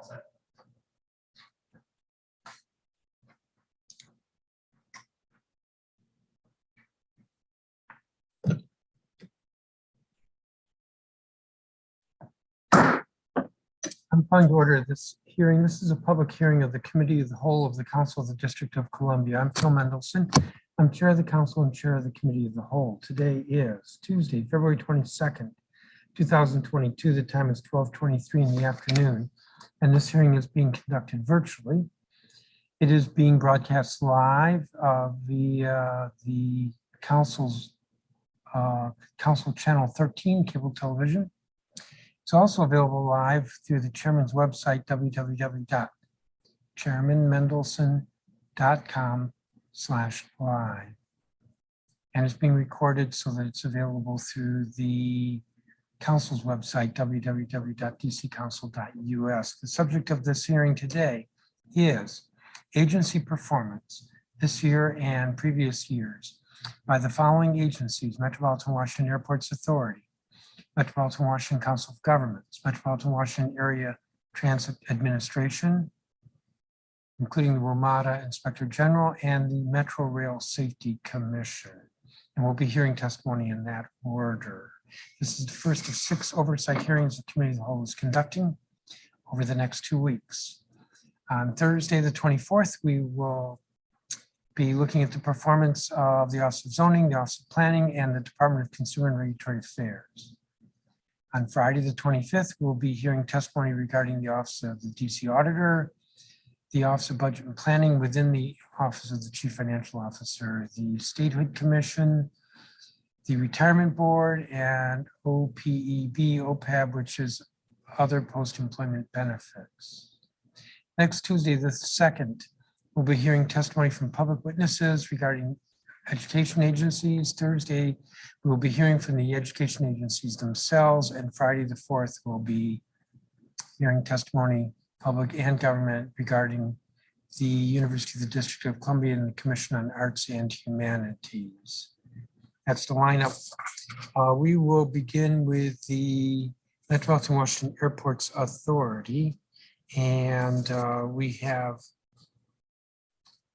I'm calling to order this hearing. This is a public hearing of the Committee of the Whole of the Council of the District of Columbia. I'm Phil Mendelson. I'm Chair of the Council and Chair of the Committee of the Whole. Today is Tuesday, February 22nd, 2022. The time is 12:23 in the afternoon, and this hearing is being conducted virtually. It is being broadcast live via the Council's Council Channel 13 cable television. It's also available live through the chairman's website, www.chairmanmendelson.com/live. And it's being recorded so that it's available through the council's website, www.dccouncil.us. The subject of this hearing today is agency performance this year and previous years by the following agencies: Metropolitan Washington Airports Authority, Metropolitan Washington Council of Governments, Metropolitan Washington Area Transit Administration, including the WMATA Inspector General and the Metro Rail Safety Commission. And we'll be hearing testimony in that order. This is the first of 6 oversight hearings the Committee of the Whole is conducting over the next 2 weeks. On Thursday, the 24th, we will be looking at the performance of the Office of Zoning, the Office of Planning, and the Department of Consumer and Regulatory Affairs. On Friday, the 25th, we'll be hearing testimony regarding the Office of the DC Auditor, the Office of Budget and Planning within the Office of the Chief Financial Officer, the Statehood Commission, the Retirement Board, and OPEB, OPEB, which is other post-employment benefits. Next Tuesday, the 2nd, we'll be hearing testimony from public witnesses regarding education agencies. Thursday, we will be hearing from the education agencies themselves, and Friday the 4th, we'll be hearing testimony, public and government, regarding the University of the District of Columbia and the Commission on Arts and Humanities. That's the lineup. We will begin with the Metropolitan Washington Airports Authority, and we have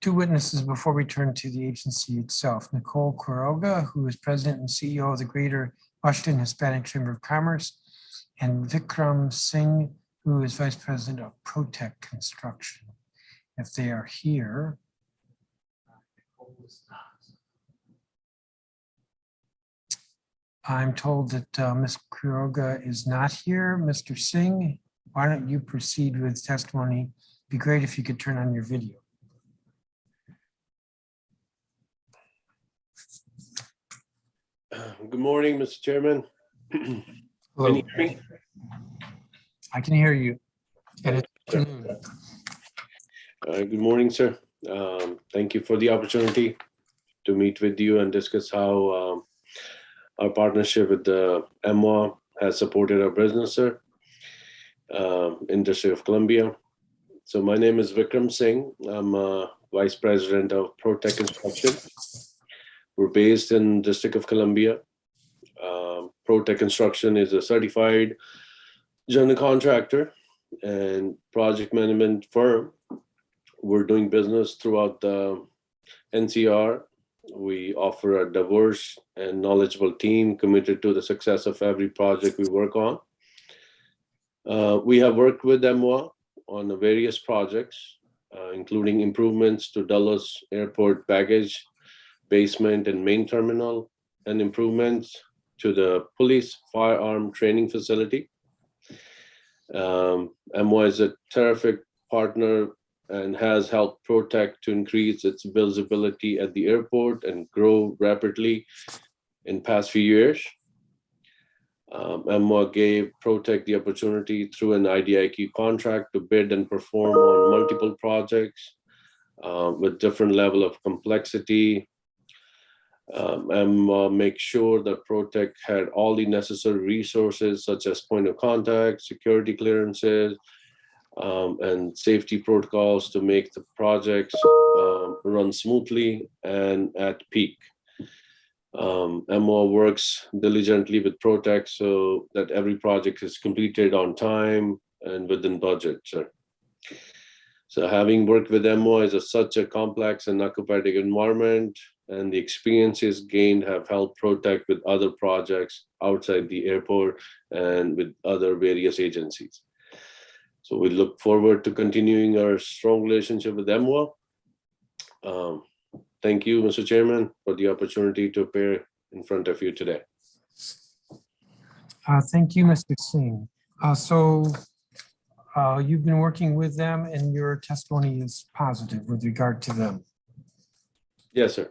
2 witnesses before we turn to the agency itself. Nicole Quiroga, who is President and CEO of the Greater Washington Hispanic Chamber of Commerce, and Vikram Singh, who is Vice President of Protec Construction. If they are here. I'm told that Ms. Quiroga is not here. Mr. Singh, why don't you proceed with testimony? It'd be great if you could turn on your video. Good morning, Mr. Chairman. Hello. Can you hear me? I can hear you. Good afternoon. Good morning, sir. Thank you for the opportunity to meet with you and discuss how our partnership with the MWAA has supported our business, sir, in District of Columbia. So my name is Vikram Singh. I'm Vice President of Protec Construction. We're based in District of Columbia. Protec Construction is a certified general contractor and project management firm. We're doing business throughout the NCR. We offer a diverse and knowledgeable team committed to the success of every project we work on. We have worked with MWAA on various projects, including improvements to Dulles Airport baggage basement and main terminal, and improvements to the police firearm training facility. MWAA is a terrific partner and has helped Protec to increase its visibility at the airport and grow rapidly in past few years. MWAA gave Protec the opportunity through an IDIQ contract to bid and perform on multiple projects with different level of complexity. Make sure that Protec had all the necessary resources such as point of contact, security clearances, and safety protocols to make the projects run smoothly and at peak. MWAA works diligently with Protec so that every project is completed on time, and within budget, sir. So having worked with MWAA is such a complex and aquatic environment, and the experiences gained have helped protect with other projects outside the airport and with other various agencies. So we look forward to continuing our strong relationship with MWAA. Thank you, Mr. Chairman, for the opportunity to appear in front of you today. Thank you, Mr. Singh. You've been working with them and your testimony is positive with regard to them. Yes, sir.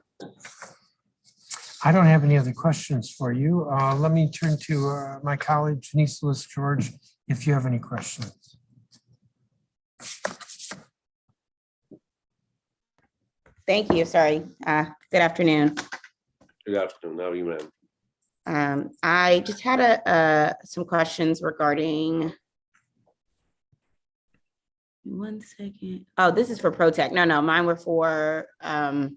I don't have any other questions for you. Let me turn to my colleague, Janice Lewis George, if you have any questions. Thank you. Sorry. Good afternoon. Good afternoon. How are you, ma'am? I just had some questions regarding. One second. Oh, this is for ProTech. No, mine were for. I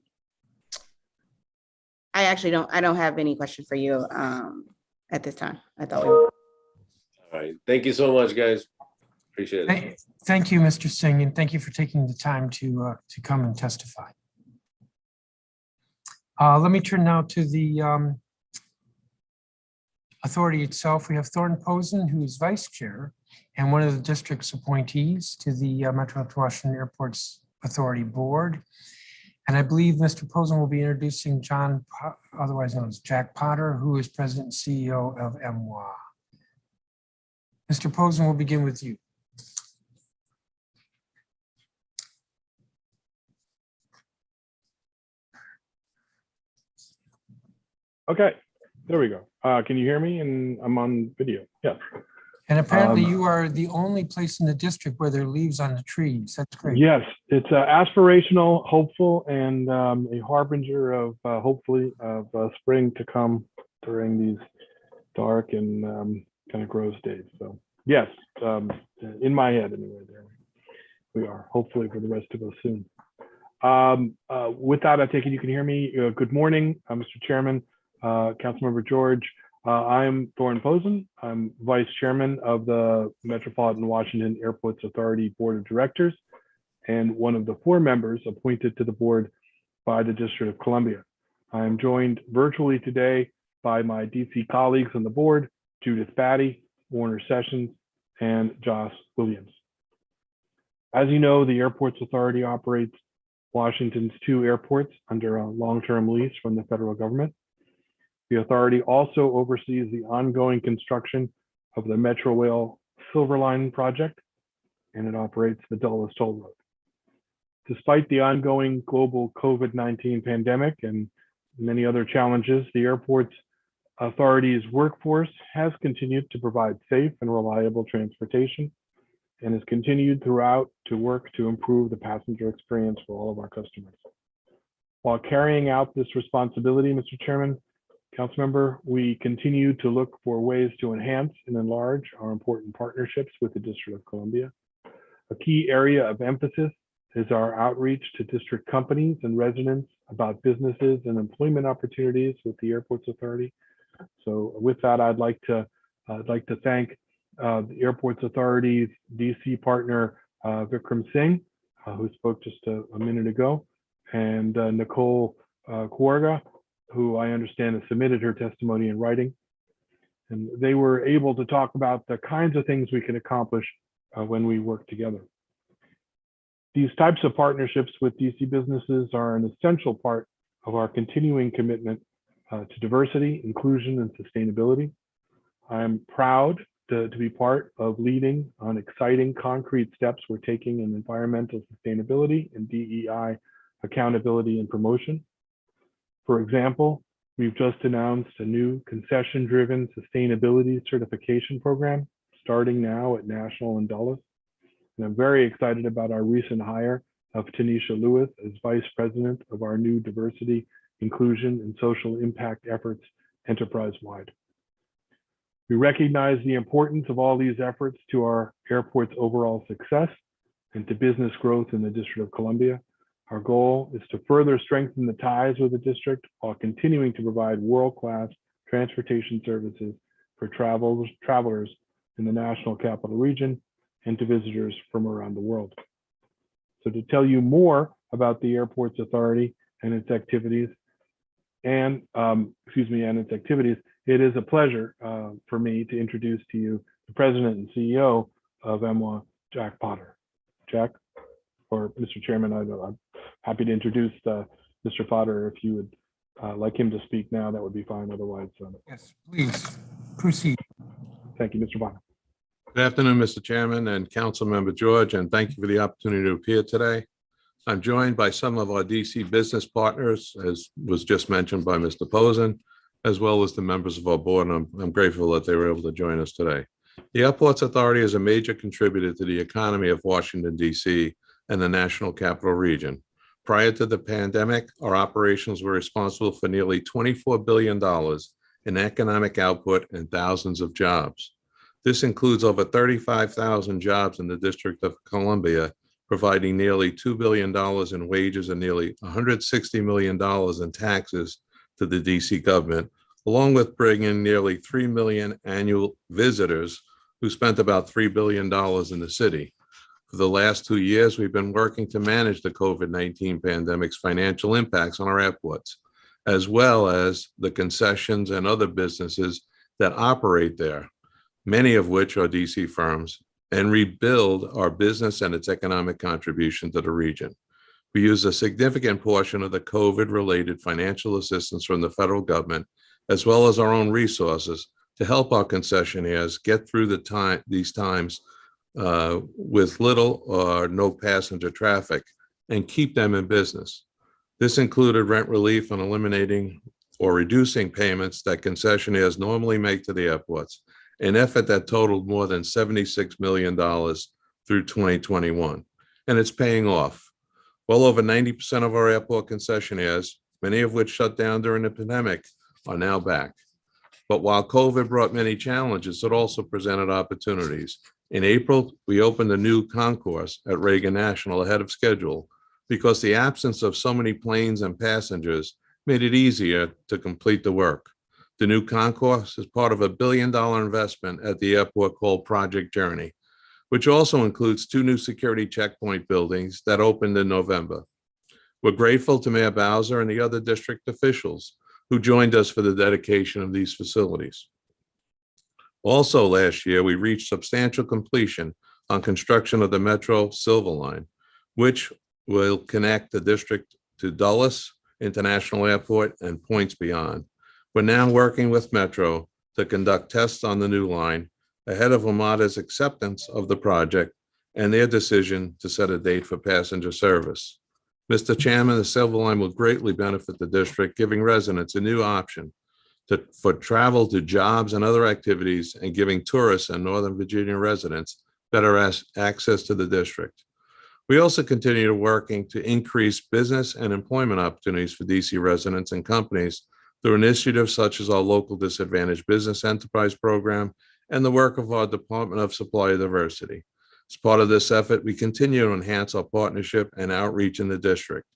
don't have any question for you at this time. I thought we were. All right. Thank you so much, guys. Appreciate it. Thank you, Mr. Singh, and thank you for taking the time to come and testify. Let me turn now to the authority itself. We have Thornton Posen, who is vice chair and one of the district's appointees to the Metropolitan Washington Airports Authority Board. And I believe Mr. Posen will be introducing John, otherwise known as Jack Potter, who is president and CEO of MWAA. Mr. Posen, we'll begin with you. Okay, there we go. Can you hear me? And I'm on video. Yes. And apparently you are the only place in the district where there are leaves on the trees. That's great. Yes, it's aspirational, hopeful, and a harbinger of hopefully of spring to come during these dark and kind of gross days. So yes, in my head anyway, there we are. Hopefully for the rest of us soon. With that, I take it you can hear me. Good morning, Mr. Chairman, Councilmember George. I'm Thornton Posen. I'm Vice Chairman of the Metropolitan Washington Airports Authority Board of Directors and one of the 4 members appointed to the board by the District of Columbia. I am joined virtually today by my DC colleagues on the board, Judith Batty, Warner Sessions, and Joss Williams. As you know, the Airports Authority operates Washington's 2 airports under a long-term lease from the federal government. The authority also oversees the ongoing construction of the MWAA Silver Line project, and it operates the Dulles Toll Road. Despite the ongoing global COVID-19 pandemic and many other challenges, the airport's authority's workforce has continued to provide safe and reliable transportation and has continued throughout to work to improve the passenger experience for all of our customers. While carrying out this responsibility, Mr. Chairman, Councilmember, we continue to look for ways to enhance and enlarge our important partnerships with the District of Columbia. A key area of emphasis is our outreach to district companies and residents about businesses and employment opportunities with the Airports Authority. So with that, I'd like to thank the Airports Authority's DC partner, Vikram Singh, who spoke just a minute ago, and Nicole Kuarga, who I understand has submitted her testimony in writing. And they were able to talk about the kinds of things we can accomplish when we work together. These types of partnerships with DC businesses are an essential part of our continuing commitment to diversity, inclusion, and sustainability. I am proud to be part of leading on exciting concrete steps we're taking in environmental sustainability and DEI accountability and promotion. For example, we've just announced a new concession-driven sustainability certification program starting now at National and Dulles. And I'm very excited about our recent hire of Tanisha Lewis as Vice President of our new Diversity, Inclusion, and Social Impact efforts enterprise-wide. We recognize the importance of all these efforts to our airport's overall success and to business growth in the District of Columbia. Our goal is to further strengthen the ties with the district while continuing to provide world-class transportation services for travelers in the National Capital Region and to visitors from around the world. So to tell you more about the Airports Authority and its activities, it is a pleasure for me to introduce to you the President and CEO of MWAA, Jack Potter. Jack, or Mr. Chairman, I'm happy to introduce Mr. Potter. If you would like him to speak now, that would be fine. Otherwise, Yes, please proceed. thank you, Mr. Potter. Good afternoon, Mr. Chairman and Council Member George, and thank you for the opportunity to appear today. I'm joined by some of our DC business partners, as was just mentioned by Mr. Posen, as well as the members of our board, and I'm grateful that they were able to join us today. The Airports Authority is a major contributor to the economy of Washington, DC, and the National Capital Region. Prior to the pandemic, our operations were responsible for nearly $24 billion in economic output and thousands of jobs. This includes over 35,000 jobs in the District of Columbia, providing nearly $2 billion in wages and nearly $160 million in taxes to the DC government, along with bringing nearly 3 million annual visitors who spent about $3 billion in the city. For the last 2 years, we've been working to manage the COVID-19 pandemic's financial impacts on our airports, as well as the concessions and other businesses that operate there, many of which are DC firms, and rebuild our business and its economic contribution to the region. We use a significant portion of the COVID-related financial assistance from the federal government, as well as our own resources, to help our concessionaires get through these times with little or no passenger traffic and keep them in business. This included rent relief and eliminating or reducing payments that concessionaires normally make to the airports, an effort that totaled more than $76 million through 2021, and it's paying off. Well over 90% of our airport concessionaires, many of which shut down during the pandemic, are now back. But while COVID brought many challenges, it also presented opportunities. In April, we opened a new concourse at Reagan National ahead of schedule because the absence of so many planes and passengers made it easier to complete the work. The new concourse is part of a $1 billion investment at the airport called Project Journey, which also includes 2 new security checkpoint buildings that opened in November. We're grateful to Mayor Bowser and the other district officials who joined us for the dedication of these facilities. Also last year, we reached substantial completion on construction of the Metro Silver Line, which will connect the district to Dulles International Airport and points beyond. We're now working with Metro to conduct tests on the new line ahead of WMATA's acceptance of the project and their decision to set a date for passenger service. Mr. Chairman, the Silver Line will greatly benefit the district, giving residents a new option for travel to jobs and other activities, and giving tourists and Northern Virginia residents better access to the district. We also continue working to increase business and employment opportunities for DC residents and companies through initiatives such as our local disadvantaged business enterprise program and the work of our Department of Supply Diversity. As part of this effort, we continue to enhance our partnership and outreach in the district.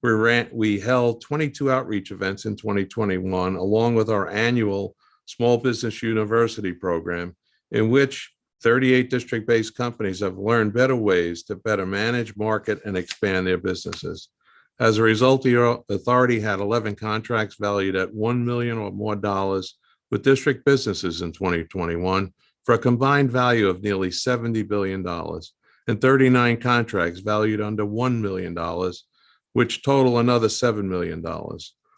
We held 22 outreach events in 2021, along with our annual Small Business University program, in which 38 district-based companies have learned better ways to better manage, market, and expand their businesses. As a result, the authority had 11 contracts valued at $1 million or more with district businesses in 2021 for a combined value of nearly $70 billion, and 39 contracts valued under $1 million, which total another $7 million.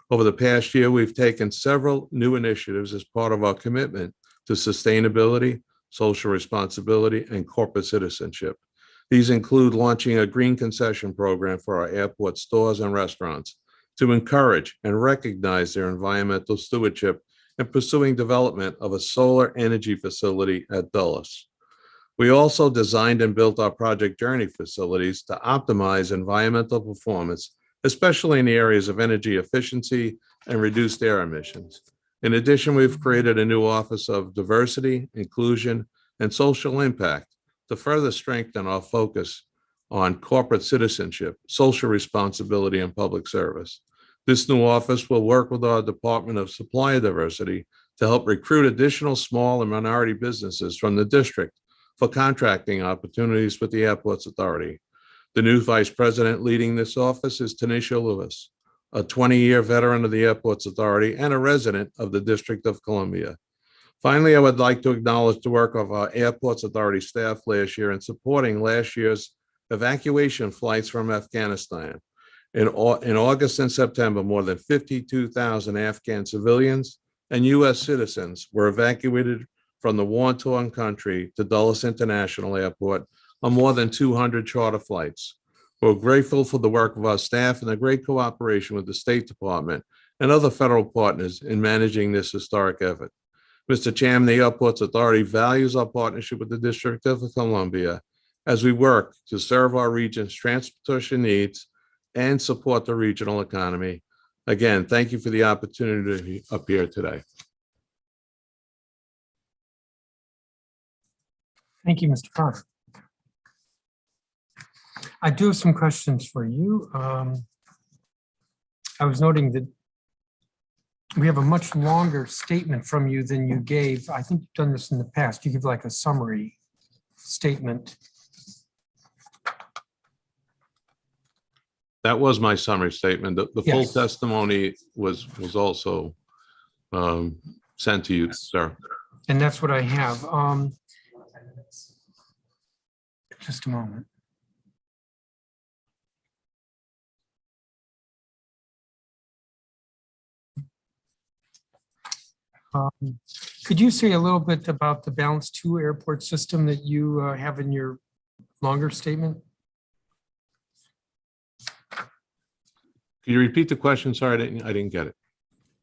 Over the past year, we've taken several new initiatives as part of our commitment to sustainability, social responsibility, and corporate citizenship. These include launching a green concession program for our airport stores and restaurants to encourage and recognize their environmental stewardship and pursuing development of a solar energy facility at Dulles. We also designed and built our Project Journey facilities to optimize environmental performance, especially in the areas of energy efficiency and reduced air emissions. In addition, we've created a new Office of Diversity, Inclusion, and Social Impact to further strengthen our focus on corporate citizenship, social responsibility, and public service. This new office will work with our Department of Supply Diversity to help recruit additional small and minority businesses from the district for contracting opportunities with the Airports Authority. The new vice president leading this office is Tanisha Lewis, a 20-year veteran of the Airports Authority and a resident of the District of Columbia. Finally, I would like to acknowledge the work of our Airports Authority staff last year in supporting last year's evacuation flights from Afghanistan. In August and September, more than 52,000 Afghan civilians and U.S. citizens were evacuated from the war-torn country to Dulles International Airport on more than 200 charter flights. We're grateful for the work of our staff and the great cooperation with the State Department and other federal partners in managing this historic effort. Mr. Chairman, the Airports Authority values our partnership with the District of Columbia as we work to serve our region's transportation needs and support the regional economy. Again, thank you for the opportunity to be up here today. Thank you, Mr. Potter. I do have some questions for you. I was noting that we have a much longer statement from you than you gave. I think you've done this in the past. You give like a summary statement. That was my summary statement. The full Yes. testimony was also sent to you, sir. And that's what I have. Just a moment. Could you say a little bit about the Balance 2 airport system that you have in your longer statement? Can you repeat the question? Sorry, I didn't get it.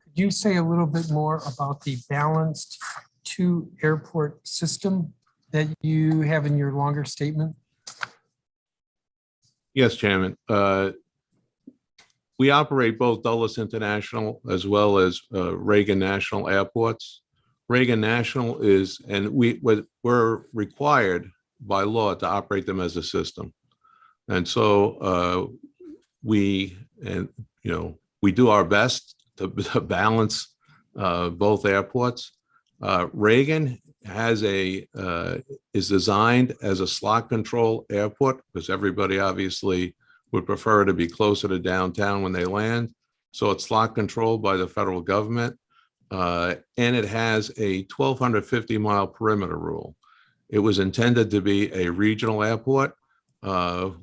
Could you say a little bit more about the Balanced 2 airport system that you have in your longer statement? Yes, Chairman. We operate both Dulles International as well as Reagan National Airports. Reagan National is, and we're required by law to operate them as a system. And so we do our best to balance both airports. Reagan is designed as a slot control airport because everybody obviously would prefer to be closer to downtown when they land. So it's slot controlled by the federal government. And it has a 1,250-mile perimeter rule. It was intended to be a regional airport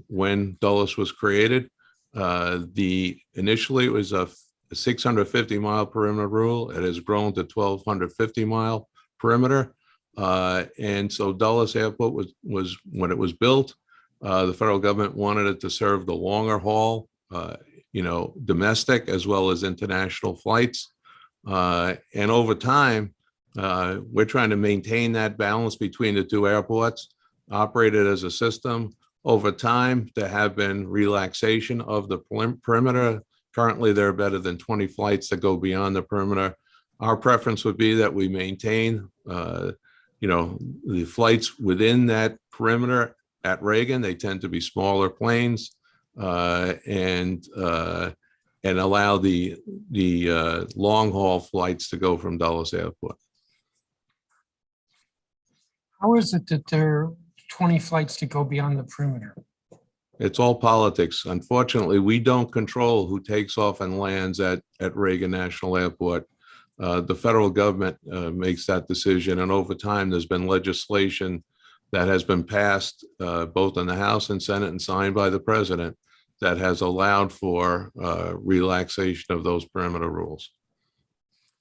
when Dulles was created. Initially it was a 650-mile perimeter rule. It has grown to 1,250-mile perimeter. And so Dulles Airport was when it was built, the federal government wanted it to serve the longer haul, domestic as well as international flights. And over time, we're trying to maintain that balance between the two airports, operated as a system. Over time, there have been relaxation of the perimeter. Currently, there are better than 20 flights that go beyond the perimeter. Our preference would be that we maintain, the flights within that perimeter. At Reagan, they tend to be smaller planes and allow the long haul flights to go from Dulles Airport. How is it that there are 20 flights to go beyond the perimeter? It's all politics. Unfortunately, we don't control who takes off and lands at Reagan National Airport. The federal government makes that decision, and over time, there's been legislation that has been passed both in the House and Senate and signed by the president that has allowed for relaxation of those perimeter rules.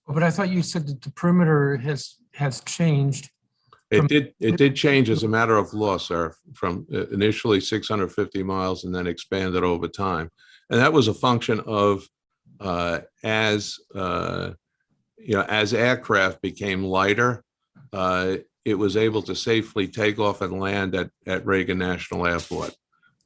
But I thought you said that the perimeter has changed. It did change as a matter of law, sir, from initially 650 miles and then expanded over time. And that was a function of as aircraft became lighter, it was able to safely take off and land at Reagan National Airport.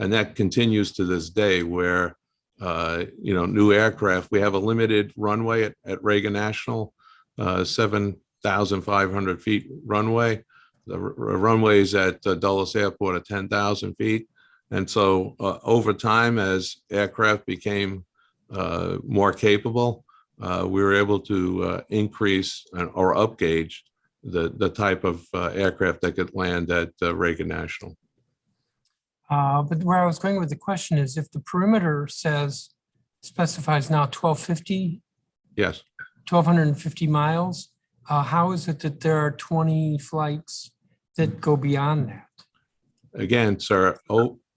And that continues to this day where, new aircraft, we have a limited runway at Reagan National, 7,500 feet runway. The runways at Dulles Airport are 10,000 feet. And so over time, as aircraft became more capable, we were able to increase or upgauge the type of aircraft that could land at Reagan National. But where I was going with the question is if the perimeter specifies now 1250, Yes. 1250 miles, how is it that there are 20 flights that go beyond that? Again, sir,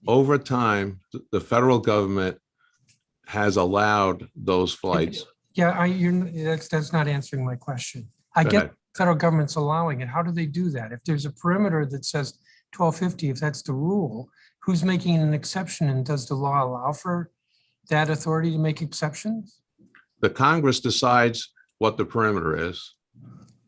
over time, the federal government has allowed those flights. Yeah, that's not answering my question. I Go get ahead. federal government's allowing it. How do they do that? If there's a perimeter that says 1250, if that's the rule, who's making an exception, and does the law allow for that authority to make exceptions? The Congress decides what the perimeter is.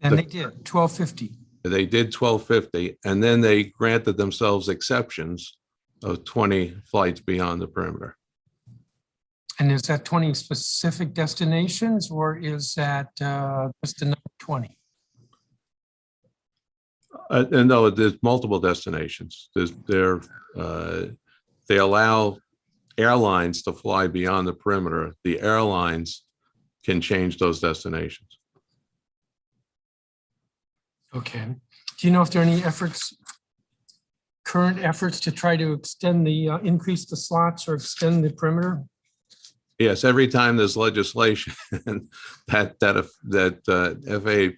And they did 1250. They did 1250, and then they granted themselves exceptions of 20 flights beyond the perimeter. And is that 20 specific destinations, or is that just the number 20? And no, there's multiple destinations. They allow airlines to fly beyond the perimeter. The airlines can change those destinations. Okay. Do you know if there are any current efforts to try to extend increase the slots or extend the perimeter? Yes, every time there's legislation that FAA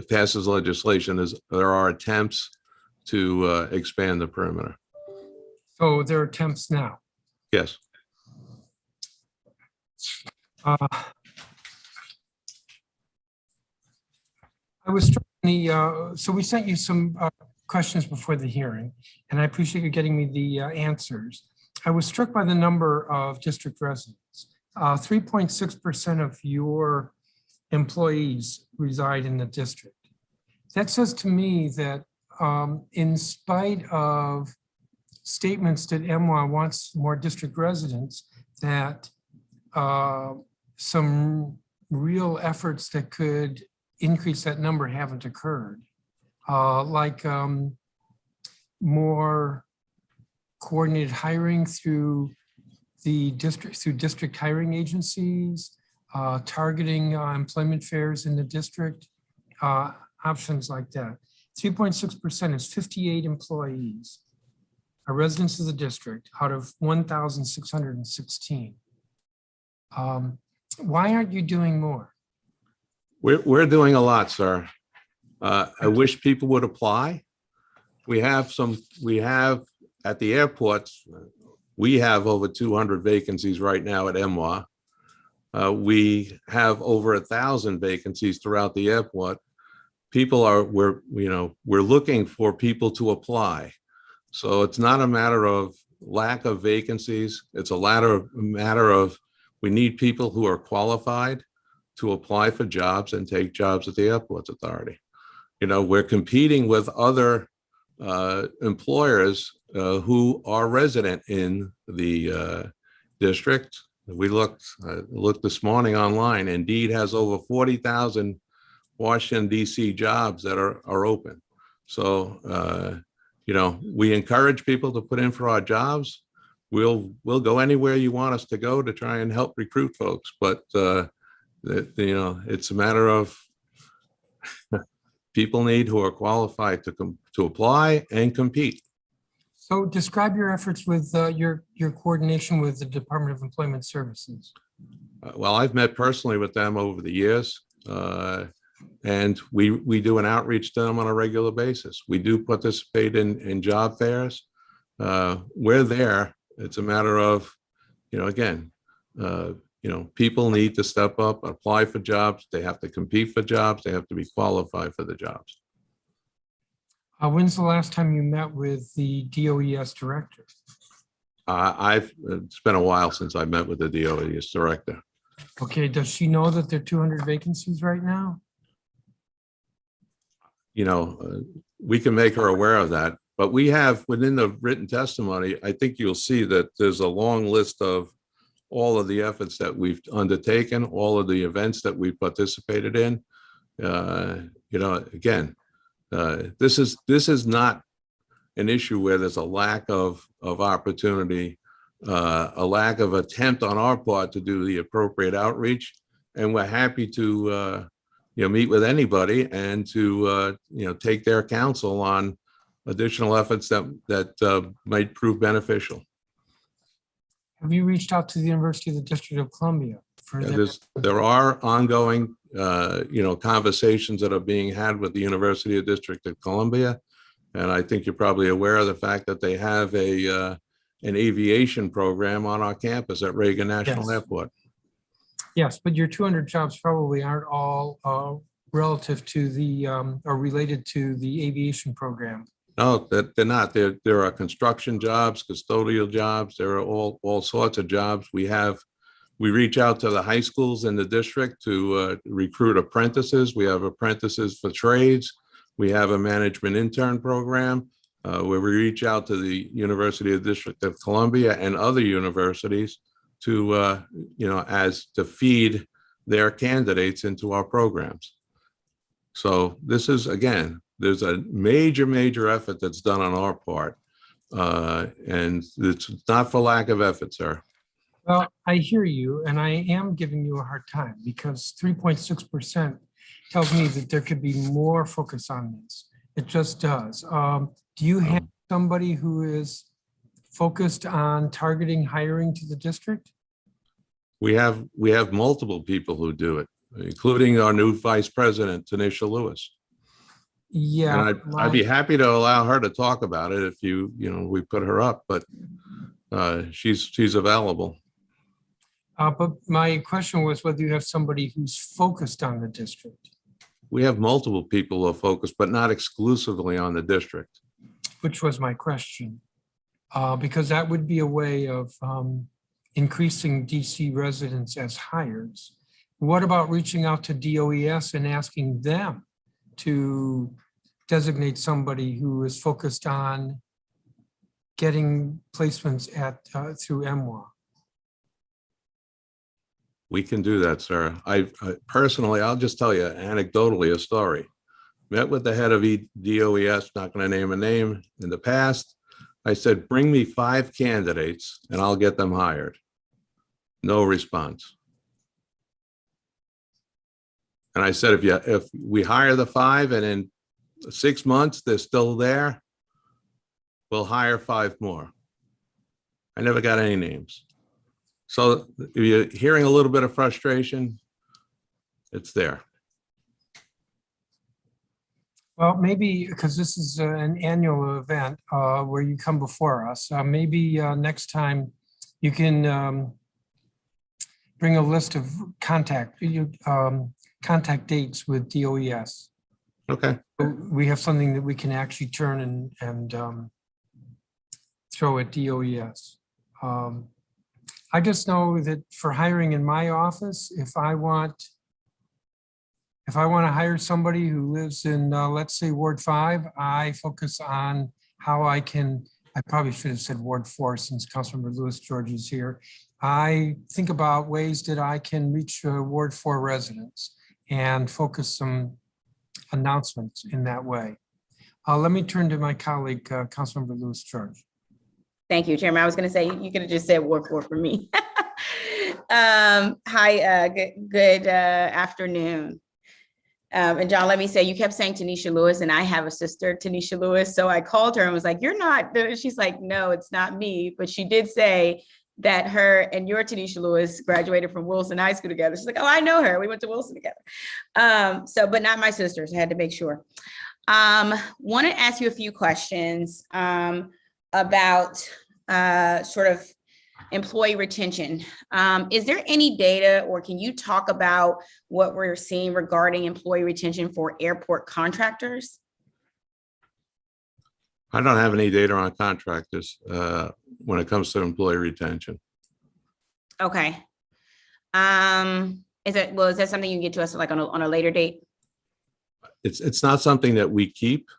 passes legislation, there are attempts to expand the perimeter. So there are attempts now. Yes. I was struck so we sent you some questions before the hearing, and I appreciate you getting me the answers. I was struck by the number of district residents. 3.6% of your employees reside in the district. That says to me that in spite of statements that MWAA wants more district residents, that some real efforts that could increase that number haven't occurred, like more coordinated hiring through district hiring agencies, targeting employment fairs in the district, options like that. 3.6% is 58 employees are residents of the district out of 1,616. Why aren't you doing more? We're doing a lot, sir. I wish people would apply. We have at the airports, we have over 200 vacancies right now at MWAA. We have over 1,000 vacancies throughout the airport. We're looking for people to apply. So it's not a matter of lack of vacancies. It's a matter of we need people who are qualified to apply for jobs and take jobs at the Airports Authority. We're competing with other employers who are resident in the district. We looked this morning online. Indeed has over 40,000 Washington, D.C. jobs that are open. So, we encourage people to put in for our jobs. We'll go anywhere you want us to go to try and help recruit folks. But, it's a matter of people who are qualified to apply and compete. So describe your efforts with your coordination with the Department of Employment Services. Well, I've met personally with them over the years, and we do an outreach to them on a regular basis. We do participate in job fairs. We're there. It's a matter of, people need to step up, apply for jobs. They have to compete for jobs. They have to be qualified for the jobs. When's the last time you met with the DOES director? It's been a while since I met with the DOES director. Okay, does she know that there are 200 vacancies right now? We can make her aware of that, but we have within the written testimony, I think you'll see that there's a long list of all of the efforts that we've undertaken, all of the events that we've participated in. Again, this is not an issue where there's a lack of opportunity, a lack of attempt on our part to do the appropriate outreach. And we're happy to meet with anybody and to, take their counsel on additional efforts that might prove beneficial. Have you reached out to the University of the District of Columbia? There are ongoing, conversations that are being had with the University of District of Columbia. And I think you're probably aware of the fact that they have an aviation program on our campus at Reagan National Yes. Airport. Yes, but your 200 jobs probably aren't all relative to the, or related to the aviation program. No, they're not. There are construction jobs, custodial jobs. There are all sorts of jobs. We reach out to the high schools in the district to recruit apprentices. We have apprentices for trades. We have a management intern program where we reach out to the University of the District of Columbia and other universities to, to feed their candidates into our programs. So this is, again, there's a major effort that's done on our part. And it's not for lack of effort, sir. Well, I hear you, and I am giving you a hard time because 3.6% tells me that there could be more focus on this. It just does. Do you have somebody who is focused on targeting hiring to the district? We have multiple people who do it, including our new vice president, Tanisha Lewis. Yeah. And I'd be happy to allow her to talk about it if we put her up, but she's available. But my question was whether you have somebody who's focused on the district. We have multiple people who are focused, but not exclusively on the district. Which was my question. Because that would be a way of increasing DC residents as hires. What about reaching out to DOES and asking them to designate somebody who is focused on getting placements through MWAA? We can do that, sir. I personally, I'll just tell you anecdotally a story. Met with the head of DOES, not going to name a name, in the past. I said, bring me 5 candidates and I'll get them hired. No response. And I said, if we hire the 5 and in 6 months they're still there, we'll hire 5 more. I never got any names. So if you're hearing a little bit of frustration, it's there. Well, maybe because this is an annual event where you come before us, maybe next time you can bring a list of contact dates with DOES. Okay. We have something that we can actually turn and throw at DOES. I just know that for hiring in my office, if I want to hire somebody who lives in, let's say, Ward 5, I focus on how I probably should have said Ward 4 since Councilmember Lewis George is here. I think about ways that I can reach Ward 4 residents and focus some announcements in that way. Let me turn to my colleague, Councilmember Lewis George. Thank you, Chairman. I was going to say, you could have just said Ward 4 for me. Hi, good afternoon. And John, let me say, you kept saying Tanisha Lewis, and I have a sister, Tanisha Lewis. So I called her and was like, you're not, she's like, no, it's not me. But she did say that her and your Tanisha Lewis graduated from Wilson High School together. She's like, oh, I know her. We went to Wilson together. But not my sisters. I had to make sure. Want to ask you a few questions about sort of employee retention. Is there any data, or can you talk about what we're seeing regarding employee retention for airport contractors? I don't have any data on contractors when it comes to employee retention. Okay. Is that something you can get to us like on a later date? It's not something that we keep.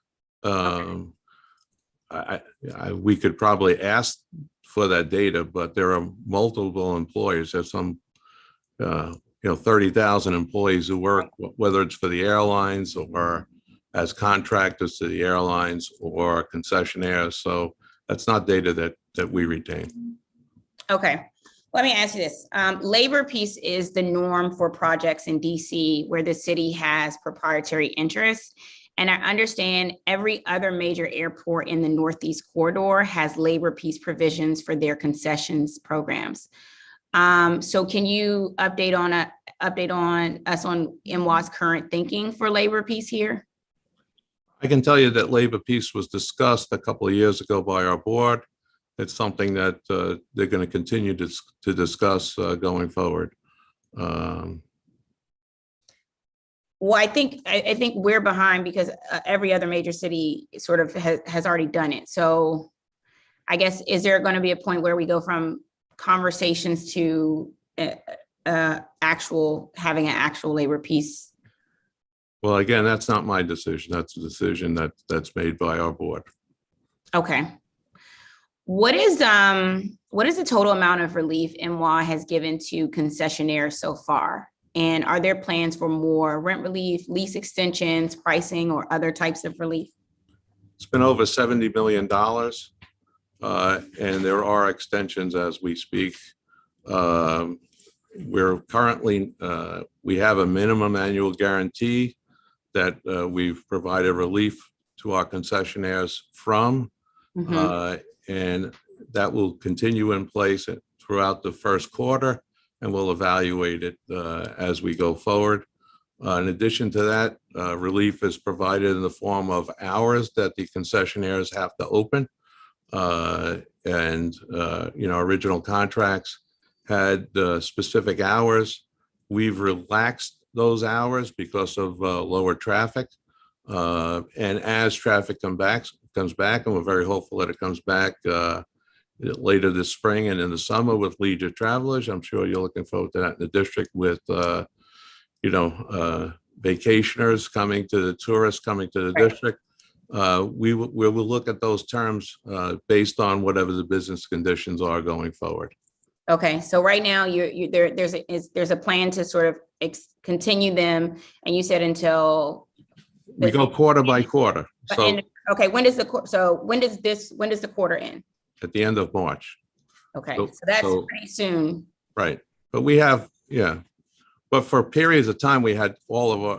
Okay. We could probably ask for that data, but there are multiple employers. There's some, 30,000 employees who work, whether it's for the airlines or as contractors to the airlines or concessionaires. So that's not data that we retain. Okay. Let me ask you this. Labor peace is the norm for projects in DC where the city has proprietary interests. And I understand every other major airport in the Northeast corridor has labor peace provisions for their concessions programs. So can you update on us on MWA's current thinking for labor peace here? I can tell you that labor peace was discussed a couple of years ago by our board. It's something that they're going to continue to discuss going forward. Well, I think we're behind because every other major city sort of has already done it. So I guess, is there going to be a point where we go from conversations to having an actual labor peace? Well, again, that's not my decision. That's a decision that's made by our board. Okay. What is the total amount of relief MWAA has given to concessionaires so far? And are there plans for more rent relief, lease extensions, pricing, or other types of relief? It's been over $70 million, and there are extensions as we speak. We're currently, we have a minimum annual guarantee that we've provided relief to our concessionaires from, and that will continue in place throughout the first quarter, and we'll evaluate it as we go forward. In addition to that, relief is provided in the form of hours that the concessionaires have to open. Original contracts had specific hours. We've relaxed those hours because of lower traffic. And as traffic comes back, and we're very hopeful that it comes back later this spring and in the summer with leisure travelers. I'm sure you're looking forward to that in the district with, vacationers coming to the tourists coming to the district. We will look at those terms based on whatever the business conditions are going forward. Okay, so right now there's a plan to sort of continue them, and you said until we go quarter by quarter. So okay, when does the quarter end? At the end of March. Okay, so that's pretty soon. Right, but we have, but for periods of time, we had all of our,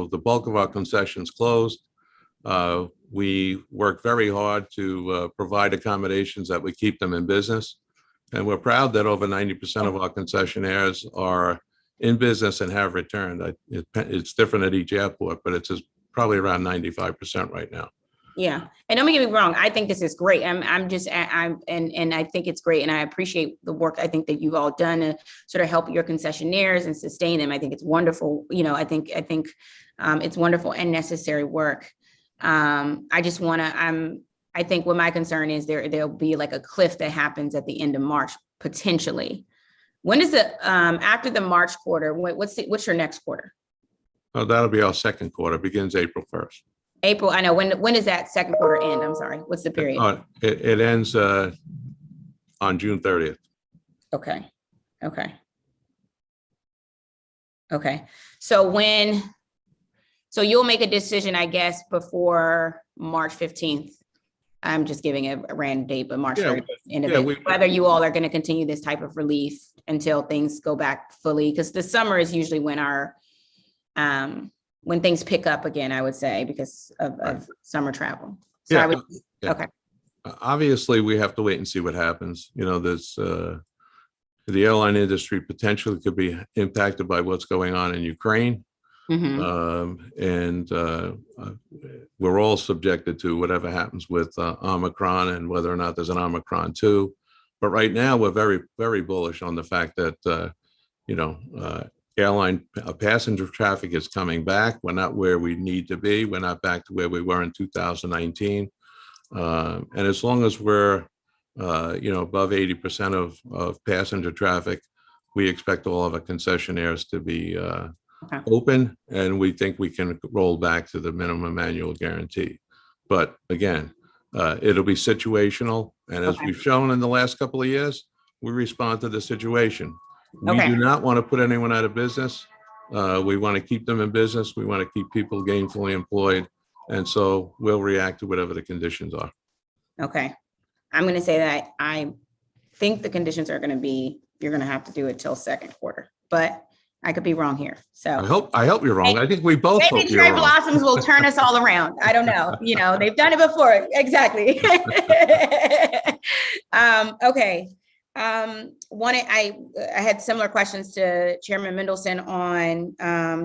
the bulk of our concessions closed. We worked very hard to provide accommodations that would keep them in business. And we're proud that over 90% of our concessionaires are in business and have returned. It's different at each airport, but it's probably around 95% right now. Yeah, and don't get me wrong. I think this is great. And I think it's great, and I appreciate the work I think that you've all done to sort of help your concessionaires and sustain them. I think it's wonderful. I think it's wonderful and necessary work. I think what my concern is there'll be like a cliff that happens at the end of March potentially. When is it after the March quarter? What's your next quarter? Oh, that'll be our second quarter. Begins April 1st. April, I know. When does that second quarter end? I'm sorry. What's the period? It ends on June 30th. Okay. So you'll make a decision, I guess, before March 15th. I'm just giving a random date, but March 30th, whether you all are going to continue this type of relief until things go back fully, because the summer is usually when when things pick up again, I would say, because of summer travel. So okay. Obviously, we have to wait and see what happens. There's the airline industry potentially could be impacted by what's going on in Ukraine. We're all subjected to whatever happens with Omicron and whether or not there's an Omicron 2. But right now, we're very, very bullish on the fact that, airline passenger traffic is coming back. We're not where we need to be. We're not back to where we were in 2019. And as long as we're, above 80% of passenger traffic, we expect all of our concessionaires to be open, and we think we can roll back to the minimum annual guarantee. But again, it'll be situational. And as we've shown in the last couple of years, we respond to the situation. We do not want to put anyone out of business. We want to keep them in business. We want to keep people gainfully employed. And so we'll react to whatever the conditions are. Okay. I'm going to say that I think the conditions are going to be you're gonna have to do it till second quarter, but I could be wrong here. So I hope you're wrong. I think we both hope maybe you're cherry wrong. blossoms will turn us all around. I don't know. You know, they've done it before. Exactly. Okay. I had similar questions to Chairman Mendelson on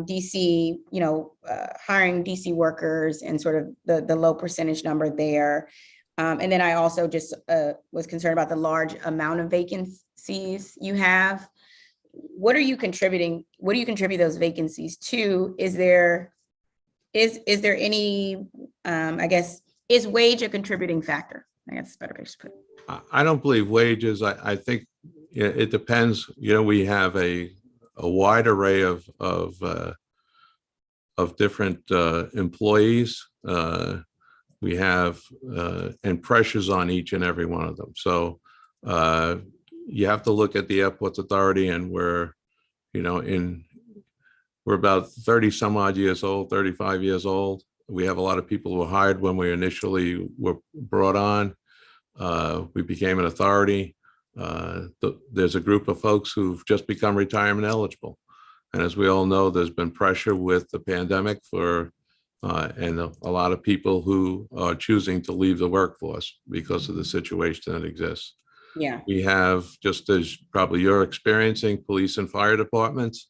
DC, hiring DC workers and sort of the low percentage number there. And then I also just was concerned about the large amount of vacancies you have. What are you contributing? What do you contribute those vacancies to? Is there any, I guess, is wage a contributing factor? I guess it's a better place to put it. I don't believe wages. I think it depends. We have a wide array of different employees. We have and pressures on each and every one of them. So you have to look at the Airports Authority, and we're about 30 some odd years old, 35 years old. We have a lot of people who were hired when we initially were brought on. We became an authority. There's a group of folks who've just become retirement eligible. And as we all know, there's been pressure with the pandemic and a lot of people who are choosing to leave the workforce because of the situation that exists. Yeah. We have, just as probably you're experiencing, police and fire departments.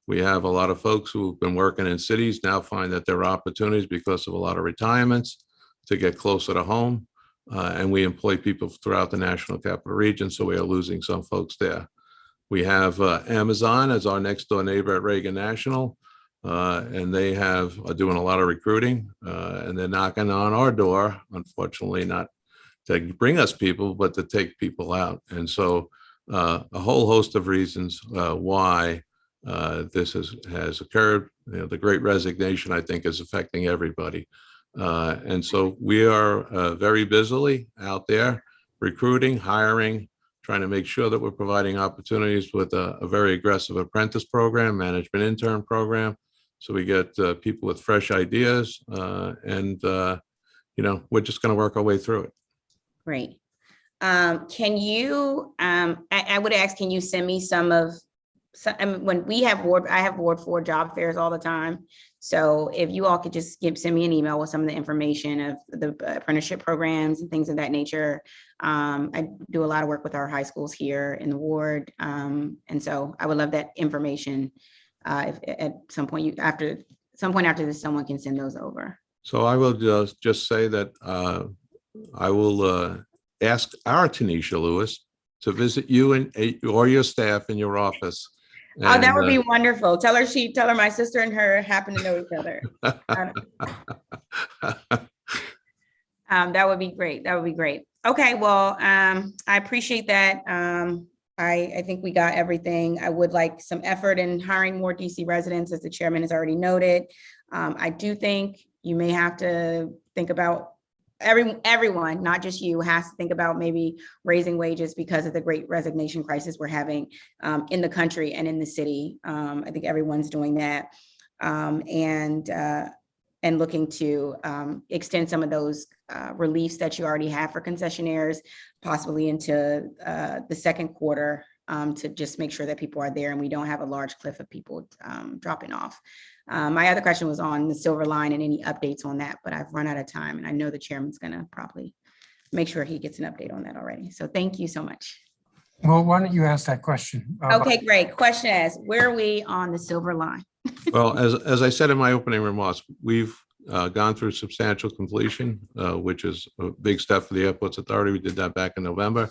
We have a lot of folks who've been working in cities now find that there are opportunities because of a lot of retirements to get closer to home. And we employ people throughout the National Capital Region, so we are losing some folks there. We have Amazon as our next door neighbor at Reagan National, and they are doing a lot of recruiting, and they're knocking on our door, unfortunately, not to bring us people, but to take people out. And so a whole host of reasons why this has occurred. The Great Resignation, I think, is affecting everybody. And so we are very busily out there recruiting, hiring, trying to make sure that we're providing opportunities with a very aggressive apprentice program, management intern program. So we get people with fresh ideas and we're just going to work our way through it. Great. Can you, I would ask, can you send me when we have I have Ward 4 job fairs all the time. So if you all could just send me an email with some of the information of the apprenticeship programs and things of that nature. I do a lot of work with our high schools here in the ward. And so I would love that information. If at some point after this, someone can send those over. So I will just say that I will ask our Tanisha Lewis to visit you or your staff in your office. And, that would be wonderful. Tell her my sister and her happen to know each other. That would be great. That would be great. Okay, well, I appreciate that. I think we got everything. I would like some effort in hiring more DC residents, as the chairman has already noted. I do think you may have to think about everyone, not just you, has to think about maybe raising wages because of the Great Resignation crisis we're having in the country and in the city. I think everyone's doing that, and looking to extend some of those reliefs that you already have for concessionaires, possibly into the second quarter, to just make sure that people are there and we don't have a large cliff of people dropping off. My other question was on the Silver Line and any updates on that, but I've run out of time, and I know the chairman's going to probably make sure he gets an update on that already. So thank you so much. Well, why don't you ask that question? Okay, great. Question is, where are we on the Silver Line? Well, as I said in my opening remarks, we've gone through substantial completion, which is a big step for the Airports Authority. We did that back in November.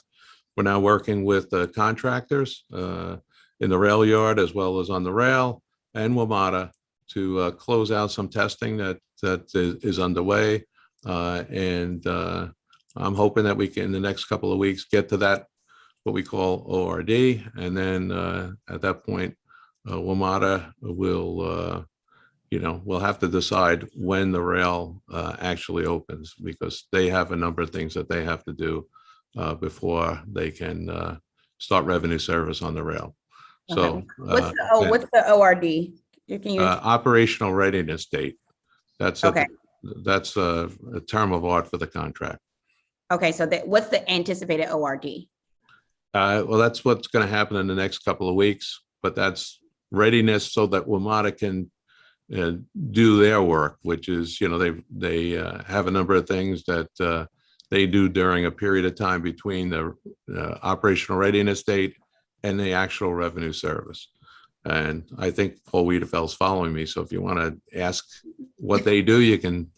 We're now working with contractors in the rail yard as well as on the rail and WMATA to close out some testing that is underway. And I'm hoping that we can, in the next couple of weeks, get to that, what we call ORD. And then at that point, WMATA will, we'll have to decide when the rail actually opens, because they have a number of things that they have to do before they can start revenue service on the rail. So what's the ORD? Can you operational readiness date. That's okay. That's a term of art for the contract. Okay, so what's the anticipated ORD? Well, that's what's going to happen in the next couple of weeks, but that's readiness so that WMATA can do their work, which is, they have a number of things that they do during a period of time between the operational readiness date and the actual revenue service. And I think Paul Wiedefeld's following me. So if you want to ask what they do, you can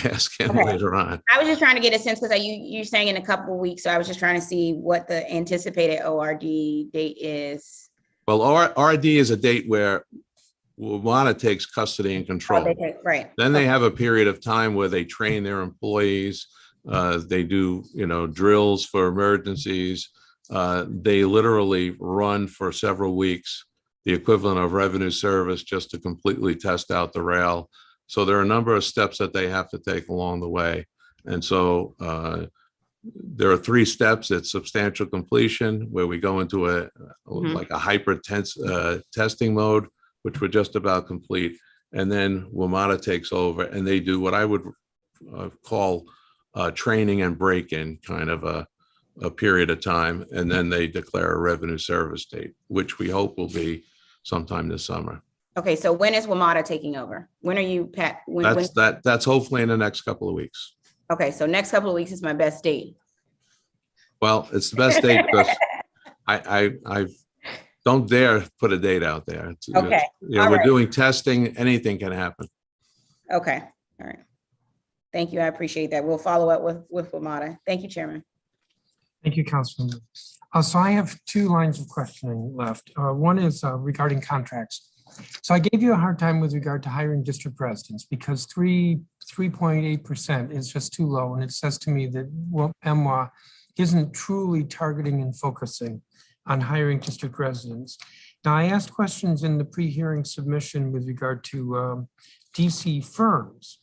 ask him later on. I was just trying to get a sense because you're saying in a couple of weeks. So I was just trying to see what the anticipated ORD date is. Well, RD is a date where WMATA takes custody and control. Right. Then they have a period of time where they train their employees. They do, drills for emergencies. They literally run for several weeks, the equivalent of revenue service, just to completely test out the rail. So there are a number of steps that they have to take along the way. And so there are 3 steps. It's substantial completion, where we go into like a hyper testing mode, which we're just about complete. And then WMATA takes over and they do what I would call training and break-in kind of a period of time. And then they declare a revenue service date, which we hope will be sometime this summer. Okay, so when is WMATA taking over? When are you, Pat? That's hopefully in the next couple of weeks. Okay, so next couple of weeks is my best date. Well, it's the best date because I don't dare put a date out there. Okay. We're doing testing. Anything can happen. Okay, all right. Thank you, I appreciate that. We'll follow up with WMATA. Thank you, Chairman. Thank you, Councilman. So I have 2 lines of questioning left. One is regarding contracts. So I gave you a hard time with regard to hiring district residents because 3.8% is just too low. And it says to me that MWAA isn't truly targeting and focusing on hiring district residents. Now, I asked questions in the pre-hearing submission with regard to DC firms.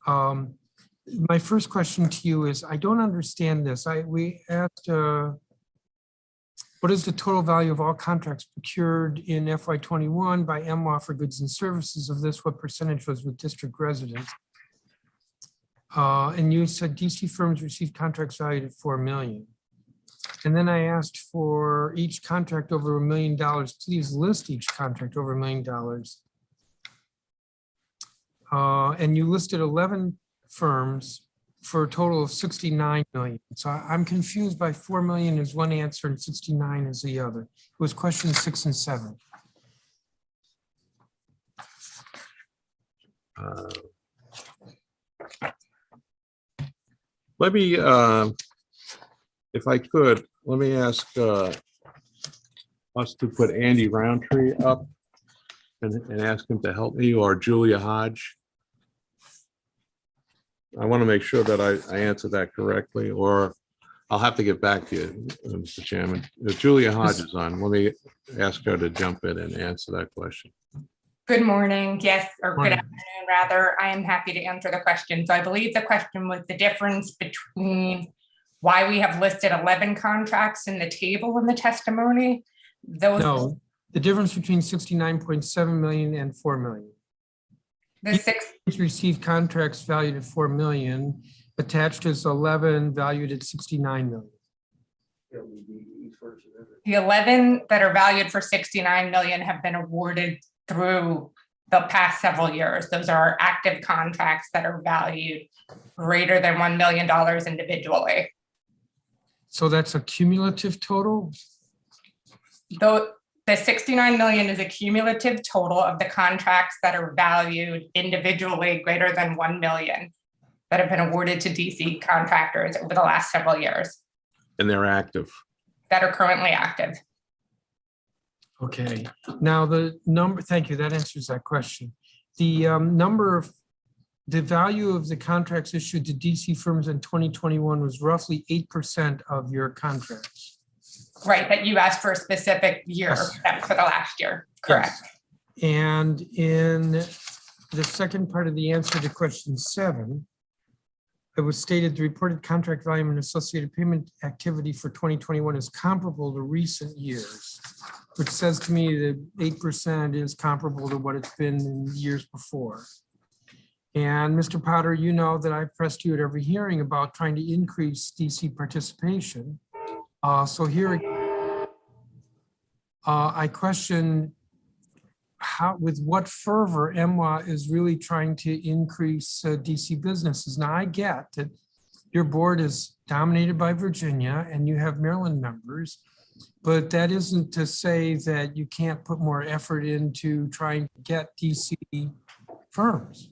My first question to you is, I don't understand this. We asked, what is the total value of all contracts procured in FY21 by MWAA for goods and services? Of this, what percentage was with district residents? And you said DC firms received contracts valued at $4 million. And then I asked for each contract over $1 million. Please list each contract over $1 million. And you listed 11 firms for a total of 69 million. So I'm confused by 4 million is one answer and 69 is the other. It was questions 6 and 7. Let me, if I could, let me ask us to put Andy Roundtree up and ask him to help me, or Julia Hodge. I want to make sure that I answer that correctly, or I'll have to get back to you, Mr. Chairman. Julia Hodge is on. Let me ask her to jump in and answer that question. Good morning. Yes, or Morning. good afternoon, rather. I am happy to answer the question. So I believe the question was the difference between why we have listed 11 contracts in the table in the testimony. No, the difference between 69.7 million and 4 million. The 6 Received contracts valued at 4 million, attached is 11 valued at 69 million. The 11 that are valued for 69 million have been awarded through the past several years. Those are active contracts that are valued greater than $1 million individually. So that's a cumulative total? Though the 69 million is a cumulative total of the contracts that are valued individually greater than 1 million that have been awarded to DC contractors over the last several years. And they're active. That are currently active. Okay, now the number, thank you, that answers that question. The the value of the contracts issued to DC firms in 2021 was roughly 8% of your contracts. Right, that you asked for a specific year. Yes. For the last year, correct. Yes. And in the second part of the answer to question 7, it was stated the reported contract volume and associated payment activity for 2021 is comparable to recent years, which says to me that 8% is comparable to what it's been in years before. And Mr. Potter, you know that I've pressed you at every hearing about trying to increase DC participation. So here, I question how, with what fervor MWA is really trying to increase DC businesses. Now, I get that your board is dominated by Virginia and you have Maryland members, but that isn't to say that you can't put more effort into trying to get DC firms.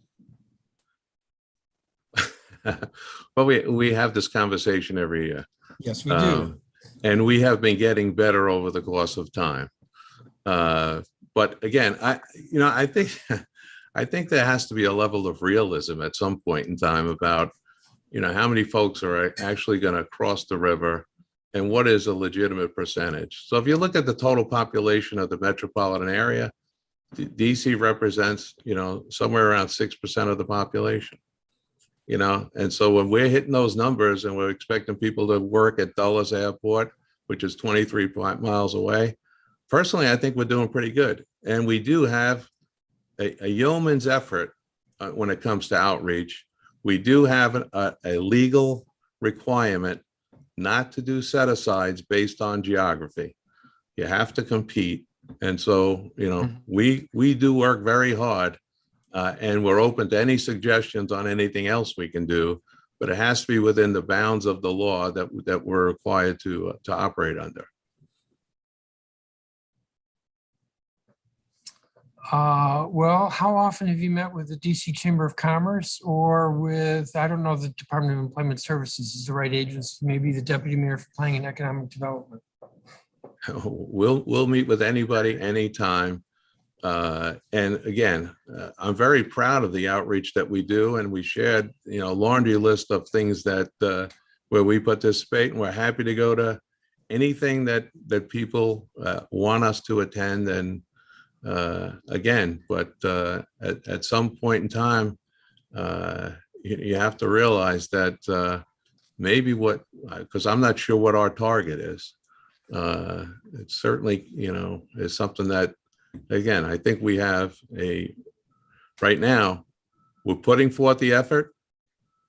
Well, we have this conversation every year. Yes, we do. And we have been getting better over the course of time. But again, I think I think there has to be a level of realism at some point in time about, how many folks are actually going to cross the river and what is a legitimate percentage. So if you look at the total population of the metropolitan area, DC represents, somewhere around 6% of the population. And so when we're hitting those numbers and we're expecting people to work at Dulles Airport, which is 23 miles away, personally, I think we're doing pretty good. And we do have a yeoman's effort when it comes to outreach. We do have a legal requirement not to do set-asides based on geography. You have to compete. And so, we do work very hard. And we're open to any suggestions on anything else we can do, but it has to be within the bounds of the law that we're required to operate under. Well, how often have you met with the DC Chamber of Commerce or with, I don't know, the Department of Employment Services is the right agency, maybe the Deputy Mayor for Planning and Economic Development? We'll meet with anybody, anytime. And again, I'm very proud of the outreach that we do, and we shared, a laundry list of things that where we participate, and we're happy to go to anything that people want us to attend. And again, but at some point in time, you have to realize that maybe because I'm not sure what our target is. It certainly, is something that, again, I think we have right now, we're putting forth the effort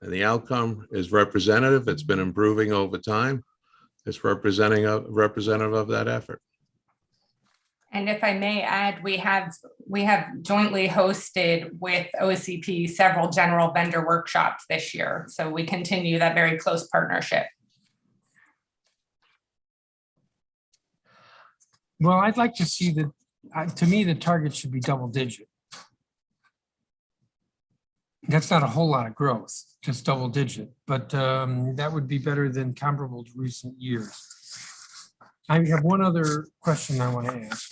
and the outcome is representative. It's been improving over time. It's representative of that effort. And if I may add, we have jointly hosted with OCP several general vendor workshops this year. So we continue that very close partnership. Well, I'd like to see that. To me, the target should be double digit. That's not a whole lot of growth, just double digit, but that would be better than comparable to recent years. I have one other question I want to ask.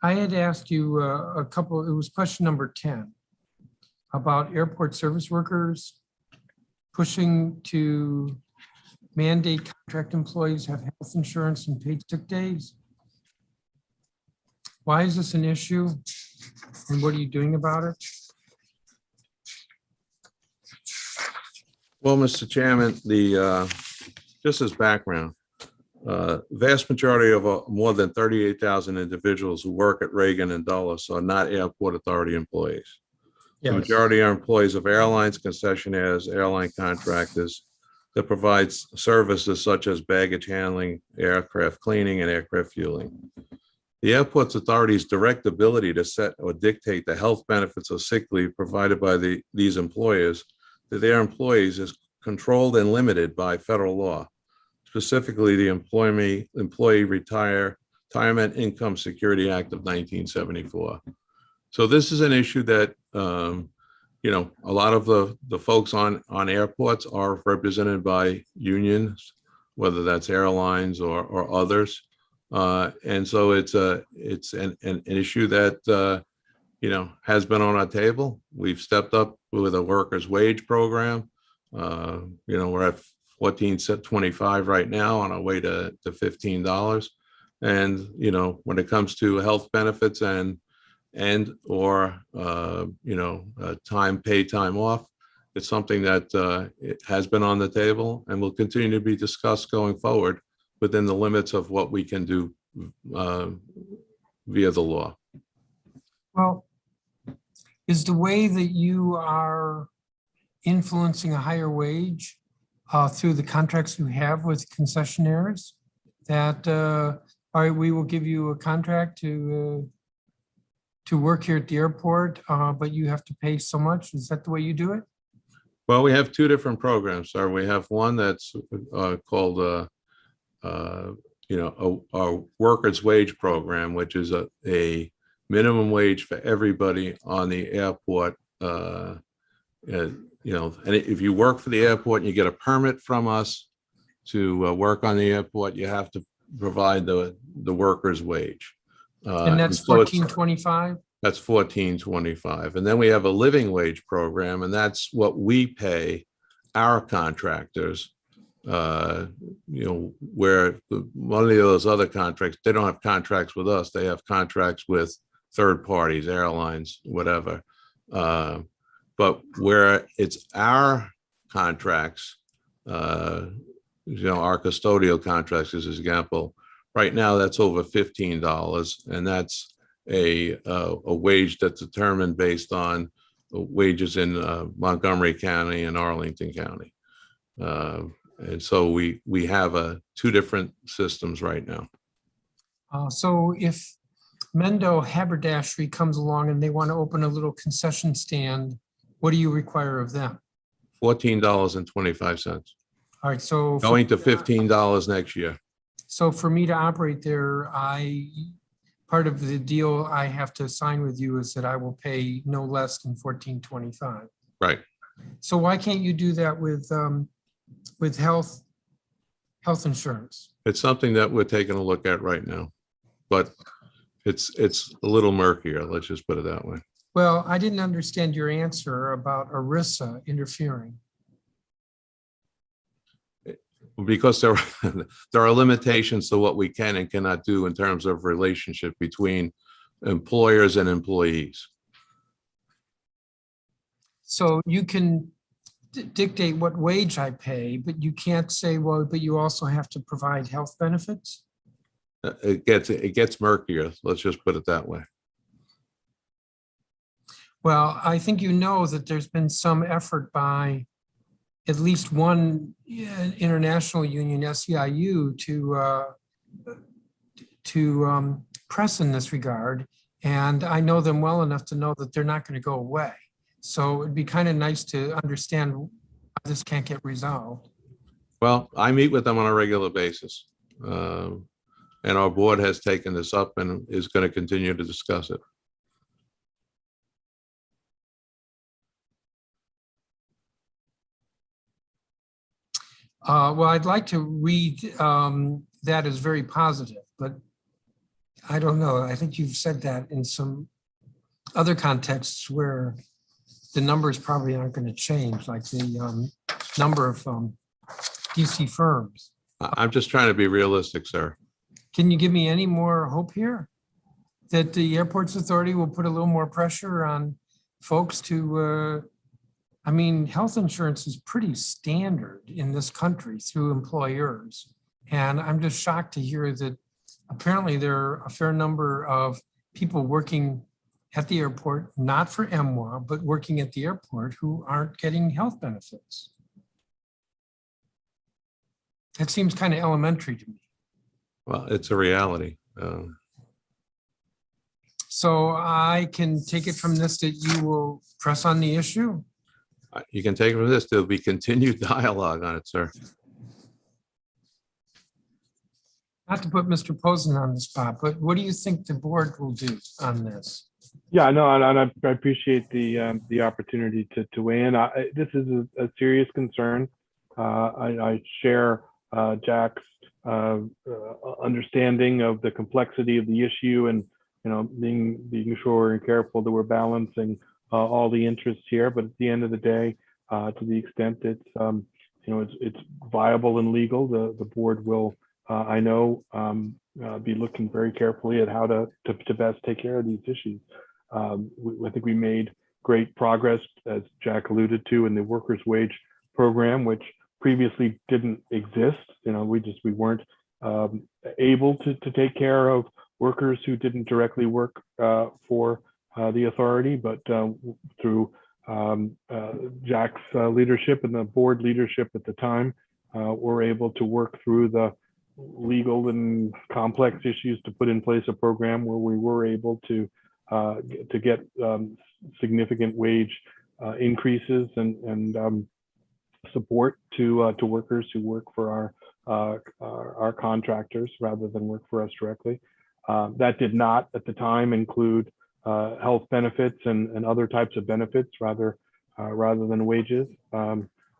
I had asked you it was question number 10 about airport service workers pushing to mandate contract employees have health insurance and paid sick days. Why is this an issue and what are you doing about it? Well, Mr. Chairman, just as background, vast majority of more than 38,000 individuals who work at Reagan and Dulles are not airport authority employees. The majority are employees of airlines, concessionaires, airline contractors that provides services such as baggage handling, aircraft cleaning, and aircraft fueling. The airport's authority's direct ability to set or dictate the health benefits of sick leave provided by these employers to their employees is controlled and limited by federal law, specifically the Employee Retirement Income Security Act of 1974. So this is an issue that, a lot of the folks on airports are represented by unions, whether that's airlines or others. And so it's an issue that, has been on our table. We've stepped up with a workers' wage program. We're at $14.25 right now, on our way to $15. And, when it comes to health benefits and or paid time off, it's something that it has been on the table and will continue to be discussed going forward within the limits of what we can do via the law. Well, is the way that you are influencing a higher wage through the contracts you have with concessionaires that, all right, we will give you a contract to work here at the airport, but you have to pay so much? Is that the way you do it? Well, we have two different programs, sir. We have one that's called, our workers' wage program, which is a minimum wage for everybody on the airport. And if you work for the airport and you get a permit from us to work on the airport, you have to provide the workers' wage. And that's so it's- $14.25? That's $14.25. And then we have a living wage program, and that's what we pay our contractors. Where one of those other contracts, they don't have contracts with us. They have contracts with third parties, airlines, whatever. But where it's our contracts, our custodial contracts, as an example, right now that's over $15, and that's a wage that's determined based on wages in Montgomery County and Arlington County. And so we have two different systems right now. So if Mendo Haberdashery comes along and they want to open a little concession stand, what do you require of them? $14.25. All right, so Going to $15 next year. so for me to operate there, part of the deal I have to sign with you is that I will pay no less than $14.25. Right. So why can't you do that with health insurance? It's something that we're taking a look at right now, but it's a little murkier. Let's just put it that way. Well, I didn't understand your answer about ERISA interfering. Because there are limitations to what we can and cannot do in terms of relationship between employers and employees. So you can dictate what wage I pay, but you can't say, well, but you also have to provide health benefits? It gets murkier. Let's just put it that way. Well, I think you know that there's been some effort by at least one international union, SEIU, to press in this regard. And I know them well enough to know that they're not going to go away. So it'd be kind of nice to understand why this can't get resolved. Well, I meet with them on a regular basis. And our board has taken this up and is going to continue to discuss it. Well, I'd like to read that as very positive, but I don't know. I think you've said that in some other contexts where the numbers probably aren't going to change, like the number of DC firms. I'm just trying to be realistic, sir. Can you give me any more hope here that the Airports Authority will put a little more pressure on folks to, health insurance is pretty standard in this country through employers. And I'm just shocked to hear that apparently there are a fair number of people working at the airport, not for MWAA, but working at the airport who aren't getting health benefits. That seems kind of elementary to me. Well, it's a reality. So I can take it from this that you will press on the issue? You can take it from this. There'll be continued dialogue on it, sir. Not to put Mr. Posen on the spot, but what do you think the board will do on this? Yeah, no, and I appreciate the opportunity to weigh in. This is a serious concern. I share Jack's understanding of the complexity of the issue, and being sure and careful that we're balancing all the interests here. But at the end of the day, to the extent it's viable and legal, the board will, I know, be looking very carefully at how to best take care of these issues. I think we made great progress, as Jack alluded to, in the workers' wage program, which previously didn't exist. We weren't able to take care of workers who didn't directly work for the authority, but through Jack's leadership and the board leadership at the time, we're able to work through the legal and complex issues to put in place a program where we were able to get significant wage increases and support to workers who work for our contractors rather than work for us directly. That did not at the time include health benefits and other types of benefits rather than wages.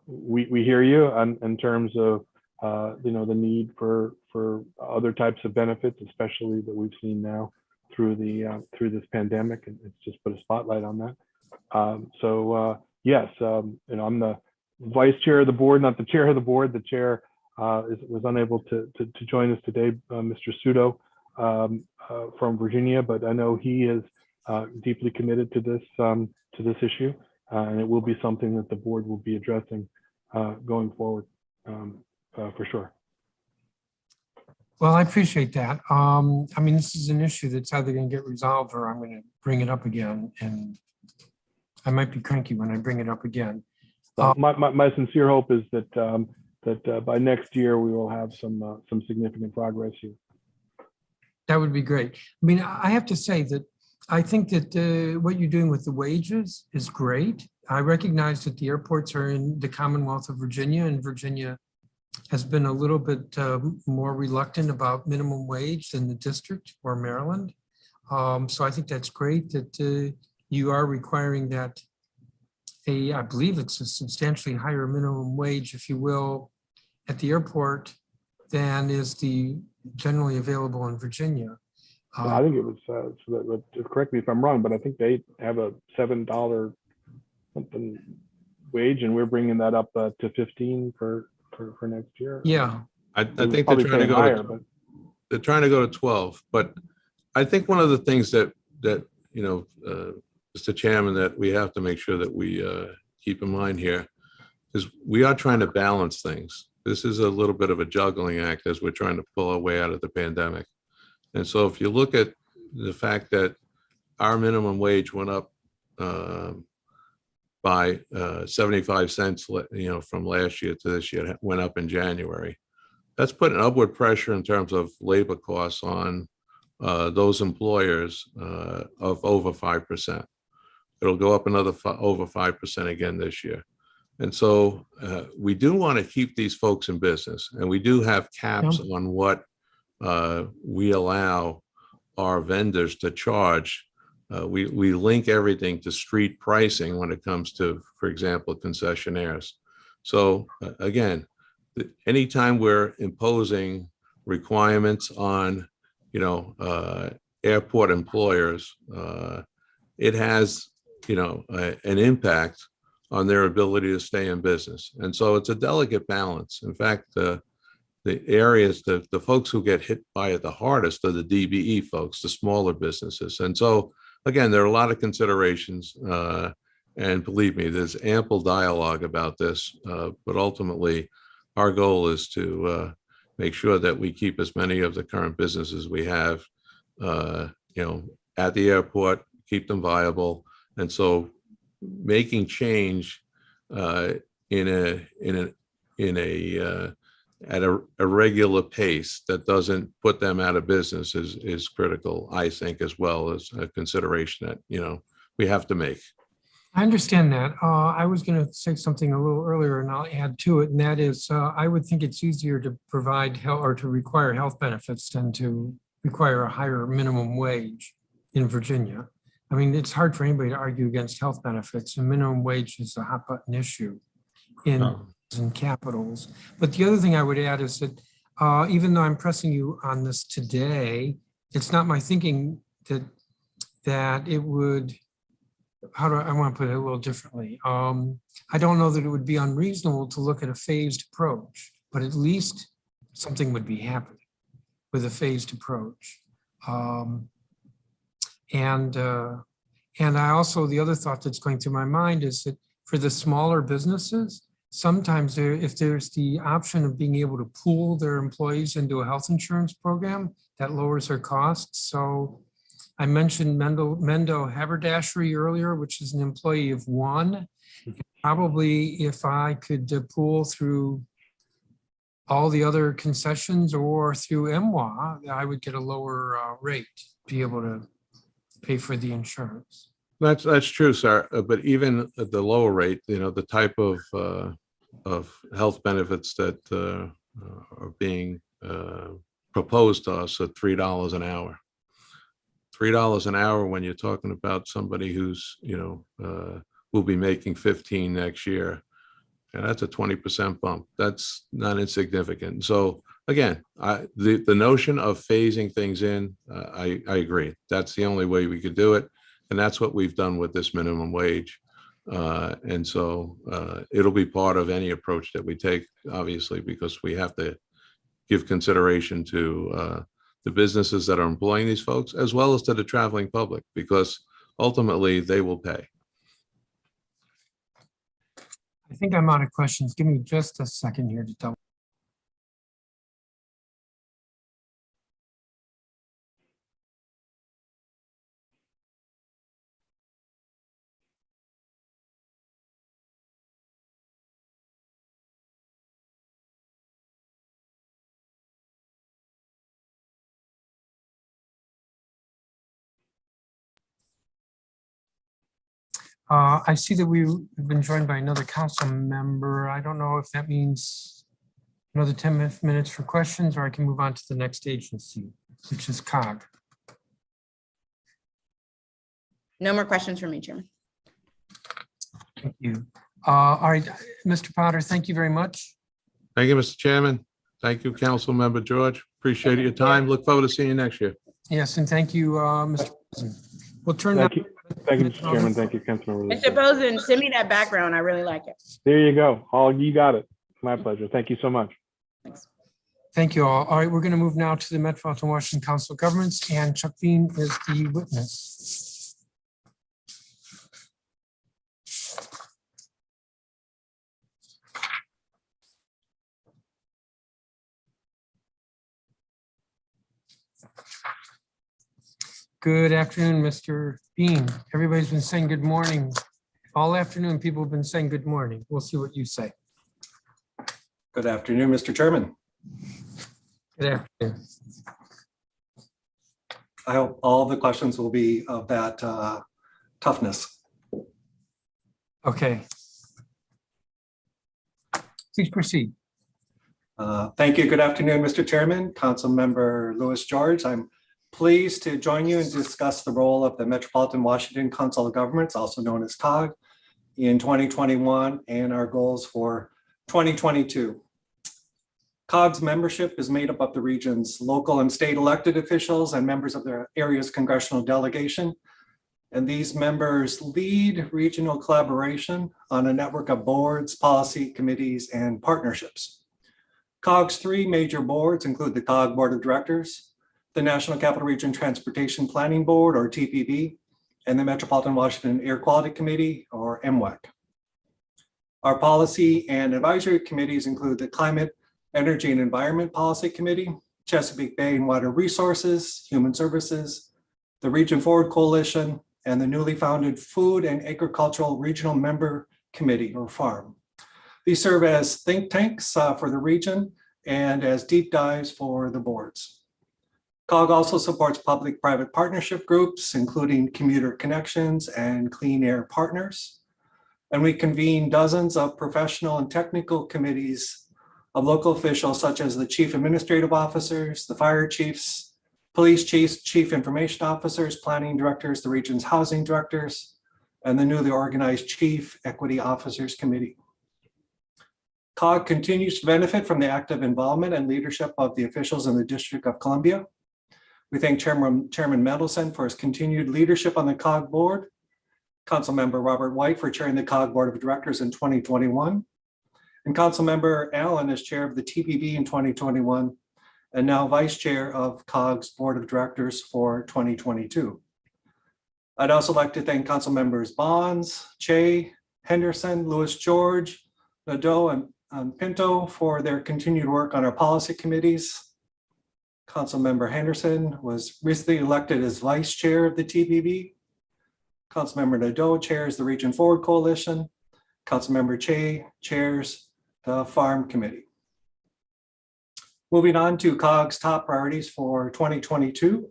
We hear you in terms of the need for other types of benefits, especially that we've seen now through this pandemic, and it's just put a spotlight on that. Yes, I'm the vice chair of the board, not the chair of the board. The chair was unable to join us today, Mr. Sudo from Virginia, but I know he is deeply committed to this issue, and it will be something that the board will be addressing going forward for sure. Well, I appreciate that. I mean, this is an issue that's either going to get resolved or I'm going to bring it up again, and I might be cranky when I bring it up again. My sincere hope is that by next year we will have some significant progress here. That would be great. I mean, I have to say that I think that what you're doing with the wages is great. I recognize that the airports are in the Commonwealth of Virginia, and Virginia has been a little bit more reluctant about minimum wage than the district or Maryland. So I think that's great that you are requiring that I believe it's a substantially higher minimum wage, if you will, at the airport than is the generally available in Virginia. I think it was, correct me if I'm wrong, but I think they have a $7 something wage, and we're bringing that up to 15 for next year. Yeah. I think they're trying to go higher, but they're trying to go to 12. But I think one of the things that Mr. Chairman, that we have to make sure that we keep in mind here is we are trying to balance things. This is a little bit of a juggling act as we're trying to pull our way out of the pandemic. And so if you look at the fact that our minimum wage went up by 75 cents, from last year to this year, it went up in January. That's put an upward pressure in terms of labor costs on those employers of over 5%. It'll go up another over 5% again this year. And so we do want to keep these folks in business, and we do have caps on what we allow our vendors to charge. We link everything to street pricing when it comes to, for example, concessionaires. So again, anytime we're imposing requirements on, airport employers, it has, an impact on their ability to stay in business. And so it's a delicate balance. In fact, the areas, the folks who get hit by it the hardest are the DBE folks, the smaller businesses. And so, again, there are a lot of considerations, and believe me, there's ample dialogue about this, but ultimately our goal is to make sure that we keep as many of the current businesses we have, at the airport, keep them viable. And so making change at a regular pace that doesn't put them out of business is critical, I think, as well as a consideration that, we have to make. I understand that. I was going to say something a little earlier, and I'll add to it, and that is I would think it's easier to provide health or to require health benefits than to require a higher minimum wage in Virginia. I mean, it's hard for anybody to argue against health benefits, and minimum wage is a hot button issue in capitals. But the other thing I would add is that even though I'm pressing you on this today, it's not my thinking that it would, I want to put it a little differently. I don't know that it would be unreasonable to look at a phased approach, but at least something would be happening with a phased approach. And I also, the other thought that's going through my mind is that for the smaller businesses, sometimes if there's the option of being able to pool their employees into a health insurance program, that lowers their costs. So I mentioned Mendo Haberdashery earlier, which is an employee of one. Probably if I could pool through all the other concessions or through MWAA, I would get a lower rate, be able to pay for the insurance. That's true, sir. But even at the lower rate, the type of health benefits that are being proposed to us at $3 an hour. $3 an hour when you're talking about somebody who's, will be making 15 next year. And that's a 20% bump. That's not insignificant. So again, the notion of phasing things in, I agree. That's the only way we could do it. And that's what we've done with this minimum wage. And so it'll be part of any approach that we take, obviously, because we have to give consideration to the businesses that are employing these folks, as well as to the traveling public, because ultimately they will pay. I think I'm out of questions. Give me just a second here to tell. I see that we've been joined by another council member. I don't know if that means another 10 minutes for questions, or I can move on to the next agency, which is COG. No more questions from me, Chairman. Thank you. All right, Mr. Potter, thank you very much. Thank you, Mr. Chairman. Thank you, Council Member George. Appreciate your time. Look forward to seeing you next year. Yes, and thank you, Mr. President. We'll turn now. Thank you, Mr. Chairman. Thank you, Councilmember. Mr. Bozen, send me that background. I really like it. There you go. You got it. My pleasure. Thank you so much. Thanks. Thank you all. All right, we're going to move now to the Metropolitan Washington Council of Governments, and Chuck Bean is the witness. Good afternoon, Mr. Bean. Everybody's been saying good morning. All afternoon, people have been saying good morning. We'll see what you say. Good afternoon, Mr. Chairman. Good afternoon. I hope all the questions will be of that toughness. Okay. Please proceed. Thank you. Good afternoon, Mr. Chairman, Councilmember Louis George. I'm pleased to join you and discuss the role of the Metropolitan Washington Council of Governments, also known as COG, in 2021 and our goals for 2022. COG's membership is made up of the region's local and state elected officials and members of their area's congressional delegation. And these members lead regional collaboration on a network of boards, policy committees, and partnerships. COG's three major boards include the COG Board of Directors, the National Capital Region Transportation Planning Board, or TPB, and the Metropolitan Washington Air Quality Committee, or MWAC. Our policy and advisory committees include the Climate, Energy and Environment Policy Committee, Chesapeake Bay and Water Resources, Human Services, the Region Forward Coalition, and the newly founded Food and Agricultural Regional Member Committee, or FARM. These serve as think tanks for the region and as deep dives for the boards. COG also supports public-private partnership groups, including Commuter Connections and Clean Air Partners. And we convene dozens of professional and technical committees of local officials, such as the Chief Administrative Officers, the Fire Chiefs, Police Chiefs, Chief Information Officers, Planning Directors, the region's Housing Directors, and the newly organized Chief Equity Officers Committee. COG continues to benefit from the active involvement and leadership of the officials in the District of Columbia. We thank Chairman Mendelson for his continued leadership on the COG board, Councilmember Robert White for chairing the COG Board of Directors in 2021, and Councilmember Allen as chair of the TPB in 2021, and now vice chair of COG's Board of Directors for 2022. I'd also like to thank Councilmembers Bonds, Che, Henderson, Louis George, Nadeau and Pinto for their continued work on our policy committees. Councilmember Henderson was recently elected as vice chair of the TPB. Councilmember Nadeau chairs the Region Forward Coalition. Councilmember Che chairs the Farm Committee. Moving on to COG's top priorities for 2022.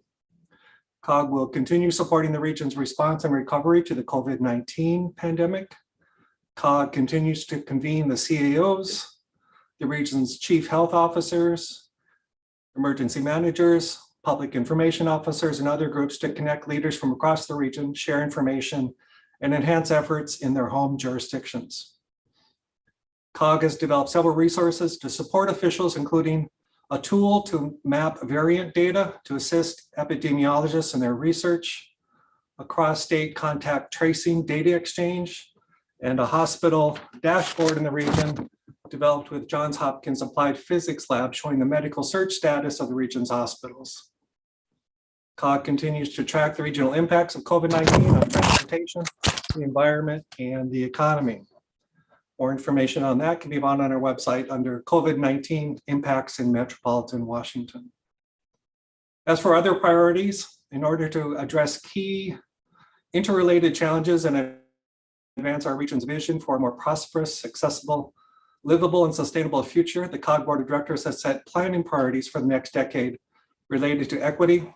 COG will continue supporting the region's response and recovery to the COVID-19 pandemic. COG continues to convene the CAOs, the region's chief health officers, emergency managers, public information officers, and other groups to connect leaders from across the region, share information, and enhance efforts in their home jurisdictions. COG has developed several resources to support officials, including a tool to map variant data to assist epidemiologists in their research, a cross-state contact tracing data exchange, and a hospital dashboard in the region developed with Johns Hopkins Applied Physics Lab showing the medical search status of the region's hospitals. COG continues to track the regional impacts of COVID-19 on transportation, the environment, and the economy. More information on that can be found on our website under COVID-19 impacts in Metropolitan Washington. As for other priorities, in order to address key interrelated challenges and advance our region's vision for a more prosperous, accessible, livable, and sustainable future, the COG Board of Directors has set planning priorities for the next decade related to equity,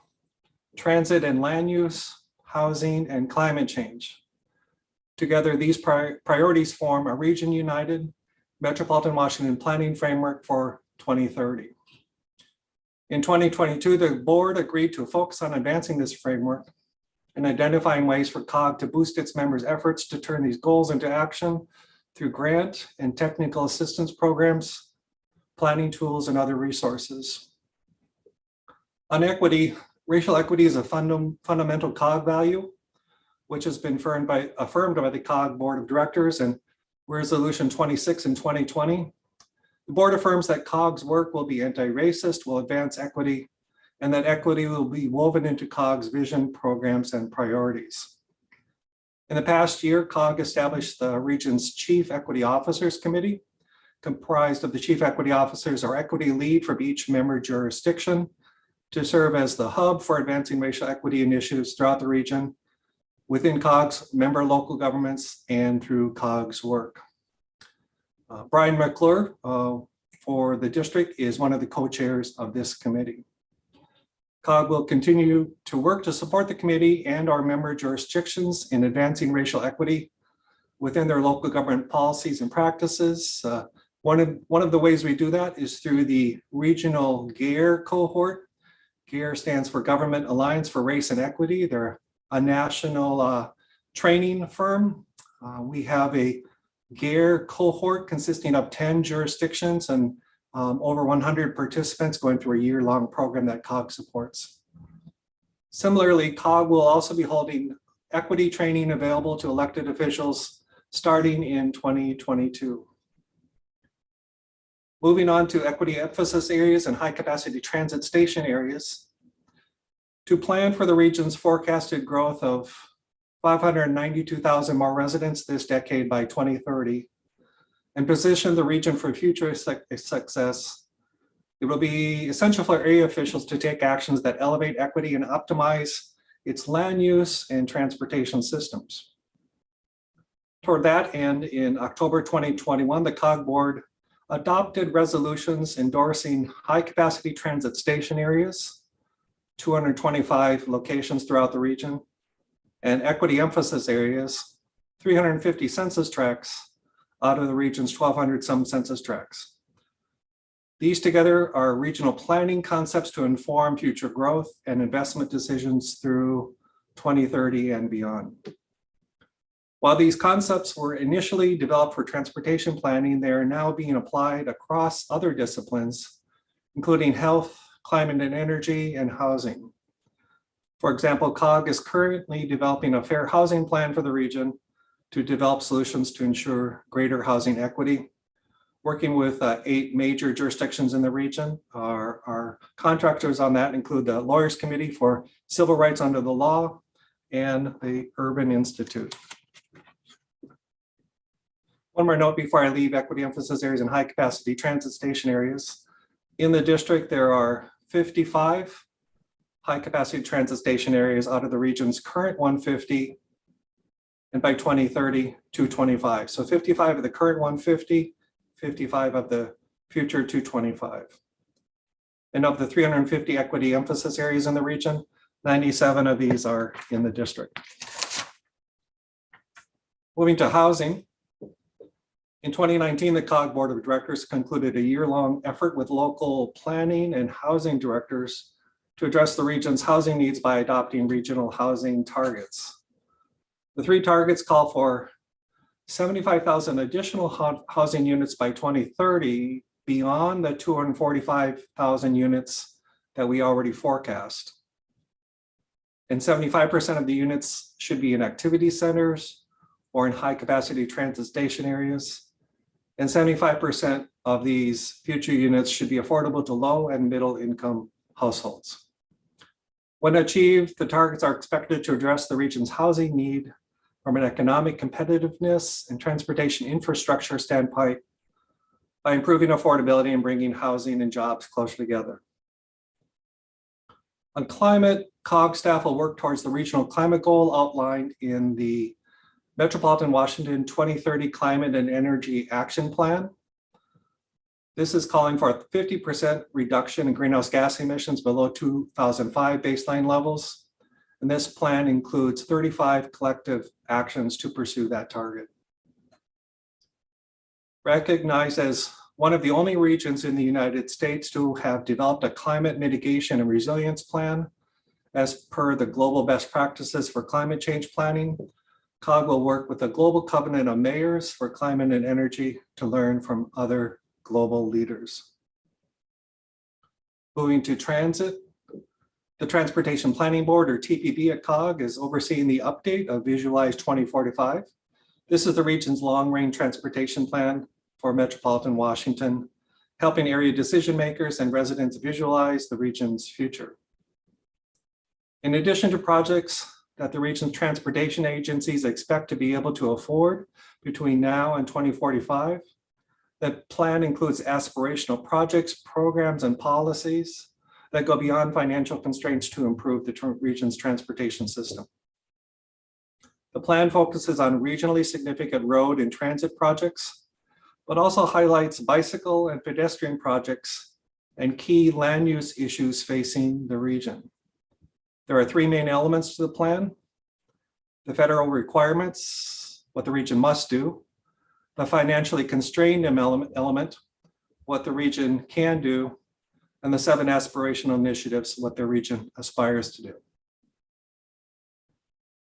transit and land use, housing, and climate change. Together, these priorities form a Region United Metropolitan Washington planning framework for 2030. In 2022, the board agreed to focus on advancing this framework and identifying ways for COG to boost its members' efforts to turn these goals into action through grant and technical assistance programs, planning tools, and other resources. On equity, racial equity is a fundamental COG value, which has been affirmed by the COG Board of Directors and Resolution 26 in 2020. The board affirms that COG's work will be anti-racist, will advance equity, and that equity will be woven into COG's vision, programs, and priorities. In the past year, COG established the region's Chief Equity Officers Committee, comprised of the Chief Equity Officers or equity lead from each member jurisdiction, to serve as the hub for advancing racial equity initiatives throughout the region, within COG's member local governments and through COG's work. Brian McClure for the district is one of the co-chairs of this committee. COG will continue to work to support the committee and our member jurisdictions in advancing racial equity within their local government policies and practices. One of the ways we do that is through the regional GARE cohort. GARE stands for Government Alliance for Race and Equity. They're a national training firm. We have a GARE cohort consisting of 10 jurisdictions and over 100 participants going through a year-long program that COG supports. Similarly, COG will also be holding equity training available to elected officials starting in 2022. Moving on to equity emphasis areas and high-capacity transit station areas. To plan for the region's forecasted growth of 592,000 more residents this decade by 2030, and position the region for future success, it will be essential for area officials to take actions that elevate equity and optimize its land use and transportation systems. Toward that end, in October 2021, the COG board adopted resolutions endorsing high-capacity transit station areas, 225 locations throughout the region, and equity emphasis areas, 350 census tracts out of the region's 1,200 some census tracts. These together are regional planning concepts to inform future growth and investment decisions through 2030 and beyond. While these concepts were initially developed for transportation planning, they are now being applied across other disciplines, including health, climate and energy, and housing. For example, COG is currently developing a fair housing plan for the region to develop solutions to ensure greater housing equity. Working with 8 major jurisdictions in the region, our contractors on that include the Lawyers Committee for Civil Rights Under the Law and the Urban Institute. One more note before I leave: equity emphasis areas and high capacity transit station areas. In the district, there are 55 high capacity transit station areas out of the region's current 150, and by 2030, 225. So 55 of the current 150, 55 of the future 225. And of the 350 equity emphasis areas in the region, 97 of these are in the district. Moving to housing. In 2019, the COG Board of Directors concluded a year-long effort with local planning and housing directors to address the region's housing needs by adopting regional housing targets. The 3 targets call for 75,000 additional housing units by 2030 beyond the 245,000 units that we already forecast. And 75% of the units should be in activity centers or in high capacity transit station areas. And 75% of these future units should be affordable to low and middle income households. When achieved, the targets are expected to address the region's housing need from an economic competitiveness and transportation infrastructure standpoint by improving affordability and bringing housing and jobs closer together. On climate, COG staff will work towards the regional climate goal outlined in the Metropolitan Washington 2030 Climate and Energy Action Plan. This is calling for a 50% reduction in greenhouse gas emissions below 2005 baseline levels. And this plan includes 35 collective actions to pursue that target. Recognized as one of the only regions in the United States to have developed a climate mitigation and resilience plan as per the global best practices for climate change planning, COG will work with the Global Covenant of Mayors for Climate and Energy to learn from other global leaders. Moving to transit, the Transportation Planning Board, or TPB at COG, is overseeing the update of Visualize 2045. This is the region's long-range transportation plan for Metropolitan Washington, helping area decision makers and residents visualize the region's future. In addition to projects that the region's transportation agencies expect to be able to afford between now and 2045, the plan includes aspirational projects, programs, and policies that go beyond financial constraints to improve the region's transportation system. The plan focuses on regionally significant road and transit projects, but also highlights bicycle and pedestrian projects and key land use issues facing the region. There are 3 main elements to the plan: the federal requirements, what the region must do; the financially constrained element, what the region can do; and the 7 aspirational initiatives, what the region aspires to do.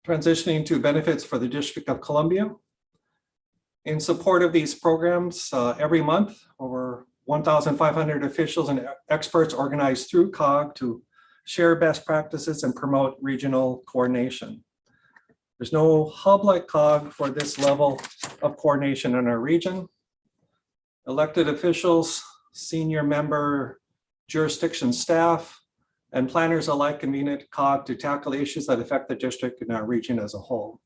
Transitioning to benefits for the District of Columbia. In support of these programs, every month, over 1,500 officials and experts organize through COG to share best practices and promote regional coordination. There's no hub like COG for this level of coordination in our region. Elected officials, senior member jurisdiction staff, and planners alike convene at COG to tackle issues that affect the district and our region as a whole.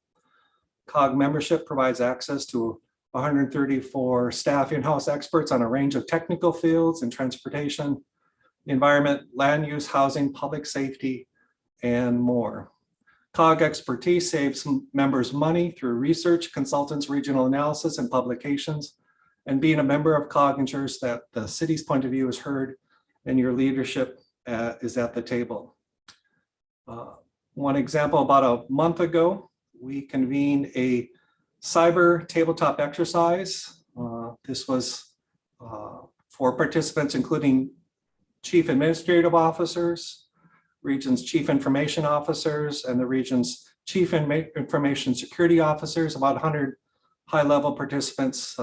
COG membership provides access to 134 staff in-house experts on a range of technical fields in transportation, environment, land use, housing, public safety, and more. COG expertise saves members money through research, consultants, regional analysis, and publications. And being a member of COG ensures that the city's point of view is heard and your leadership is at the table. One example, about a month ago, we convened a cyber tabletop exercise. This was for participants, including chief administrative officers, region's chief information officers, and the region's chief information security officers. About 100 high-level participants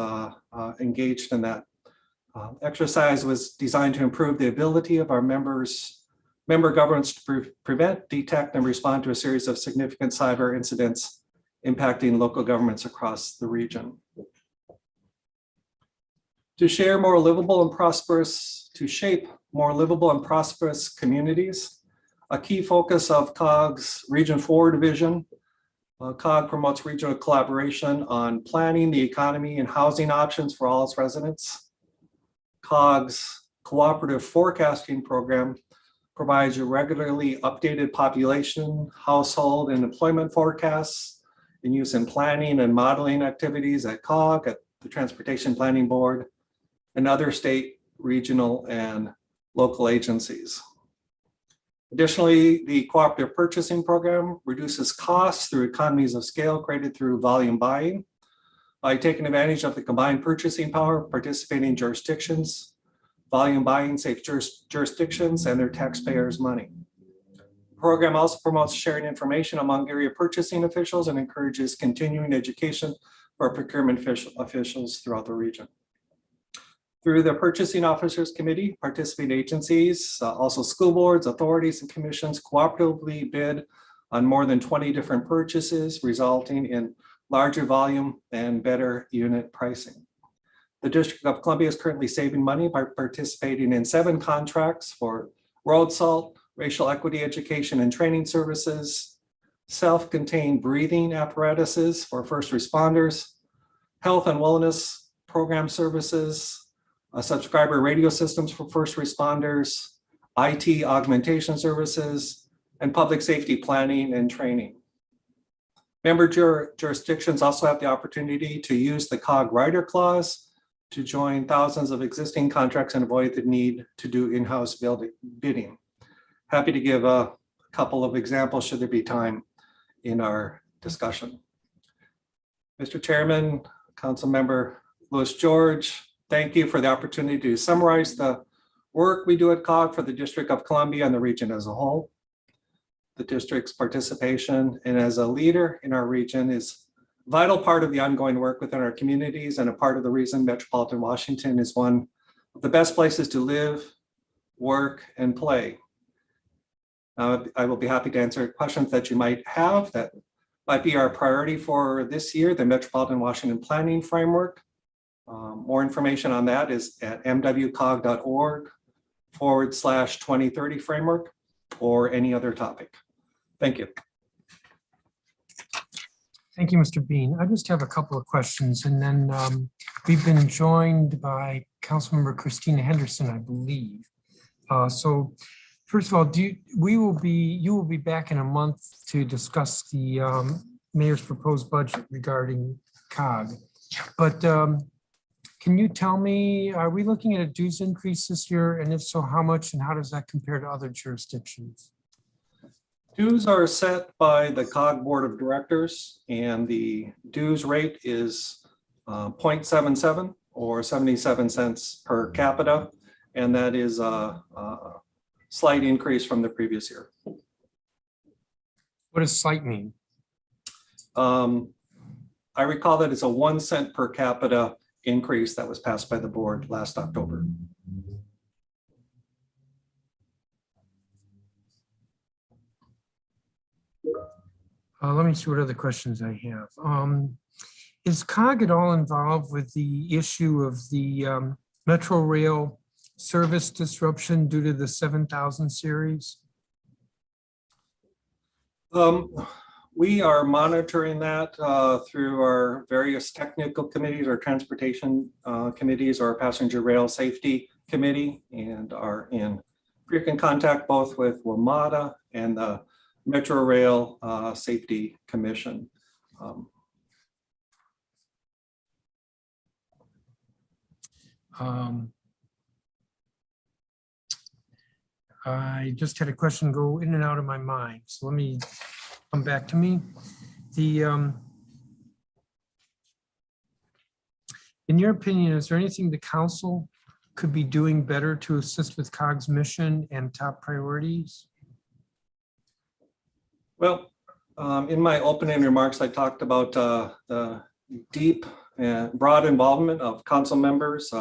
engaged in that. Exercise was designed to improve the ability of our member governments to prevent, detect, and respond to a series of significant cyber incidents impacting local governments across the region. To shape more livable and prosperous communities, a key focus of COG's Region 4 division COG promotes regional collaboration on planning the economy and housing options for all its residents. COG's cooperative forecasting program provides regularly updated population, household, and employment forecasts in use in planning and modeling activities at COG, at the Transportation Planning Board, and other state, regional, and local agencies. Additionally, the cooperative purchasing program reduces costs through economies of scale created through volume buying by taking advantage of the combined purchasing power of participating jurisdictions. Volume buying saves jurisdictions and their taxpayers money. The program also promotes sharing information among area purchasing officials and encourages continuing education for procurement officials throughout the region. Through the Purchasing Officers Committee, participating agencies, also school boards, authorities, and commissions cooperatively bid on more than 20 different purchases, resulting in larger volume and better unit pricing. The District of Columbia is currently saving money by participating in 7 contracts for road salt, racial equity education and training services, self-contained breathing apparatuses for first responders, health and wellness program services, subscriber radio systems for first responders, IT augmentation services, and public safety planning and training. Member jurisdictions also have the opportunity to use the COG rider clause to join thousands of existing contracts and avoid the need to do in-house bidding. Happy to give a couple of examples should there be time in our discussion. Mr. Chairman, Councilmember Louis George, thank you for the opportunity to summarize the work we do at COG for the District of Columbia and the region as a whole. The district's participation and as a leader in our region is a vital part of the ongoing work within our communities and a part of the reason Metropolitan Washington is one of the best places to live, work, and play. I will be happy to answer questions that you might have that might be our priority for this year, the Metropolitan Washington Planning Framework. More information on that is at MWCOG.org/2030 framework or any other topic. Thank you. Thank you, Mr. Bean. I just have a couple of questions, and then we've been joined by Councilmember Christina Henderson, I believe. So first of all, you will be back in a month to discuss the mayor's proposed budget regarding COG. But can you tell me, are we looking at a dues increase this year? And if so, how much, and how does that compare to other jurisdictions? Dues are set by the COG Board of Directors, and the dues rate is 0.77 or 77 cents per capita. And that is a slight increase from the previous year. What does slight mean? I recall that it's a 1 cent per capita increase that was passed by the board last October. Let me see what other questions I have. Is COG at all involved with the issue of the Metro Rail service disruption due to the 7000 series? We are monitoring that through our various technical committees, our transportation committees, our passenger rail safety committee, and are in frequent contact both with WMATA and the Metro Rail Safety Commission. I just had a question go in and out of my mind, so let me come back to me. In your opinion, is there anything the council could be doing better to assist with COG's mission and top priorities? Well, in my opening remarks, I talked about the deep and broad involvement of council members,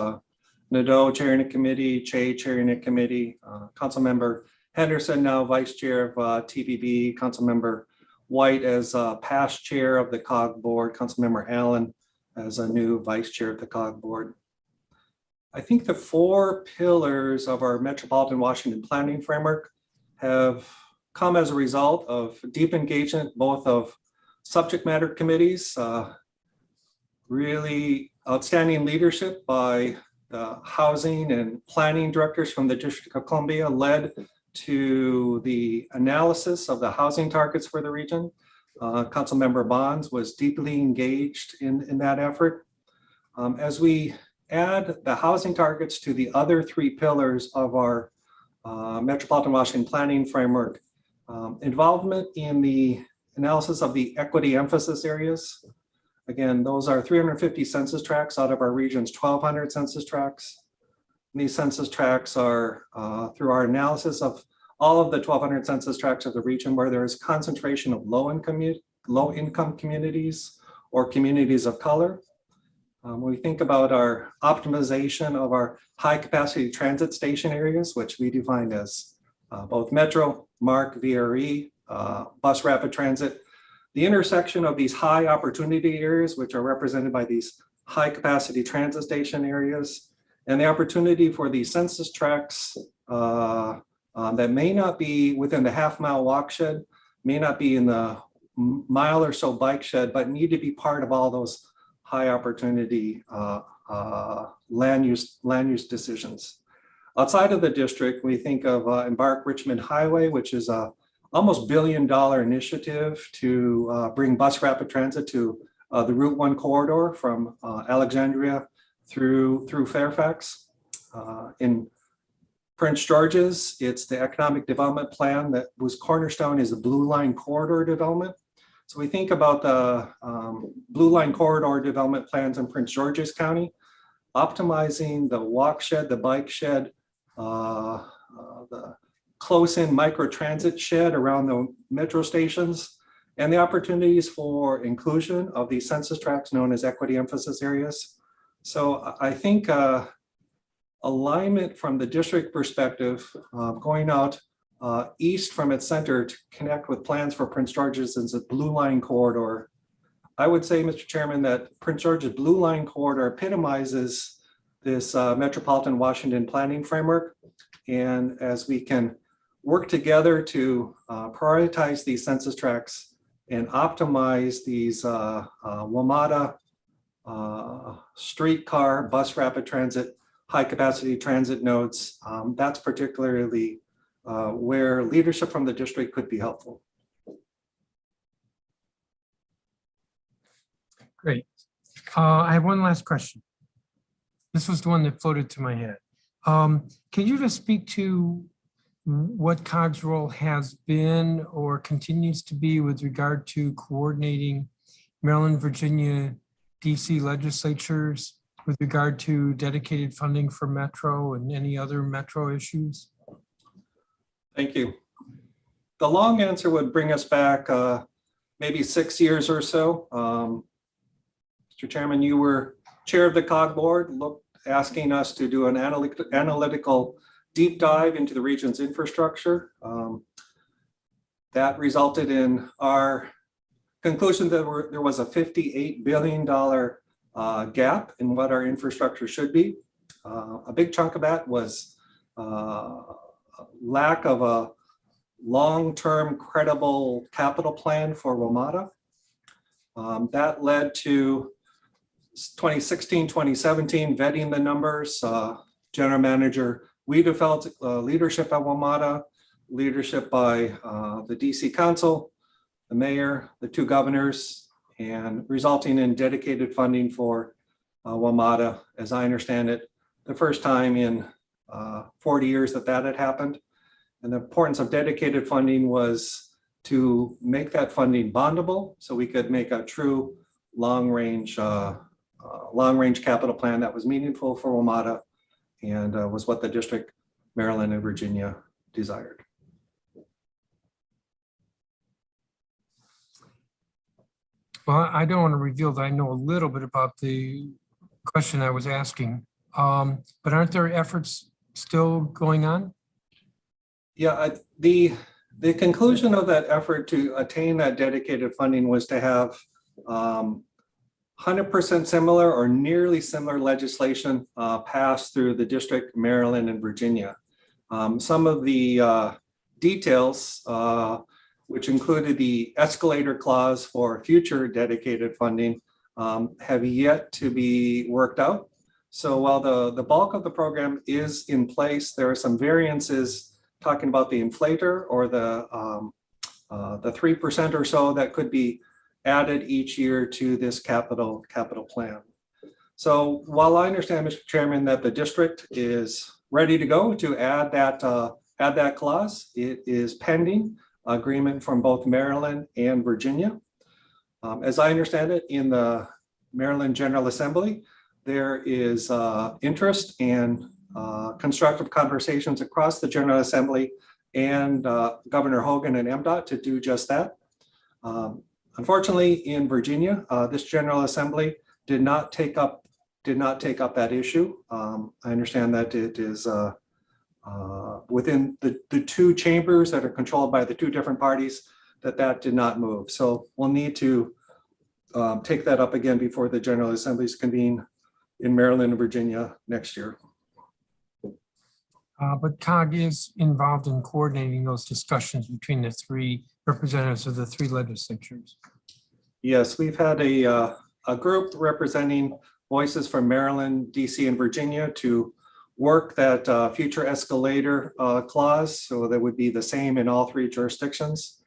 Nadeau chairing a committee, Che chairing a committee, Council Member Henderson now vice chair of TBB, Council Member White as past chair of the COG board, Council Member Allen as a new vice chair of the COG board. I think the 4 pillars of our Metropolitan Washington Planning Framework have come as a result of deep engagement, both of subject matter committees, really outstanding leadership by the housing and planning directors from the District of Columbia led to the analysis of the housing targets for the region. Councilmember Bonds was deeply engaged in that effort. As we add the housing targets to the other three pillars of our Metropolitan Washington planning framework, involvement in the analysis of the equity emphasis areas. Again, those are 350 census tracts out of our region's 1,200 census tracts. And these census tracts are through our analysis of all of the 1,200 census tracts of the region where there is concentration of low-income communities or communities of color. When we think about our optimization of our high-capacity transit station areas, which we define as both Metro, MARC, VRE, bus rapid transit, the intersection of these high opportunity areas, which are represented by these high-capacity transit station areas, and the opportunity for these census tracts that may not be within the half-mile walk shed, may not be in the mile or so bike shed, but need to be part of all those high opportunity land use decisions. Outside of the district, we think of Embark Richmond Highway, which is a almost $1 billion initiative to bring bus rapid transit to the Route 1 corridor from Alexandria through Fairfax. In Prince George's, it's the economic development plan that was cornerstone is the Blue Line corridor development. So we think about the Blue Line corridor development plans in Prince George's County, optimizing the walk shed, the bike shed, the close-in micro-transit shed around the metro stations, and the opportunities for inclusion of these census tracts known as equity emphasis areas. So I think alignment from the district perspective, going out east from its center to connect with plans for Prince George's as a Blue Line corridor. I would say, Mr. Chairman, that Prince George's Blue Line corridor epitomizes this Metropolitan Washington planning framework. And as we can work together to prioritize these census tracts and optimize these WMATA streetcar, bus rapid transit, high capacity transit nodes, that's particularly where leadership from the district could be helpful. Great. I have one last question. This was the one that floated to my head. Can you just speak to what COG's role has been or continues to be with regard to coordinating Maryland, Virginia, DC legislatures with regard to dedicated funding for Metro and any other Metro issues? Thank you. The long answer would bring us back maybe 6 years or so. Mr. Chairman, you were chair of the COG board, asking us to do an analytical deep dive into the region's infrastructure. That resulted in our conclusion that there was a $58 billion gap in what our infrastructure should be. A big chunk of that was lack of a long-term credible capital plan for WMATA. That led to 2016, 2017, vetting the numbers. General Manager Wiedefeld, leadership at WMATA, leadership by the DC Council, the mayor, the two governors, and resulting in dedicated funding for WMATA, as I understand it, the first time in 40 years that had happened. And the importance of dedicated funding was to make that funding bondable so we could make a true long-range capital plan that was meaningful for WMATA and was what the district, Maryland, and Virginia desired. Well, I don't want to reveal that I know a little bit about the question I was asking, but aren't there efforts still going on? Yeah, the conclusion of that effort to attain that dedicated funding was to have 100% similar or nearly similar legislation passed through the district, Maryland, and Virginia. Some of the details which included the escalator clause for future dedicated funding, have yet to be worked out. So while the bulk of the program is in place, there are some variances talking about the inflator or the 3% or so that could be added each year to this capital plan. So while I understand, Mr. Chairman, that the district is ready to go to add that clause, it is pending agreement from both Maryland and Virginia. As I understand it, in the Maryland General Assembly, there is interest and constructive conversations across the General Assembly and Governor Hogan and MDOT to do just that. Unfortunately, in Virginia, this General Assembly did not take up that issue. I understand that it is within the two chambers that are controlled by the two different parties that did not move. So we'll need to take that up again before the General Assemblies convene in Maryland and Virginia next year. But COG is involved in coordinating those discussions between the three representatives of the three legislatures. Yes, we've had a group representing voices from Maryland, DC, and Virginia to work that future escalator clause. So that would be the same in all three jurisdictions.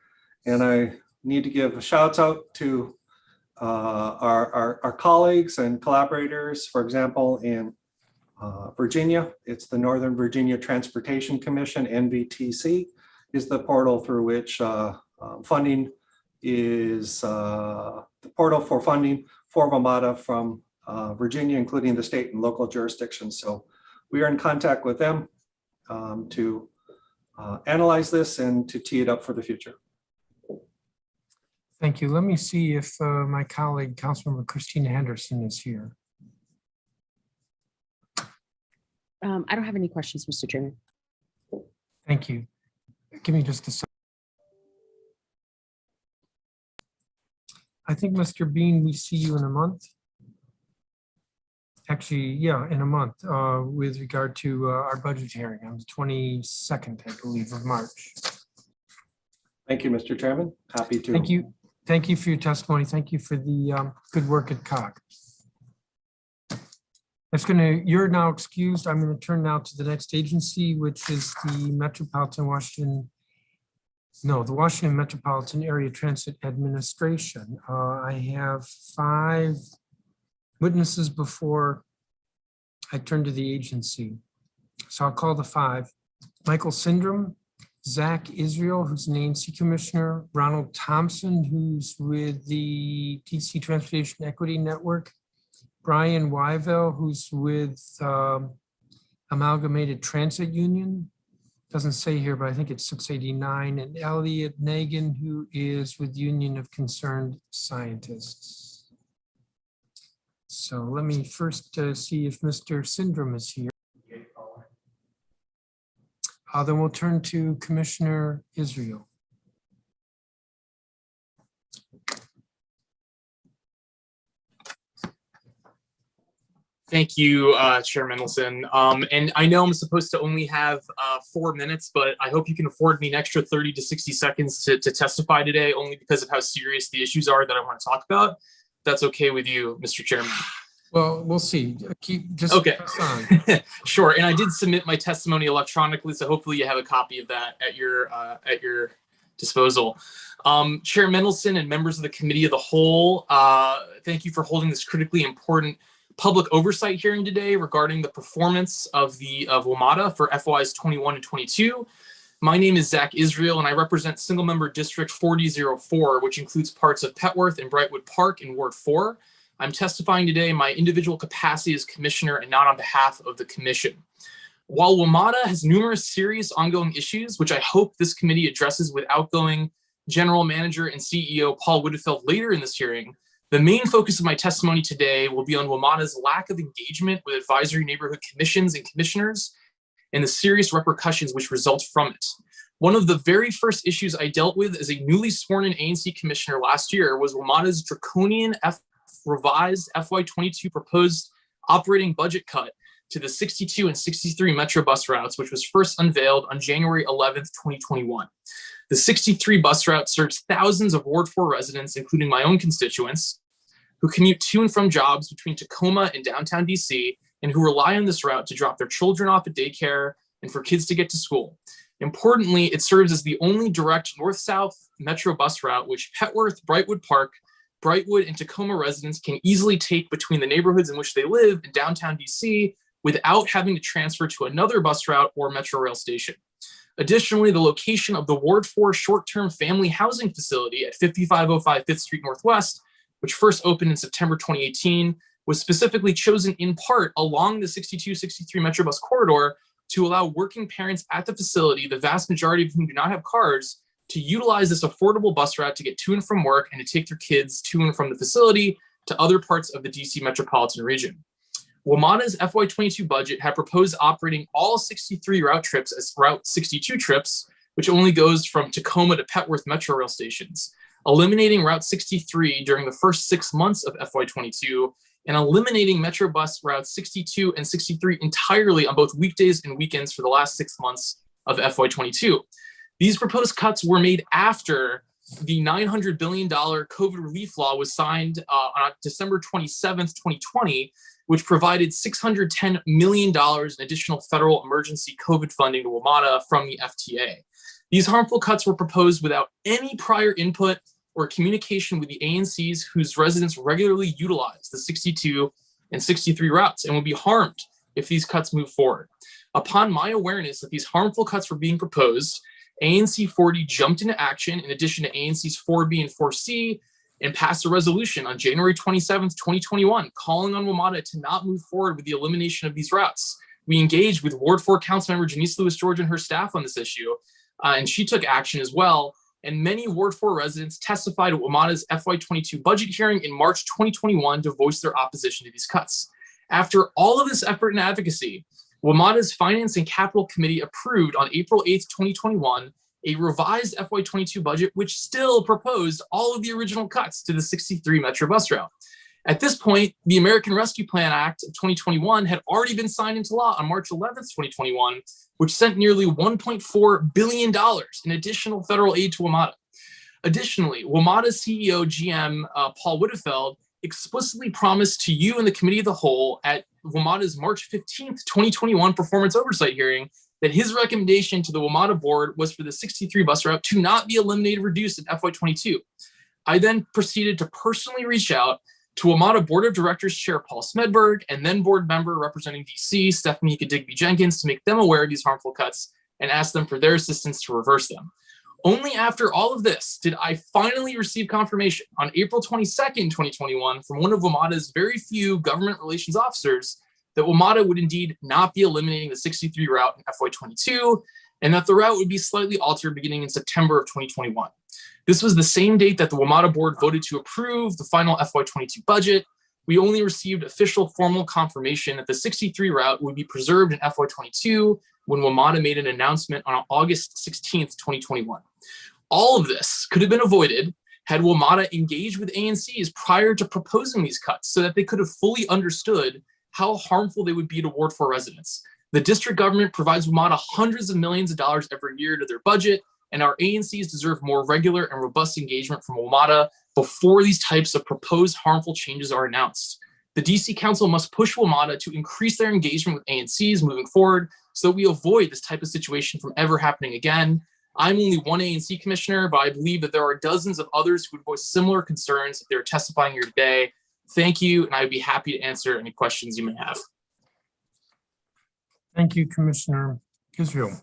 And I need to give shouts out to our colleagues and collaborators. For example, in Virginia, it's the Northern Virginia Transportation Commission, NVTC, is the portal through which funding is the portal for funding for WMATA from Virginia, including the state and local jurisdictions. So we are in contact with them to analyze this and to tee it up for the future. Thank you. Let me see if my colleague, Councilmember Christina Henderson, is here. I don't have any questions, Mr. Chairman. Thank you. Give me just a second. I think, Mr. Bean, we see you in a month. Actually, yeah, in a month with regard to our budget hearing on the 22nd, I believe, of March. Thank you, Mr. Chairman. Happy to. Thank you. Thank you for your testimony. Thank you for the good work at COG. You're now excused. I'm going to turn now to the next agency, which is the Washington Metropolitan Area Transit Administration. I have 5 witnesses before I turn to the agency. So I'll call the 5. Michael Syndrome, Zach Israel, who's an ANC commissioner, Ronald Thompson, who's with the DC Transportation Equity Network, Brian Wyville, who's with Amalgamated Transit Union, doesn't say here, but I think it's 689, and Elliot Nagan, who is with Union of Concerned Scientists. So let me first see if Mr. Syndrome is here. Then we'll turn to Commissioner Israel. Thank you, Chair Mendelson. And I know I'm supposed to only have 4 minutes, but I hope you can afford me an extra 30 to 60 seconds to testify today, only because of how serious the issues are that I want to talk about. That's okay with you, Mr. Chairman. Well, we'll see. Okay. Sure. And I did submit my testimony electronically, so hopefully you have a copy of that at your disposal. Chair Mendelson and members of the committee of the whole, thank you for holding this critically important public oversight hearing today regarding the performance of WMATA for FYs 21 and 22. My name is Zach Israel, and I represent Single Member District 4004, which includes parts of Petworth and Brightwood Park in Ward 4. I'm testifying today in my individual capacity as commissioner and not on behalf of the commission. While WMATA has numerous serious ongoing issues, which I hope this committee addresses with outgoing General Manager and CEO Paul Wittefeld later in this hearing, the main focus of my testimony today will be on WMATA's lack of engagement with advisory neighborhood commissions and commissioners and the serious repercussions which result from it. One of the very first issues I dealt with as a newly sworn in ANC commissioner last year was WMATA's draconian revised FY22 proposed operating budget cut to the 62 and 63 Metro bus routes, which was first unveiled on January 11th, 2021. The 63 bus route serves thousands of Ward 4 residents, including my own constituents, who commute to and from jobs between Tacoma and downtown DC, and who rely on this route to drop their children off at daycare and for kids to get to school. Importantly, it serves as the only direct north-south metro bus route which Petworth, Brightwood Park, Brightwood, and Tacoma residents can easily take between the neighborhoods in which they live in downtown DC without having to transfer to another bus route or metro rail station. Additionally, the location of the Ward 4 short-term family housing facility at 5505 5th Street Northwest, which first opened in September 2018, was specifically chosen in part along the 62-63 Metrobus corridor to allow working parents at the facility, the vast majority of whom do not have cars, to utilize this affordable bus route to get to and from work and to take their kids to and from the facility to other parts of the DC metropolitan region. WMATA's FY22 budget had proposed operating all 63 route trips as Route 62 trips, which only goes from Tacoma to Petworth Metro Rail stations, eliminating Route 63 during the first 6 months of FY22, and eliminating Metrobus routes 62 and 63 entirely on both weekdays and weekends for the last 6 months of FY22. These proposed cuts were made after the $900 billion COVID relief law was signed on December 27th, 2020, which provided $610 million in additional federal emergency COVID funding to WMATA from the FTA. These harmful cuts were proposed without any prior input or communication with the ANCs whose residents regularly utilize the 62 and 63 routes and will be harmed if these cuts move forward. Upon my awareness that these harmful cuts were being proposed, ANC 40 jumped into action in addition to ANCs 4B and 4C and passed a resolution on January 27th, 2021, calling on WMATA to not move forward with the elimination of these routes. We engaged with Ward 4 Councilmember Janice Lewis-George and her staff on this issue, and she took action as well. And many Ward 4 residents testified at WMATA's FY22 budget hearing in March 2021 to voice their opposition to these cuts. After all of this effort and advocacy, WMATA's Finance and Capital Committee approved on April 8th, 2021, a revised FY22 budget, which still proposed all of the original cuts to the 63 Metro bus route. At this point, the American Rescue Plan Act of 2021 had already been signed into law on March 11th, 2021, which sent nearly $1.4 billion in additional federal aid to WMATA. Additionally, WMATA's CEO GM Paul Wittefeld explicitly promised to you and the committee of the whole at WMATA's March 15th, 2021 performance oversight hearing that his recommendation to the WMATA board was for the 63 bus route to not be eliminated or reduced in FY22. I then proceeded to personally reach out to WMATA Board of Directors Chair Paul Smedberg and then board member representing DC, Stephanie Digby-Jenkins, to make them aware of these harmful cuts and ask them for their assistance to reverse them. Only after all of this did I finally receive confirmation on April 22nd, 2021 from one of WMATA's very few government relations officers that WMATA would indeed not be eliminating the 63 route in FY22 and that the route would be slightly altered beginning in September of 2021. This was the same date that the WMATA board voted to approve the final FY22 budget. We only received official formal confirmation that the 63 route would be preserved in FY22 when WMATA made an announcement on August 16th, 2021. All of this could have been avoided had WMATA engaged with ANCs prior to proposing these cuts so that they could have fully understood how harmful they would be to Ward 4 residents. The district government provides WMATA hundreds of millions of dollars every year to their budget, and our ANCs deserve more regular and robust engagement from WMATA before these types of proposed harmful changes are announced. The DC Council must push WMATA to increase their engagement with ANCs moving forward so that we avoid this type of situation from ever happening again. I'm only one ANC commissioner, but I believe that there are dozens of others who would voice similar concerns if they're testifying here today. Thank you, and I'd be happy to answer any questions you may have. Thank you, Commissioner Israel.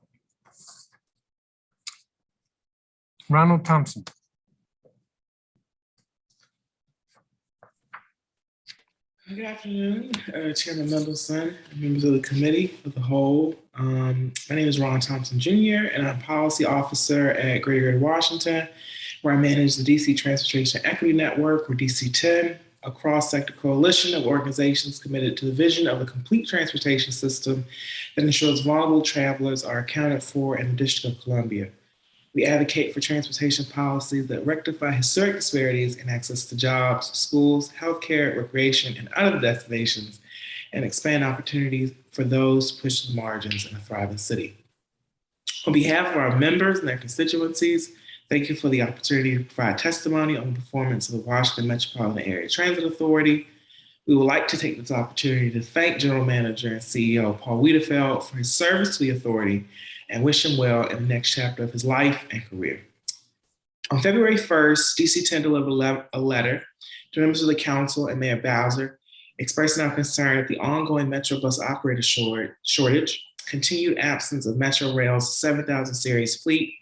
Ronald Thompson. Good afternoon, Chairman Mendelson, members of the committee of the whole. My name is Ron Thompson Jr., and I'm policy officer at Greater Washington, where I manage the DC Transportation Equity Network, or DC-10, a cross-sector coalition of organizations committed to the vision of a complete transportation system that ensures vulnerable travelers are accounted for in the District of Columbia. We advocate for transportation policies that rectify historic disparities in access to jobs, schools, healthcare, recreation, and other destinations, and expand opportunities for those pushed to the margins in a thriving city. On behalf of our members and their constituencies, thank you for the opportunity to provide testimony on the performance of the Washington Metropolitan Area Transit Authority. We would like to take this opportunity to thank General Manager and CEO Paul Wiedefeld for his service to the authority and wish him well in the next chapter of his life and career. On February 1st, DC10 delivered a letter to members of the council and Mayor Bowser expressing our concern at the ongoing Metro bus operator shortage, continued absence of Metro Rail's 7000 series fleet,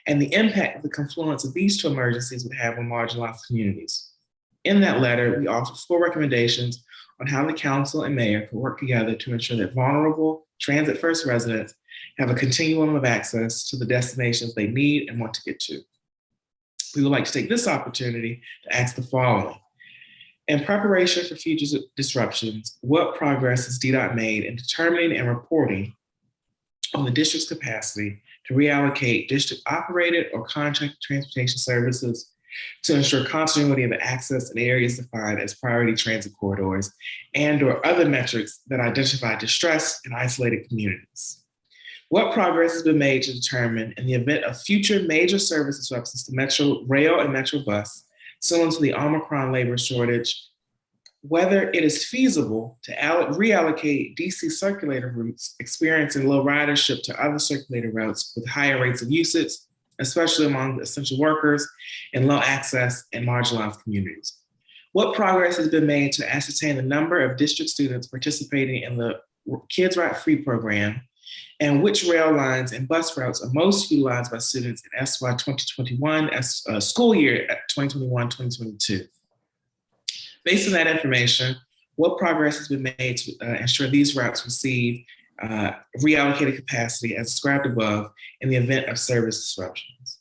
and the impact of the confluence of these two emergencies would have on marginalized communities. In that letter, we offered 4 recommendations on how the council and mayor could work together to ensure that vulnerable transit-first residents have a continuum of access to the destinations they need and want to get to. We would like to take this opportunity to ask the following. In preparation for future disruptions, what progress has DDOT made in determining and reporting on the district's capacity to reallocate district-operated or contracted transportation services to ensure continuity of access in areas defined as priority transit corridors and/or other metrics that identify distressed and isolated communities? What progress has been made to determine, in the event of future major service disruptions to Metro Rail and Metro Bus, similar to the Omicron labor shortage, whether it is feasible to reallocate DC circulator routes experiencing low ridership to other circulator routes with higher rates of usage, especially among essential workers in low access and marginalized communities? What progress has been made to ascertain the number of district students participating in the Kids Ride Free program, and which rail lines and bus routes are most utilized by students in SY 2021, school year 2021-2022? Based on that information, what progress has been made to ensure these routes receive reallocated capacity as described above in the event of service disruptions?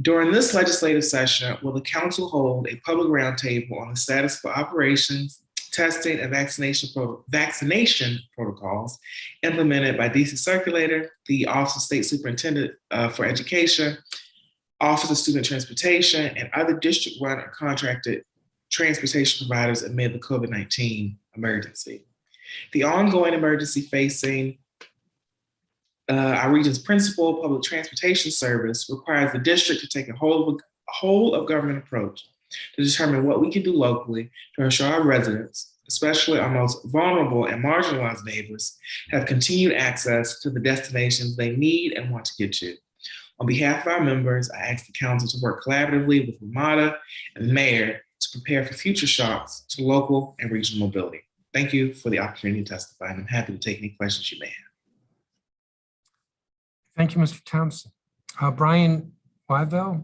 During this legislative session, will the council hold a public roundtable on the status for operations, testing, and vaccination protocols implemented by DC Circulator, the Office of State Superintendent for Education, Office of Student Transportation, and other district-run or contracted transportation providers amid the COVID-19 emergency? The ongoing emergency facing our region's principal public transportation service requires the district to take a whole of government approach to determine what we can do locally to ensure our residents, especially our most vulnerable and marginalized neighbors, have continued access to the destinations they need and want to get to. On behalf of our members, I ask the council to work collaboratively with WMATA and the mayor to prepare for future shocks to local and regional mobility. Thank you for the opportunity to testify, and I'm happy to take any questions you may have. Thank you, Mr. Thompson. Brian Wyville.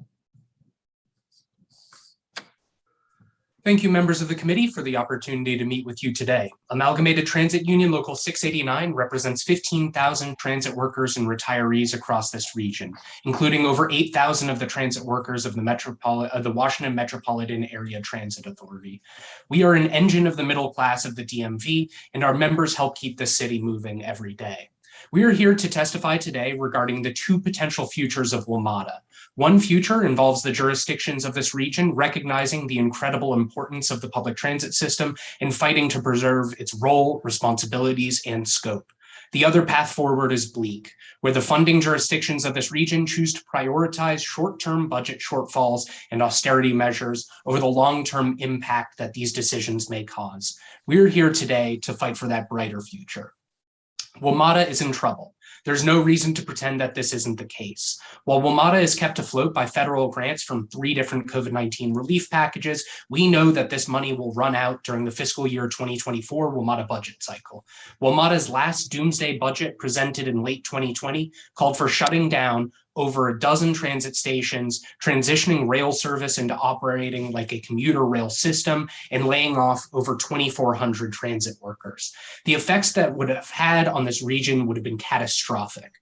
Thank you, members of the committee, for the opportunity to meet with you today. Amalgamated Transit Union Local 689 represents 15,000 transit workers and retirees across this region, including over 8,000 of the transit workers of the Washington Metropolitan Area Transit Authority. We are an engine of the middle class of the DMV, and our members help keep the city moving every day. We are here to testify today regarding the 2 potential futures of WMATA. One future involves the jurisdictions of this region recognizing the incredible importance of the public transit system and fighting to preserve its role, responsibilities, and scope. The other path forward is bleak, where the funding jurisdictions of this region choose to prioritize short-term budget shortfalls and austerity measures over the long-term impact that these decisions may cause. We're here today to fight for that brighter future. WMATA is in trouble. There's no reason to pretend that this isn't the case. While WMATA is kept afloat by federal grants from 3 different COVID-19 relief packages, we know that this money will run out during the fiscal year 2024 WMATA budget cycle. WMATA's last doomsday budget presented in late 2020 called for shutting down over a dozen transit stations, transitioning rail service into operating like a commuter rail system, and laying off over 2,400 transit workers. The effects that would have had on this region would have been catastrophic.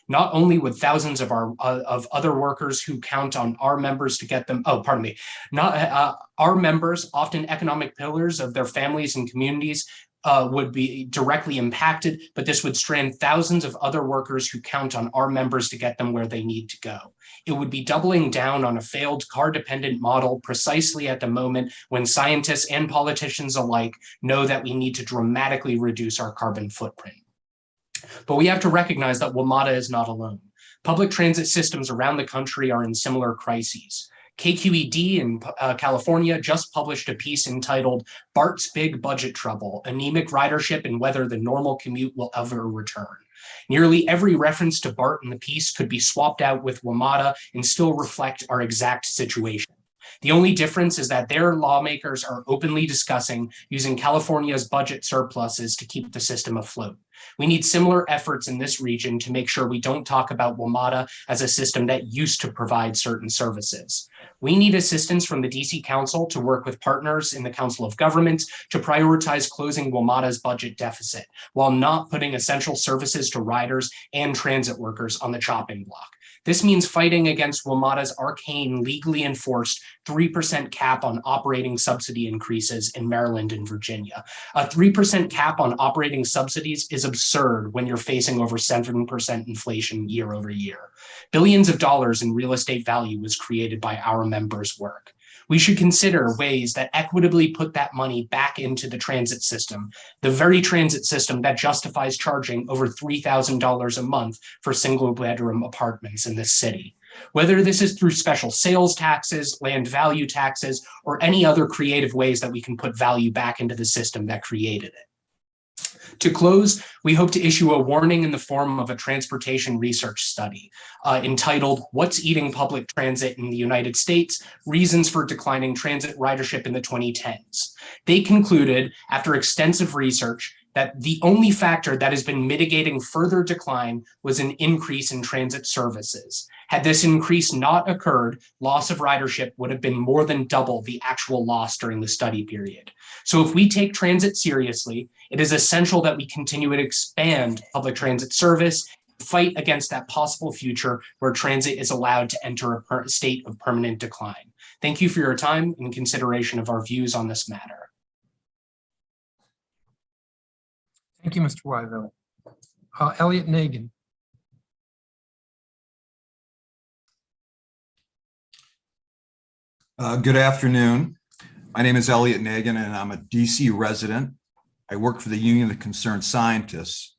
Not only would thousands of other workers who count on our members to get them, our members, often economic pillars of their families and communities, would be directly impacted, but this would strand thousands of other workers who count on our members to get them where they need to go. It would be doubling down on a failed car-dependent model precisely at the moment when scientists and politicians alike know that we need to dramatically reduce our carbon footprint. But we have to recognize that WMATA is not alone. Public transit systems around the country are in similar crises. KQED in California just published a piece entitled "BART's Big Budget Trouble, Anemic Ridership and Whether the Normal Commute Will Ever Return." Nearly every reference to BART in the piece could be swapped out with WMATA and still reflect our exact situation. The only difference is that their lawmakers are openly discussing using California's budget surpluses to keep the system afloat. We need similar efforts in this region to make sure we don't talk about WMATA as a system that used to provide certain services. We need assistance from the DC Council to work with partners in the Council of Governments to prioritize closing WMATA's budget deficit while not putting essential services to riders and transit workers on the chopping block. This means fighting against WMATA's arcane, legally enforced 3% cap on operating subsidy increases in Maryland and Virginia. A 3% cap on operating subsidies is absurd when you're facing over 7% inflation year over year. Billions of dollars in real estate value was created by our members' work. We should consider ways that equitably put that money back into the transit system, the very transit system that justifies charging over $3,000 a month for single-bedroom apartments in this city. Whether this is through special sales taxes, land value taxes, or any other creative ways that we can put value back into the system that created it. To close, we hope to issue a warning in the form of a transportation research study entitled "What's Eating Public Transit in the United States? Reasons for Declining Transit Ridership in the 2010s." They concluded, after extensive research, that the only factor that has been mitigating further decline was an increase in transit services. Had this increase not occurred, loss of ridership would have been more than double the actual loss during the study period. So if we take transit seriously, it is essential that we continue to expand public transit service, fight against that possible future where transit is allowed to enter a state of permanent decline. Thank you for your time and consideration of our views on this matter. Thank you, Mr. Wyville. Elliot Nagin. Good afternoon. My name is Elliot Nagin, and I'm a DC resident. I work for the Union of Concerned Scientists,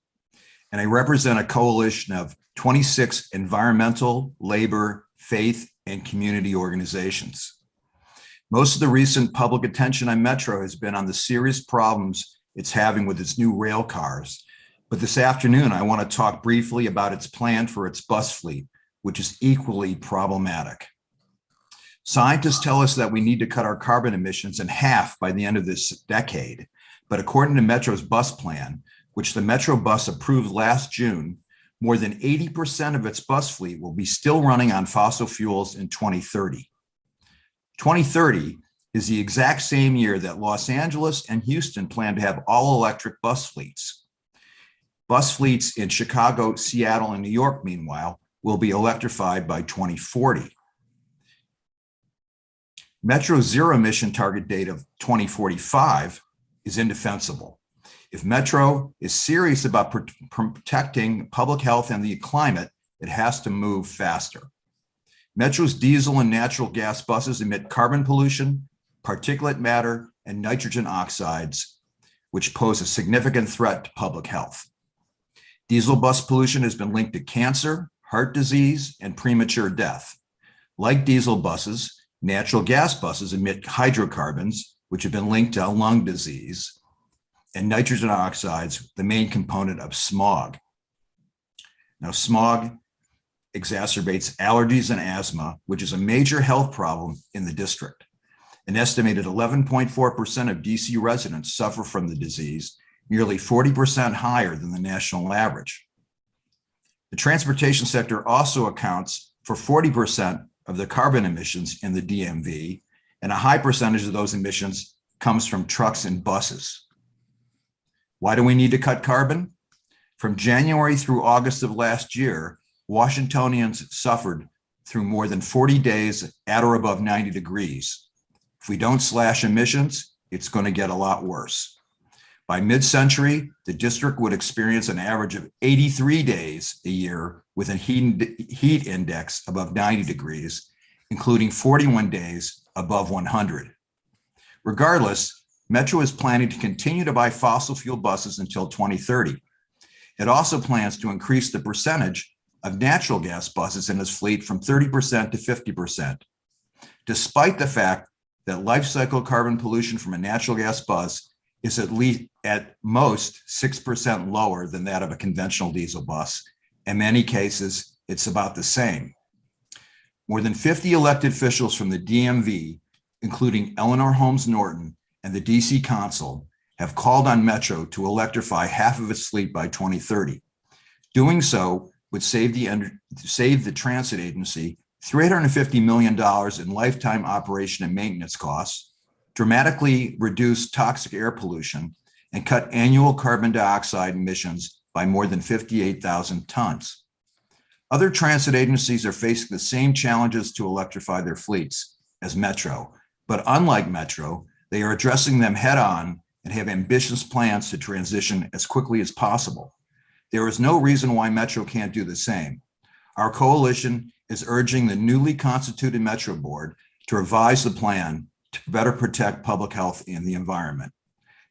and I represent a coalition of 26 environmental, labor, faith, and community organizations. Most of the recent public attention on Metro has been on the serious problems it's having with its new rail cars. But this afternoon, I want to talk briefly about its plan for its bus fleet, which is equally problematic. Scientists tell us that we need to cut our carbon emissions in half by the end of this decade. But according to Metro's bus plan, which the Metro bus approved last June, more than 80% of its bus fleet will be still running on fossil fuels in 2030. 2030 is the exact same year that Los Angeles and Houston plan to have all-electric bus fleets. Bus fleets in Chicago, Seattle, and New York, meanwhile, will be electrified by 2040. Metro's zero-emission target date of 2045 is indefensible. If Metro is serious about protecting public health and the climate, it has to move faster. Metro's diesel and natural gas buses emit carbon pollution, particulate matter, and nitrogen oxides, which pose a significant threat to public health. Diesel bus pollution has been linked to cancer, heart disease, and premature death. Like diesel buses, natural gas buses emit hydrocarbons, which have been linked to lung disease, and nitrogen oxides, the main component of smog. Now, smog exacerbates allergies and asthma, which is a major health problem in the district. An estimated 11.4% of DC residents suffer from the disease, nearly 40% higher than the national average. The transportation sector also accounts for 40% of the carbon emissions in the DMV, and a high percentage of those emissions comes from trucks and buses. Why do we need to cut carbon? From January through August of last year, Washingtonians suffered through more than 40 days at or above 90 degrees. If we don't slash emissions, it's going to get a lot worse. By mid-century, the district would experience an average of 83 days a year with a heat index above 90 degrees, including 41 days above 100. Regardless, Metro is planning to continue to buy fossil fuel buses until 2030. It also plans to increase the percentage of natural gas buses in its fleet from 30% to 50%. Despite the fact that life cycle carbon pollution from a natural gas bus is at most 6% lower than that of a conventional diesel bus. In many cases, it's about the same. More than 50 elected officials from the DMV, including Eleanor Holmes Norton and the DC Council, have called on Metro to electrify half of its fleet by 2030. Doing so would save the transit agency $350 million in lifetime operation and maintenance costs, dramatically reduce toxic air pollution, and cut annual carbon dioxide emissions by more than 58,000 tons. Other transit agencies are facing the same challenges to electrify their fleets as Metro, but unlike Metro, they are addressing them head on and have ambitious plans to transition as quickly as possible. There is no reason why Metro can't do the same. Our coalition is urging the newly constituted Metro Board to revise the plan to better protect public health and the environment.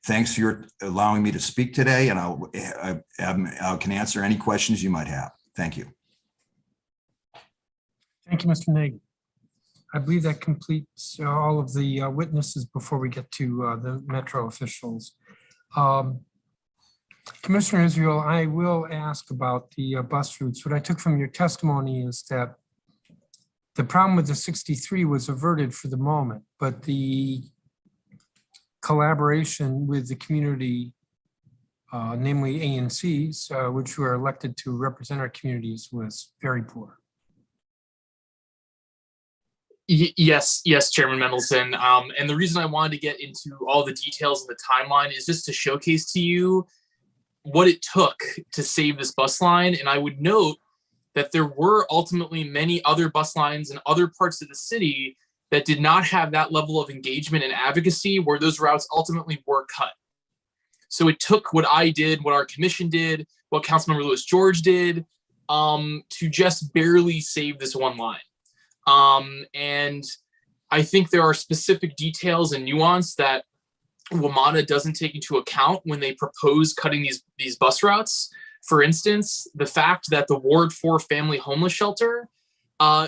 Thanks for your allowing me to speak today, and I can answer any questions you might have. Thank you. Thank you, Mr. Nagin. I believe that completes all of the witnesses before we get to the Metro officials. Commissioner Israel, I will ask about the bus routes. What I took from your testimony is that the problem with the 63 was averted for the moment, but the collaboration with the community, namely ANCs, which were elected to represent our communities, was very poor. Yes, Chairman Mendelson. And the reason I wanted to get into all the details of the timeline is just to showcase to you what it took to save this bus line. And I would note that there were ultimately many other bus lines in other parts of the city that did not have that level of engagement and advocacy where those routes ultimately were cut. So it took what I did, what our commission did, what Councilmember Lewis George did, to just barely save this one line. And I think there are specific details and nuance that WMATA doesn't take into account when they propose cutting these bus routes. For instance, the fact that the Ward 4 Family Homeless Shelter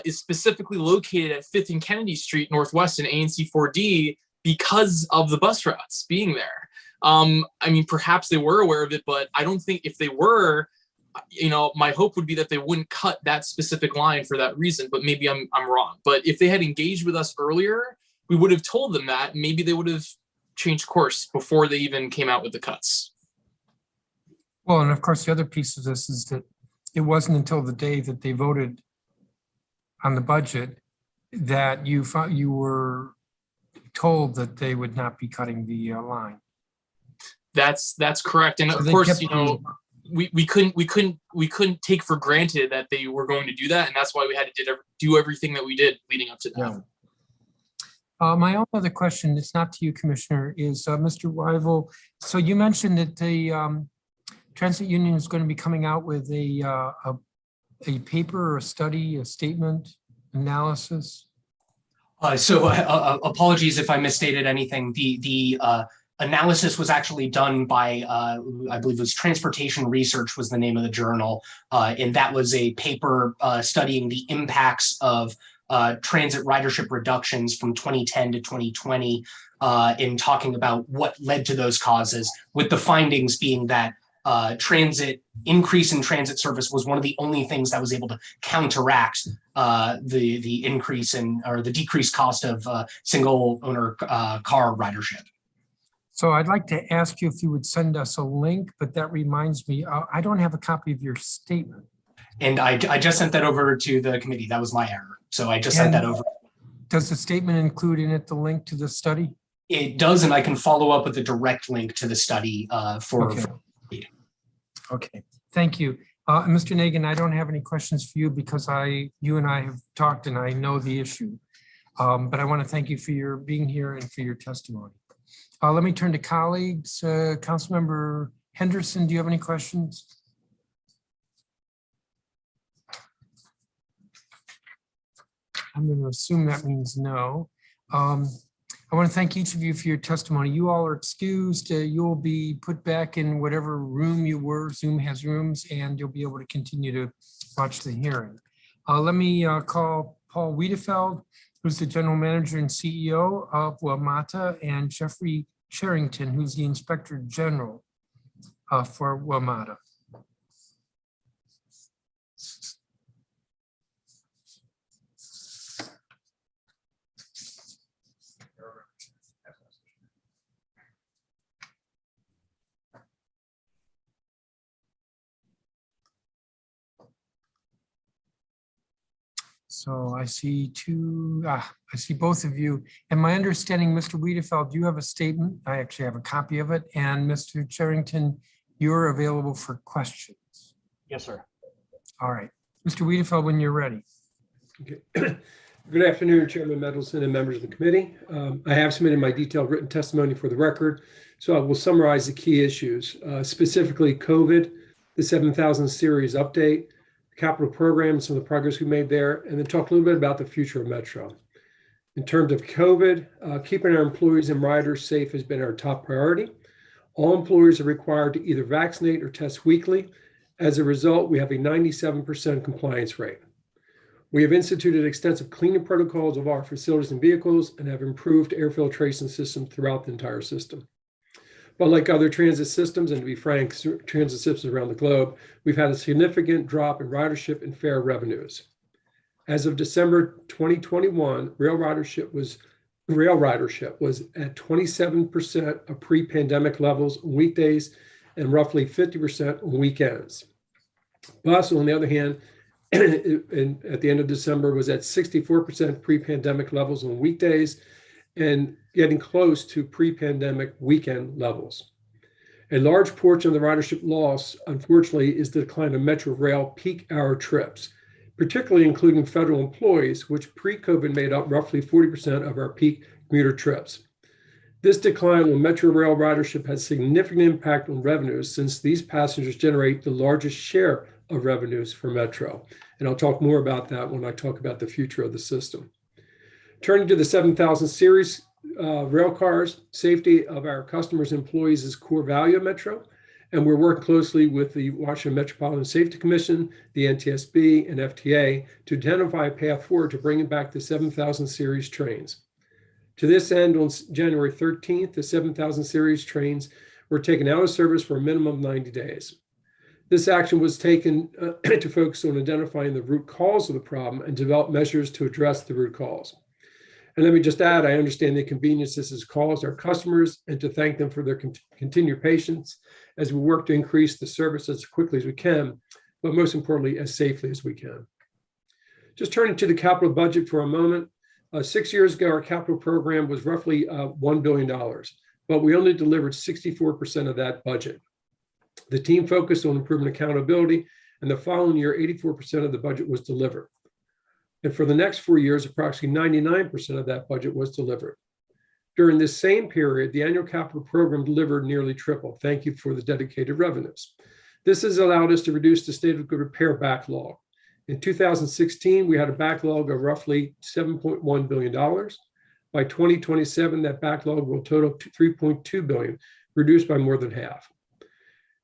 is specifically located at 5th and Kennedy Street Northwest in ANC 4D because of the bus routes being there. I mean, perhaps they were aware of it, but I don't think if they were, my hope would be that they wouldn't cut that specific line for that reason, but maybe I'm wrong. But if they had engaged with us earlier, we would have told them that. Maybe they would have changed course before they even came out with the cuts. Well, and of course, the other piece of this is that it wasn't until the day that they voted on the budget that you were told that they would not be cutting the line. That's correct. And of course, we couldn't take for granted that they were going to do that, and that's why we had to do everything that we did leading up to that. Yeah. My own other question, it's not to you, Commissioner, is Mr. Weigel. So you mentioned that the Transit Union is going to be coming out with a paper or a study, a statement, analysis. Apologies if I misstated anything. The analysis was actually done by, I believe it was Transportation Research was the name of the journal. And that was a paper studying the impacts of transit ridership reductions from 2010 to 2020 in talking about what led to those causes, with the findings being that increase in transit service was one of the only things that was able to counteract the increase in, or the decreased cost of single owner car ridership. So I'd like to ask you if you would send us a link, but that reminds me, I don't have a copy of your statement. And I just sent that over to the committee. That was my error. So I just sent that over. Does the statement include in it the link to the study? It does, and I can follow up with a direct link to the study Okay, thank you. Mr. Nagin, I don't have any questions for you because you and I have talked and I know the issue. But I want to thank you for your being here and for your testimony. Let me turn to colleagues. Councilmember Henderson, do you have any questions? I'm going to assume that means no. I want to thank each of you for your testimony. You all are excused. You will be put back in whatever room you were. Zoom has rooms, and you'll be able to continue to watch the hearing. Let me call Paul Wiedefeld, who's the General Manager and CEO of WMATA, and Jeffrey Sherrington, who's the Inspector General for WMATA. So I see I see both of you. And my understanding, Mr. Wiedefeld, you have a statement. I actually have a copy of it. And Mr. Sherrington, you're available for questions. Yes, sir. All right. Mr. Wiedefeld, when you're ready. Okay. Good afternoon, Chairman Mendelson and members of the committee. I have submitted my detailed written testimony for the record, so I will summarize the key issues, specifically COVID, the 7000 series update, capital program, some of the progress we made there, and then talk a little bit about the future of Metro. In terms of COVID, keeping our employees and riders safe has been our top priority. All employees are required to either vaccinate or test weekly. As a result, we have a 97% compliance rate. We have instituted extensive cleaning protocols of our facilities and vehicles and have improved air filtration systems throughout the entire system. But like other transit systems, and to be frank, transit systems around the globe, we've had a significant drop in ridership and fare revenues. As of December 2021, rail ridership was at 27% of pre-pandemic levels on weekdays and roughly 50% on weekends. Bus, on the other hand, at the end of December was at 64% pre-pandemic levels on weekdays and getting close to pre-pandemic weekend levels. A large portion of the ridership loss, unfortunately, is the decline of Metro Rail peak hour trips, particularly including federal employees, which pre-COVID made up roughly 40% of our peak commuter trips. This decline on Metro Rail ridership has significant impact on revenues since these passengers generate the largest share of revenues for Metro. And I'll talk more about that when I talk about the future of the system. Turning to the 7000 series rail cars, safety of our customers and employees is core value of Metro. And we're working closely with the Washington Metropolitan Safety Commission, the NTSB, and FTA to identify a path forward to bringing back the 7000 series trains. To this end, on January 13th, the 7000 series trains were taken out of service for a minimum of 90 days. This action was taken to focus on identifying the root cause of the problem and develop measures to address the root cause. And let me just add, I understand the inconvenience this has caused our customers and to thank them for their continued patience as we work to increase the service as quickly as we can, but most importantly, as safely as we can. Just turning to the capital budget for a moment. 6 years ago, our capital program was roughly $1 billion, but we only delivered 64% of that budget. The team focused on improving accountability, and the following year, 84% of the budget was delivered. And for the next 4 years, approximately 99% of that budget was delivered. During this same period, the annual capital program delivered nearly triple. Thank you for the dedicated revenues. This has allowed us to reduce the state of good repair backlog. In 2016, we had a backlog of roughly $7.1 billion. By 2027, that backlog will total $3.2 billion, reduced by more than half.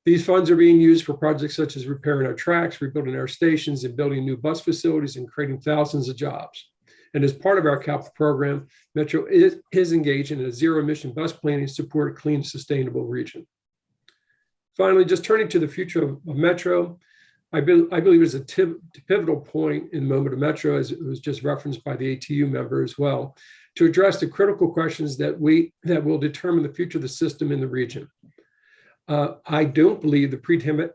These funds are being used for projects such as repairing our tracks, rebuilding our stations, and building new bus facilities and creating thousands of jobs. And as part of our capital program, Metro is engaged in a zero-emission bus planning to support a clean, sustainable region. Finally, just turning to the future of Metro, I believe it's a pivotal point in the moment of Metro, as it was just referenced by the ATU member as well, to address the critical questions that will determine the future of the system in the region. I don't believe the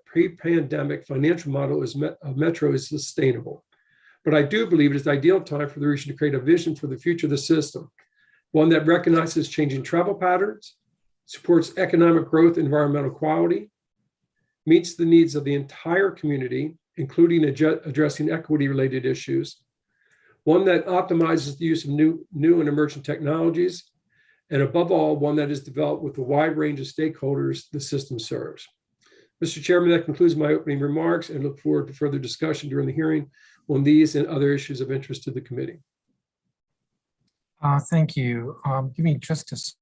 pre-pandemic financial model of Metro is sustainable, but I do believe it is the ideal time for the region to create a vision for the future of the system, one that recognizes changing travel patterns, supports economic growth, environmental quality, meets the needs of the entire community, including addressing equity-related issues, one that optimizes the use of new and emerging technologies, and above all, one that is developed with a wide range of stakeholders the system serves. Mr. Chairman, that concludes my opening remarks, and look forward to further discussion during the hearing on these and other issues of interest to the committee. Thank you. Give me just a second.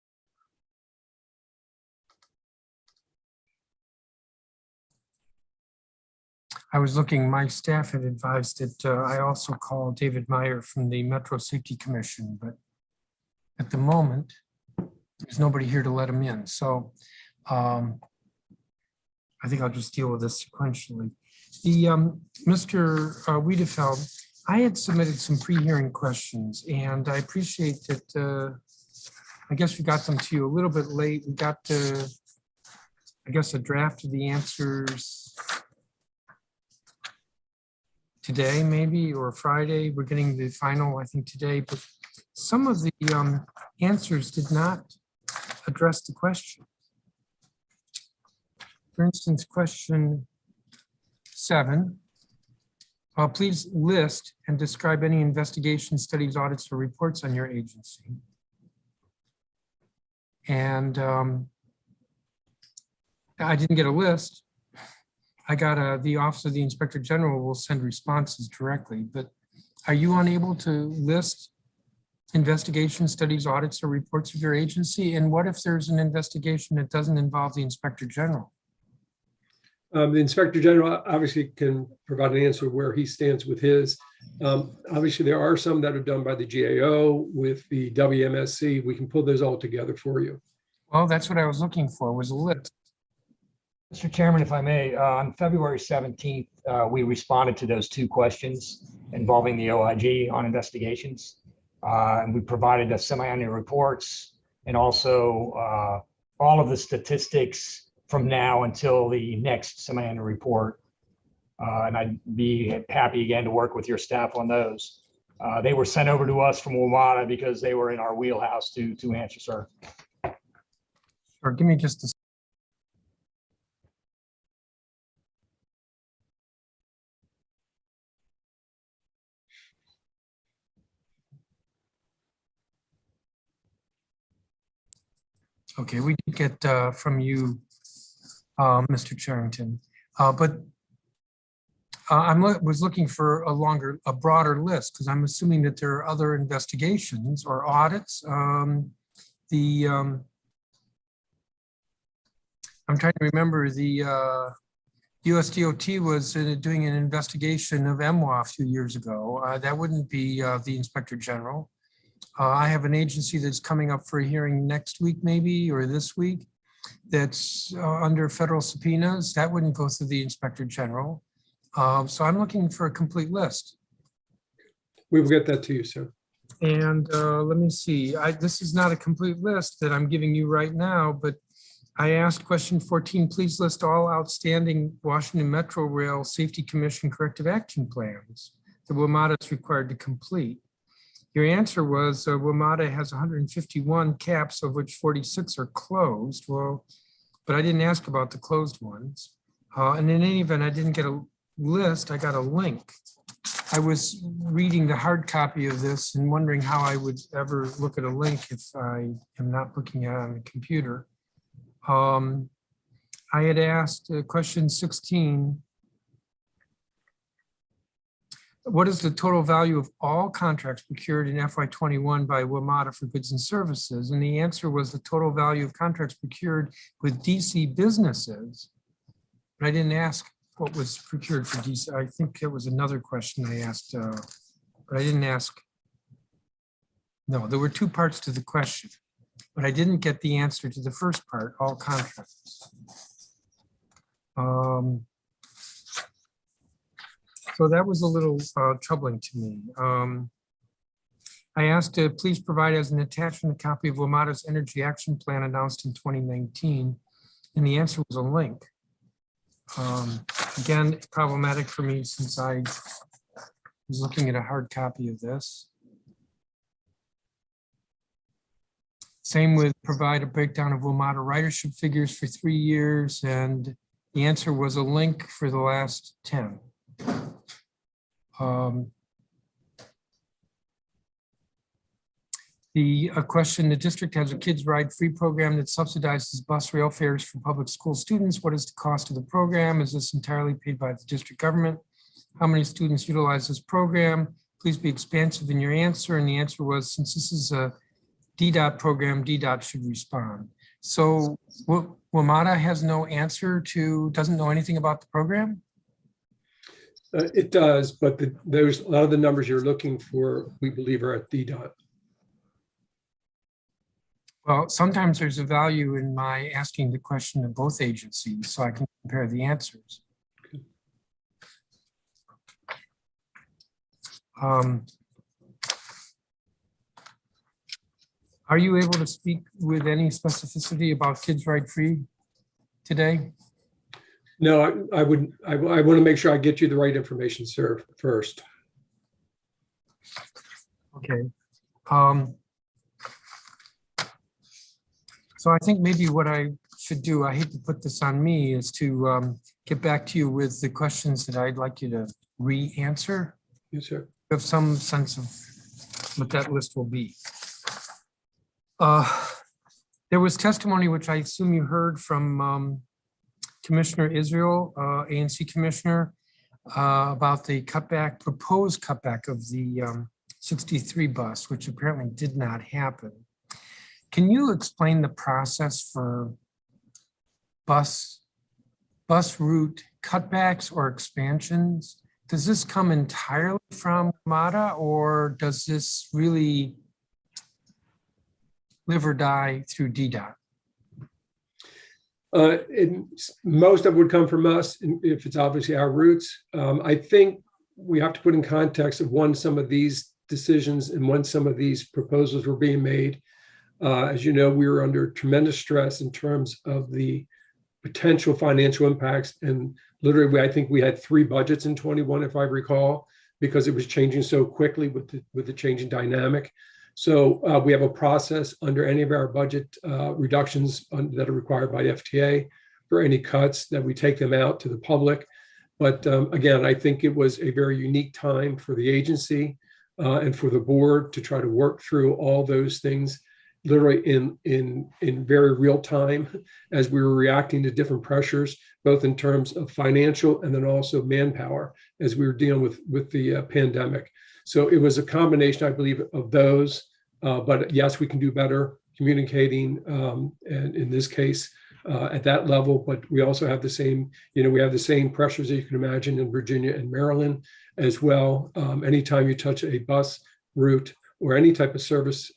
I was looking, my staff had advised that I also call David Meyer from the Metro Safety Commission, but at the moment, there's nobody here to let him in. So I think I'll just deal with this sequentially. The Mr. Wiedefeld, I had submitted some pre-hearing questions, and I appreciate that. I guess we got them to you a little bit late. We got I guess a draft of the answers today, maybe, or Friday. We're getting the final, I think, today, but some of the answers did not address the question. For instance, question 7, please list and describe any investigation, studies, audits, or reports on your agency. And I didn't get a list. I got the Office of the Inspector General will send responses directly, but are you unable to list investigation, studies, audits, or reports of your agency? And what if there's an investigation that doesn't involve the Inspector General? The Inspector General obviously can provide an answer where he stands with his. Obviously, there are some that are done by the GAO with the WMSC. We can pull those all together for you. Well, that's what I was looking for, was a list. Mr. Chairman, if I may, on February 17th, we responded to those 2 questions involving the OIG on investigations. And we provided the semi-annual reports and also all of the statistics from now until the next semi-annual report. And I'd be happy again to work with your staff on those. They were sent over to us from WMATA because they were in our wheelhouse to answer, sir. Or give me just a second. Okay, we did get from you, Mr. Charrington, but I was looking for a broader list because I'm assuming that there are other investigations or audits. I'm trying to remember the USDOT was doing an investigation of MWAA a few years ago. That wouldn't be the Inspector General. I have an agency that's coming up for a hearing next week, maybe, or this week, that's under federal subpoenas. That wouldn't go through the Inspector General. So I'm looking for a complete list. We will get that to you, sir. And let me see, this is not a complete list that I'm giving you right now, but I asked question 14, please list all outstanding Washington Metro Rail Safety Commission corrective action plans that WMATA is required to complete. Your answer was WMATA has 151 caps, of which 46 are closed. Well, but I didn't ask about the closed ones. And in any event, I didn't get a list, I got a link. I was reading the hard copy of this and wondering how I would ever look at a link if I am not looking at it on the computer. I had asked question 16, what is the total value of all contracts procured in FY21 by WMATA for goods and services? And the answer was the total value of contracts procured with DC businesses. But I didn't ask what was procured for DC. I think it was another question I asked, but I didn't ask. No, there were 2 parts to the question, but I didn't get the answer to the first part, all contracts. So that was a little troubling to me. I asked to please provide as an attachment a copy of WMATA's Energy Action Plan announced in 2019, and the answer was a link. Again, problematic for me since I was looking at a hard copy of this. Same with provide a breakdown of WMATA ridership figures for 3 years, and the answer was a link for the last 10. A question, the district has a kids ride free program that subsidizes bus rail fares for public school students. What is the cost of the program? Is this entirely paid by the district government? How many students utilize this program? Please be expansive in your answer. And the answer was, since this is a DDOT program, DDOT should respond. So WMATA has no answer to, doesn't know anything about the program? It does, but there's a lot of the numbers you're looking for, we believe, are at DDOT. Well, sometimes there's a value in my asking the question of both agencies so I can compare the answers. Are you able to speak with any specificity about Kids Ride Free today? No, I want to make sure I get you the right information, sir, first. Okay. So I think maybe what I should do, I hate to put this on me, is to get back to you with the questions that I'd like you to re-answer. Yes, sir. Have some sense of what that list will be. There was testimony, which I assume you heard from Commissioner Israel, ANC Commissioner, about the cutback, proposed cutback of the 63 bus, which apparently did not happen. Can you explain the process for bus route cutbacks or expansions? Does this come entirely from WMATA, or does this really live or die through DDOT? Most of it would come from us if it's obviously our routes. I think we have to put in context of when some of these decisions and when some of these proposals were being made. As you know, we were under tremendous stress in terms of the potential financial impacts. And literally, I think we had 3 budgets in 21, if I recall, because it was changing so quickly with the changing dynamic. So we have a process under any of our budget reductions that are required by FTA for any cuts that we take them out to the public. But again, I think it was a very unique time for the agency and for the board to try to work through all those things literally in very real time as we were reacting to different pressures, both in terms of financial and then also manpower as we were dealing with the pandemic. So it was a combination, I believe, of those. But yes, we can do better communicating, and in this case, at that level. But we also have the same, we have the same pressures that you can imagine in Virginia and Maryland as well. Anytime you touch a bus route or any type of service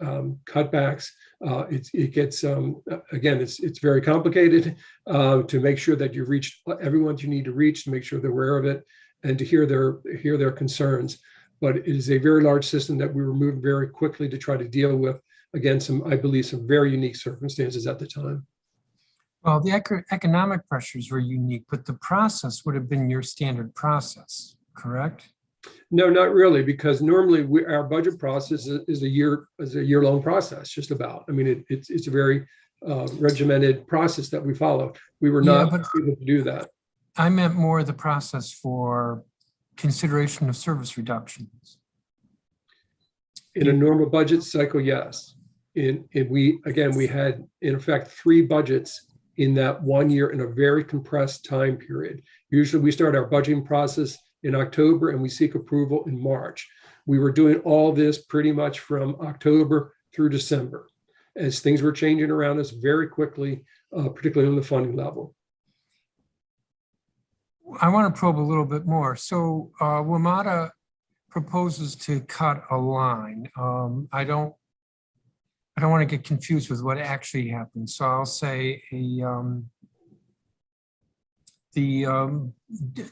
cutbacks, it gets, again, it's very complicated to make sure that you reach everyone you need to reach, to make sure they're aware of it and to hear their concerns. But it is a very large system that we were moving very quickly to try to deal with, again, I believe some very unique circumstances at the time. Well, the economic pressures were unique, but the process would have been your standard process, correct? No, not really, because normally our budget process is a year-long process, just about. I mean, it's a very regimented process that we follow. We were not able to do that. I meant more the process for consideration of service reductions. In a normal budget cycle, yes. We had, in effect, 3 budgets in that 1 year in a very compressed time period. Usually we start our budgeting process in October and we seek approval in March. We were doing all this pretty much from October through December as things were changing around us very quickly, particularly on the funding level. I want to probe a little bit more. So WMATA proposes to cut a line. I don't want to get confused with what actually happened. So I'll say the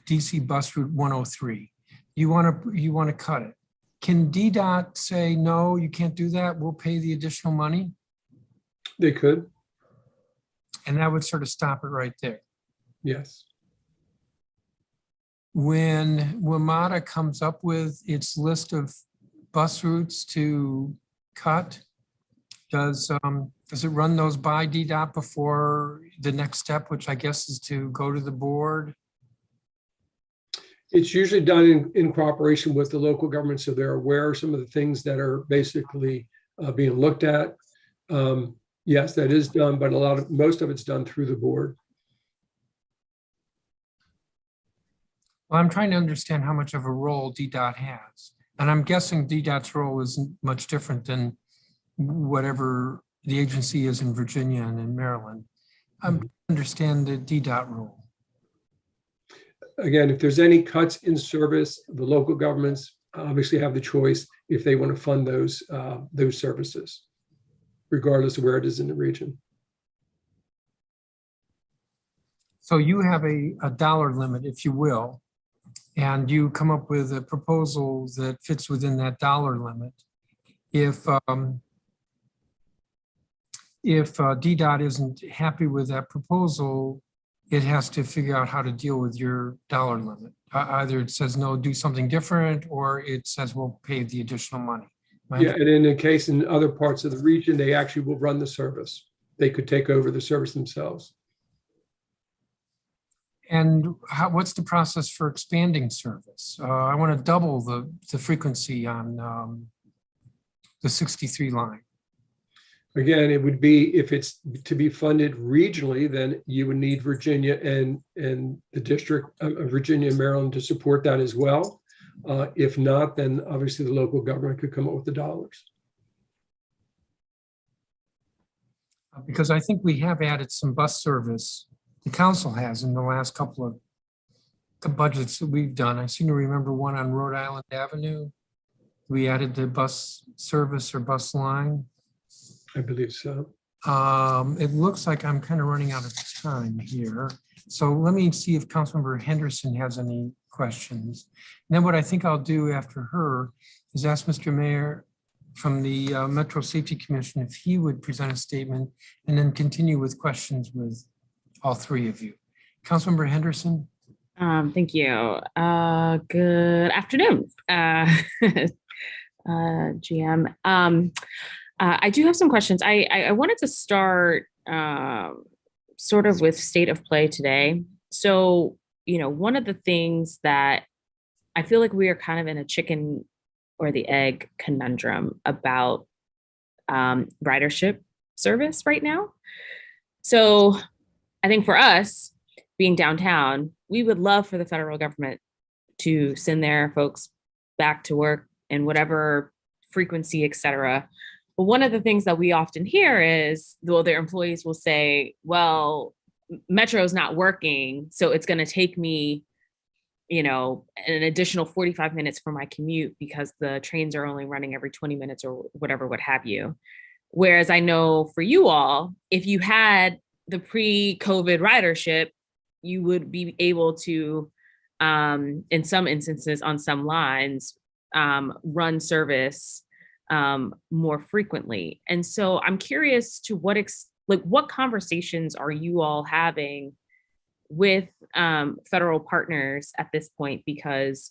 DC bus route 103. You want to cut it. Can DDOT say, no, you can't do that, we'll pay the additional money? They could. And that would sort of stop it right there. Yes. When WMATA comes up with its list of bus routes to cut, does it run those by DDOT before the next step, which I guess is to go to the board? It's usually done in cooperation with the local government, so they're aware of some of the things that are basically being looked at. Yes, that is done, but most of it's done through the board. Well, I'm trying to understand how much of a role DDOT has. And I'm guessing DDOT's role is much different than whatever the agency is in Virginia and in Maryland. I understand the DDOT role. again, if there's any cuts in service, the local governments obviously have the choice if they want to fund those services, regardless of where it is in the region. So you have a dollar limit, if you will, and you come up with a proposal that fits within that dollar limit. If DDOT isn't happy with that proposal, it has to figure out how to deal with your dollar limit. Either it says, no, do something different, or it says, we'll pay the additional money. Yeah, and in a case in other parts of the region, they actually will run the service. They could take over the service themselves. And what's the process for expanding service? I want to double the frequency on the 63 line. Again, it would be, if it's to be funded regionally, then you would need Virginia and the district of Virginia and Maryland to support that as well. If not, then obviously the local government could come up with the dollars. Because I think we have added some bus service, the council has, in the last couple of the budgets that we've done. I seem to remember one on Rhode Island Avenue. We added the bus service or bus line. I believe so. It looks like I'm kind of running out of time here. So let me see if Councilmember Henderson has any questions. And then what I think I'll do after her is ask Mr. Mayor from the Metro Safety Commission if he would present a statement, and then continue with questions with all three of you. Councilmember Henderson. Thank you. Good afternoon, GM. I do have some questions. I wanted to start sort of with state of play today. So, one of the things that I feel like we are kind of in a chicken or the egg conundrum about ridership service right now. So I think for us being downtown, we would love for the federal government to send their folks back to work in whatever frequency, et cetera. But one of the things that we often hear is, well, their employees will say, well, Metro's not working, so it's going to take me, an additional 45 minutes for my commute because the trains are only running every 20 minutes or whatever, what have you. Whereas I know for you all, if you had the pre-COVID ridership, you would be able to, in some instances on some lines, run service more frequently. And so I'm curious to what conversations are you all having with federal partners at this point? Because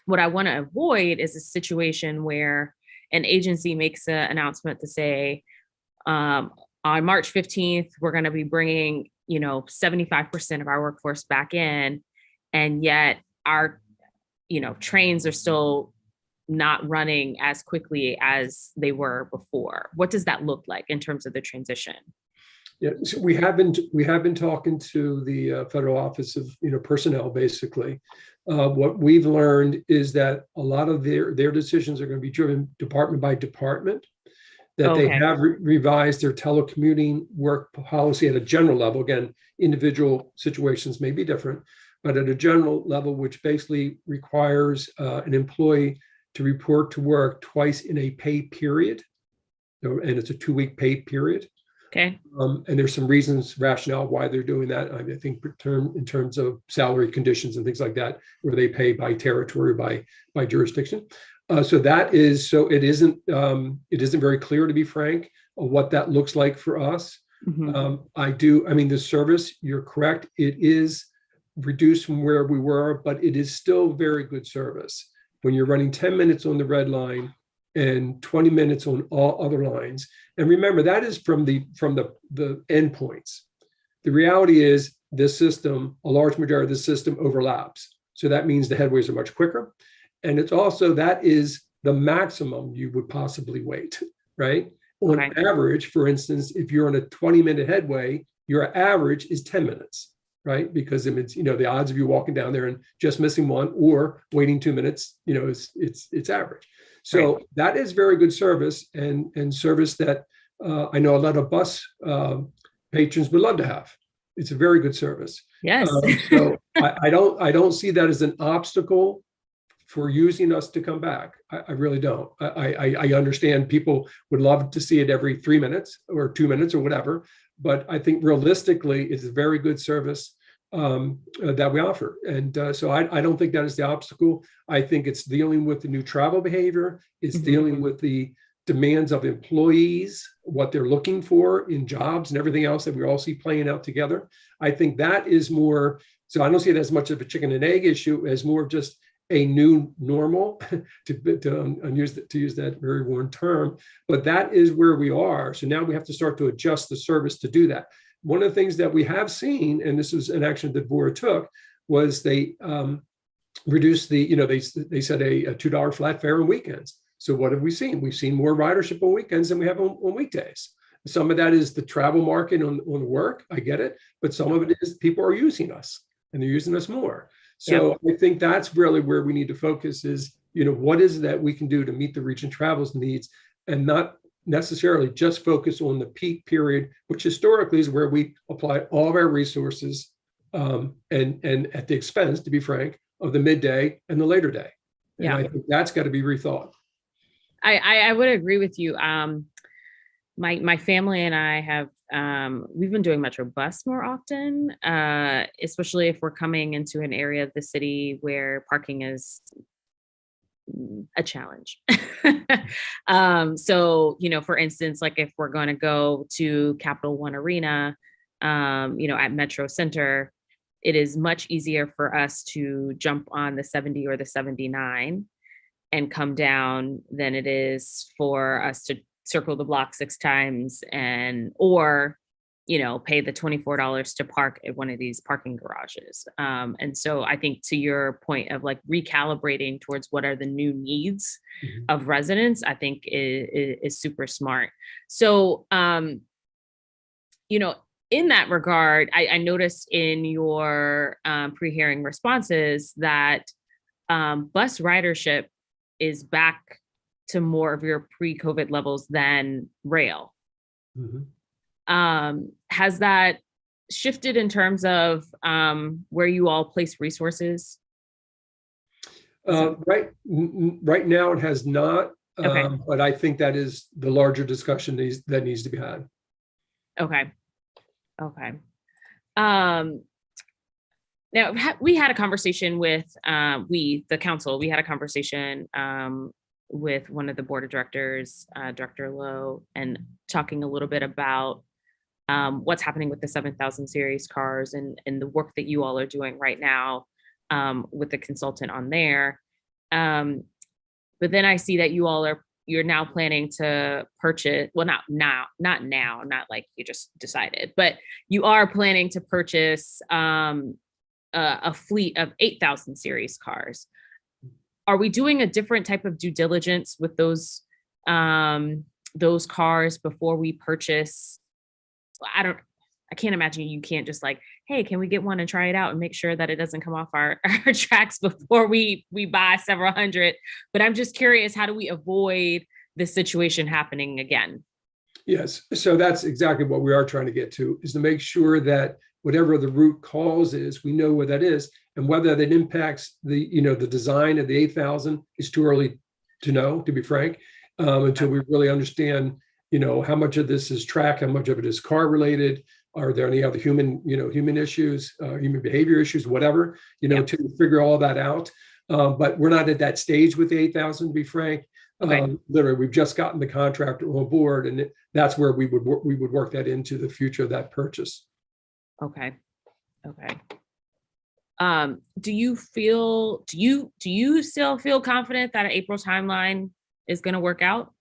what I want to avoid is a situation where an agency makes an announcement to say, on March 15th, we're going to be bringing, 75% of our workforce back in, and yet our, trains are still not running as quickly as they were before. What does that look like in terms of the transition? Yeah, so we have been talking to the Federal Office of Personnel. Basically, what we've learned is that a lot of their decisions are going to be driven department by department. That they have revised their telecommuting work policy at a general level. Again, individual situations may be different, but at a general level, which basically requires an employee to report to work twice in a pay period, and it's a 2-week pay period. Okay. And there's some rationale why they're doing that. I think in terms of salary conditions and things like that, where they pay by territory, by jurisdiction. It isn't very clear, to be frank, what that looks like for us. Mm-hmm. The service, you're correct, it is reduced from where we were, but it is still very good service. When you're running 10 minutes on the red line and 20 minutes on all other lines. And remember, that is from the endpoints. The reality is this system, a large majority of the system overlaps. So that means the headways are much quicker. And it's also, that is the maximum you would possibly wait, right? On average, for instance, if you're on a 20-minute headway, your average is 10 minutes, right? Because it's, the odds of you walking down there and just missing one or waiting 2 minutes, it's average. So that is very good service, and service that I know a lot of bus patrons would love to have. It's a very good service. Yes. I don't see that as an obstacle for using us to come back. I really don't. I understand people would love to see it every 3 minutes or 2 minutes or whatever, but I think realistically it's a very good service that we offer. And so I don't think that is the obstacle. I think it's dealing with the new travel behavior. It's dealing with the demands of employees, what they're looking for in jobs and everything else that we all see playing out together. I think that is more, so I don't see it as much of a chicken and egg issue as more of just a new normal, to use that very worn term, but that is where we are. So now we have to start to adjust the service to do that. One of the things that we have seen, and this was an action that Bora took, was they reduced the, they said a $2 flat fare on weekends. So what have we seen? We've seen more ridership on weekends than we have on weekdays. Some of that is the travel market on work. I get it. But some of it is people are using us and they're using us more. So I think that's really where we need to focus is, what is it that we can do to meet the Region Travel's needs and not necessarily just focus on the peak period, which historically is where we apply all of our resources and at the expense, to be frank, of the midday and the later day. And I think that's got to be rethought. I would agree with you. My family and I have, we've been doing Metro Bus more often, especially if we're coming into an area of the city where parking is a challenge. So, for instance, like if we're going to go to Capital One Arena, at Metro Center, it is much easier for us to jump on the 70 or the 79 and come down than it is for us to circle the block 6 times or pay the $24 to park at one of these parking garages. And so I think to your point of like recalibrating towards what are the new needs of residents, I think is super smart. So, in that regard, I noticed in your pre-hearing responses that bus ridership is back to more of your pre-COVID levels than rail. Has that shifted in terms of where you all place resources? Right now it has not, but I think that is the larger discussion that needs to be had. Okay. Now we had a conversation with the council. We had a conversation with one of the board of directors, Director Lowe, and talking a little bit about what's happening with the 7000 series cars and the work that you all are doing right now with the consultant on there. But then I see that you're now planning to purchase, well, not now, not like you just decided, but you are planning to purchase a fleet of 8000 series cars. Are we doing a different type of due diligence with those cars before we purchase? I can't imagine you can't just like, hey, can we get one and try it out and make sure that it doesn't come off our tracks before we buy several hundred. But I'm just curious, how do we avoid this situation happening again? Yes, so that's exactly what we are trying to get to, is to make sure that whatever the root cause is, we know where that is, and whether that impacts the design of the 8000 is too early to know, to be frank, until we really understand, how much of this is track, how much of it is car related. Are there any other human issues, human behavior issues, whatever, to figure all that out. But we're not at that stage with the 8000, to be frank. Literally, we've just gotten the contractor on board, and that's where we would work that into the future of that purchase. Okay. Do you still feel confident that an April timeline is going to work out?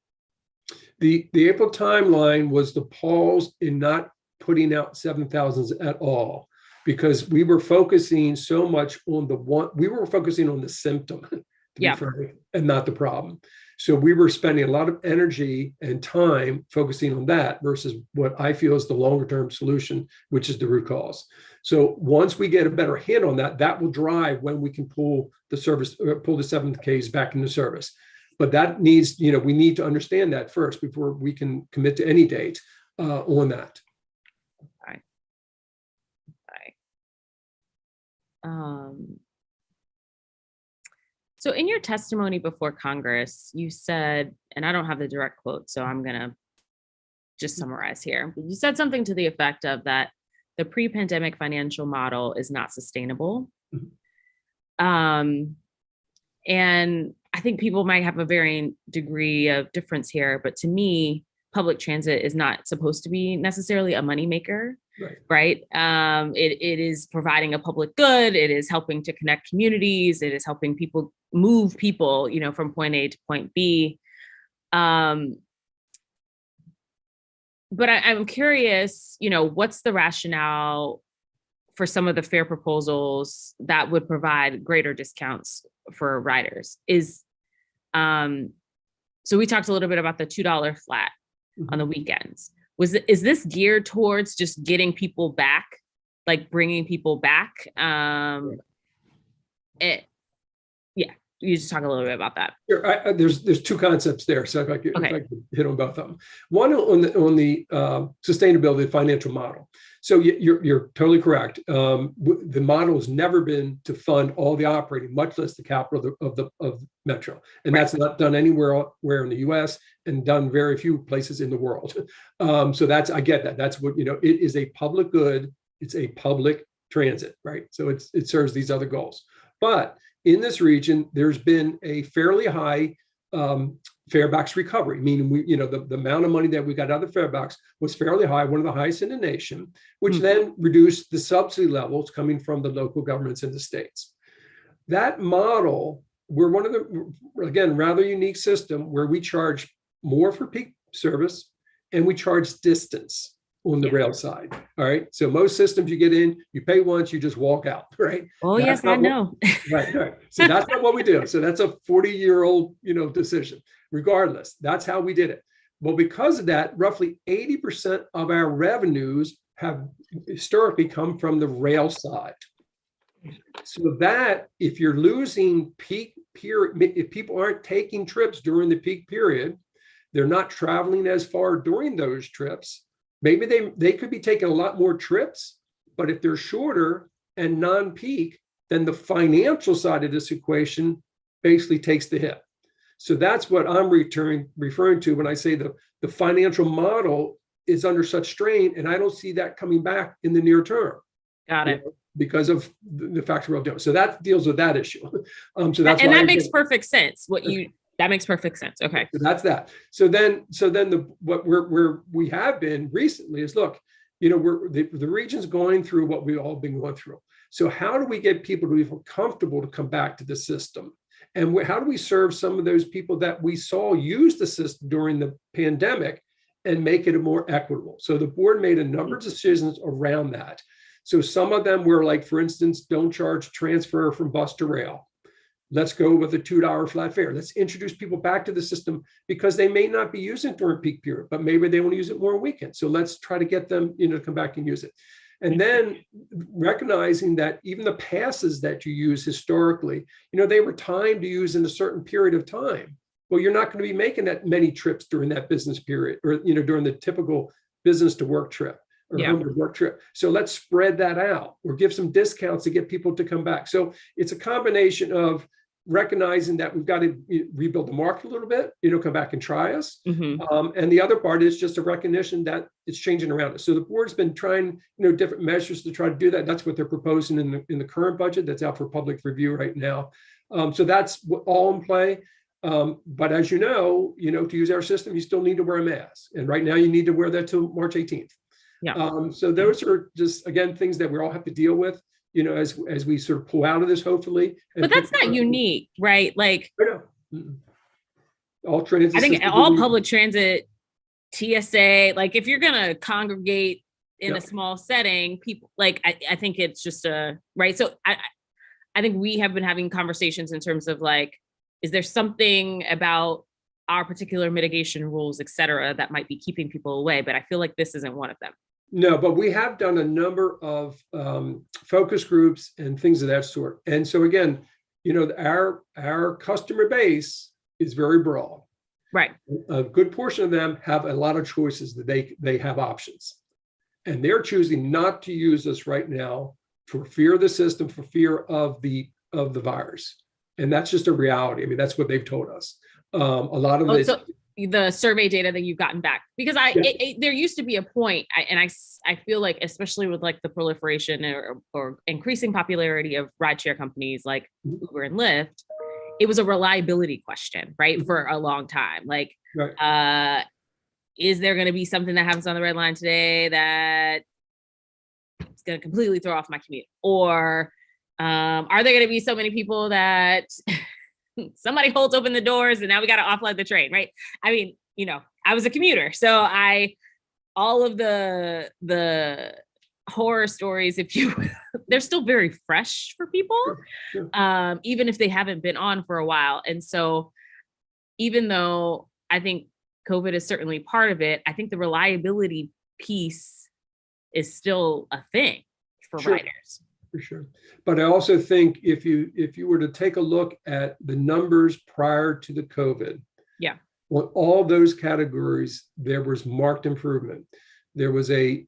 The April timeline was the pause in not putting out 7000s at all, because we were focusing so much on we were focusing on the symptom, to be frank, and not the problem. So we were spending a lot of energy and time focusing on that versus what I feel is the longer term solution, which is the root cause. So once we get a better handle on that, that will drive when we can pull the 7Ks back into service. But that needs, we need to understand that first before we can commit to any date on that. So in your testimony before Congress, you said, and I don't have the direct quote, so I'm gonna just summarize here. But you said something to the effect of that the pre-pandemic financial model is not sustainable. And I think people might have a varying degree of difference here, but to me, public transit is not supposed to be necessarily a moneymaker, right? It is providing a public good. It is helping to connect communities. It is helping people move people, you know, from point A to point B. But I'm curious, you know, what's the rationale for some of the fare proposals that would provide greater discounts for riders? So we talked a little bit about the $2 flat on the weekends. Is this geared towards just getting people back, like bringing people back? Yeah, you just talk a little bit about that. Sure. There's two concepts there, so if I could hit on both of them. One on the sustainability financial model. So you're totally correct. The model has never been to fund all the operating, much less the capital of Metro, and that's not done anywhere in the U.S. and done very few places in the world. So I get that. That's what, it is a public good. It's a public transit, right? So it serves these other goals. But in this region, there's been a fairly high farebacks recovery, meaning the amount of money that we got out of the farebacks was fairly high, one of the highest in the nation, which then reduced the subsidy levels coming from the local governments in the states. That model, we're one of the, again, rather unique system where we charge more for peak service and we charge distance on the rail side. All right. So most systems you get in, you pay once, you just walk out, right? Oh, yes, I know. Right. So that's not what we do. So that's a 40-year-old, decision. Regardless, that's how we did it. Well, because of that, roughly 80% of our revenues have historically come from the rail side. So that if you're losing peak period, if people aren't taking trips during the peak period, they're not traveling as far during those trips. Maybe they could be taking a lot more trips, but if they're shorter and non-peak, then the financial side of this equation basically takes the hit. So that's what I'm referring to when I say the financial model is under such strain, and I don't see that coming back in the near term. Got it. Because of the factor of doing. So that deals with that issue. So that's and that makes perfect sense. That makes perfect sense. Okay. So that's that. So then what we have been recently is, look, the region's going through what we've all been going through. So how do we get people to feel comfortable to come back to the system? And how do we serve some of those people that we saw use the system during the pandemic and make it more equitable? So the board made a number of decisions around that. So some of them were like, for instance, don't charge transfer from bus to rail. Let's go with a $2 flat fare. Let's introduce people back to the system because they may not be using it during peak period, but maybe they want to use it more on weekends. So let's try to get them, to come back and use it. And then recognizing that even the passes that you use historically, they were timed to use in a certain period of time. Well, you're not going to be making that many trips during that business period or, during the typical business to work trip or home to work trip. So let's spread that out or give some discounts to get people to come back. So it's a combination of recognizing that we've got to rebuild the market a little bit, come back and try us. And the other part is just a recognition that it's changing around us. So the board's been trying, different measures to try to do that. That's what they're proposing in the current budget that's out for public review right now. So that's all in play. But as you know, to use our system, you still need to wear a mask. And right now you need to wear that till March 18th. So those are just, again, things that we all have to deal with. As we sort of pull out of this, hopefully. But that's not unique, right? Like, all transit. I think all public transit, TSA, like if you're going to congregate in a small setting, people like, I think it's just right. So I think we have been having conversations in terms of like, is there something about our particular mitigation rules, et cetera, that might be keeping people away? But I feel like this isn't one of them. No, but we have done a number of focus groups and things of that sort. And so again, our customer base is very broad. Right. A good portion of them have a lot of choices that they have options. And they're choosing not to use us right now for fear of the system, for fear of the virus. And that's just a reality. I mean, that's what they've told us. A lot of it. So the survey data that you've gotten back, because there used to be a point, I feel like, especially with like the proliferation or increasing popularity of rideshare companies like Uber and Lyft, it was a reliability question, right? For a long time. Like, is there going to be something that happens on the red line today that is going to completely throw off my commute? Or are there going to be so many people that somebody holds open the doors and now we got to offload the train, right? I mean, you know, I was a commuter, so all of the horror stories, if you, they're still very fresh for people, even if they haven't been on for a while. And so even though I think COVID is certainly part of it, I think the reliability piece is still a thing for riders. For sure. But I also think if you were to take a look at the numbers prior to the COVID, on all those categories, there was marked improvement. There was a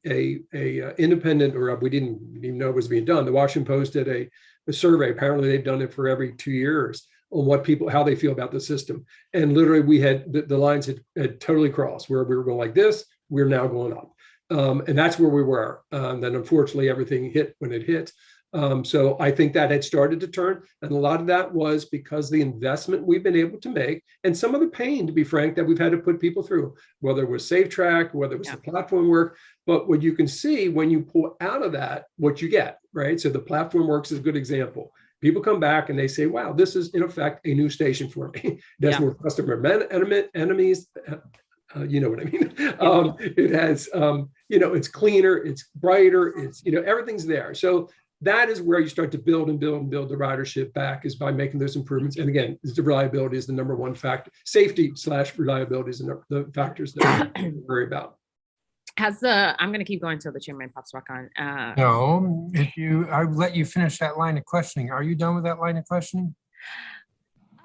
independent, or we didn't even know it was being done. The Washington Post did a survey. Apparently they've done it for every 2 years on what people, how they feel about the system. And literally we had, the lines had totally crossed, where we were going like this, we're now going up. And that's where we were. Then unfortunately everything hit when it hit. So I think that had started to turn, and a lot of that was because the investment we've been able to make, and some of the pain, to be frank, that we've had to put people through, whether it was Safe Track, whether it was the platform work. But what you can see when you pull out of that, what you get, right? So the platform works is a good example. People come back and they say, wow, this is in effect a new station for me. There's more customer enemies. You know what I mean? It has, you know, it's cleaner, it's brighter, it's, you know, everything's there. So that is where you start to build and build and build the ridership back, is by making those improvements. And again, the reliability is the number one factor. Safety / reliability is the factors that we worry about. I'm going to keep going until the chairman pops back on. No, I let you finish that line of questioning. Are you done with that line of questioning?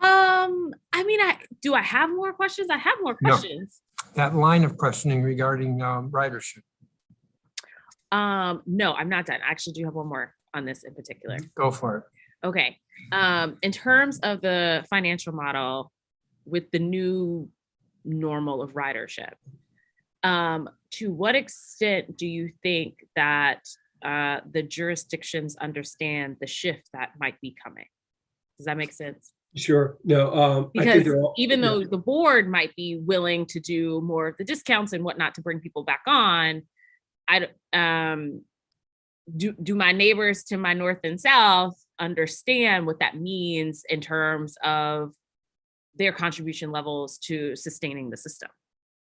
I mean, do I have more questions? I have more questions. No. That line of questioning regarding ridership. No, I'm not done. I actually do have one more on this in particular. Go for it. Okay. In terms of the financial model with the new normal of ridership, to what extent do you think that the jurisdictions understand the shift that might be coming? Does that make sense? Sure. No, because even though the board might be willing to do more of the discounts and whatnot to bring people back on, do my neighbors to my north and south understand what that means in terms of their contribution levels to sustaining the system?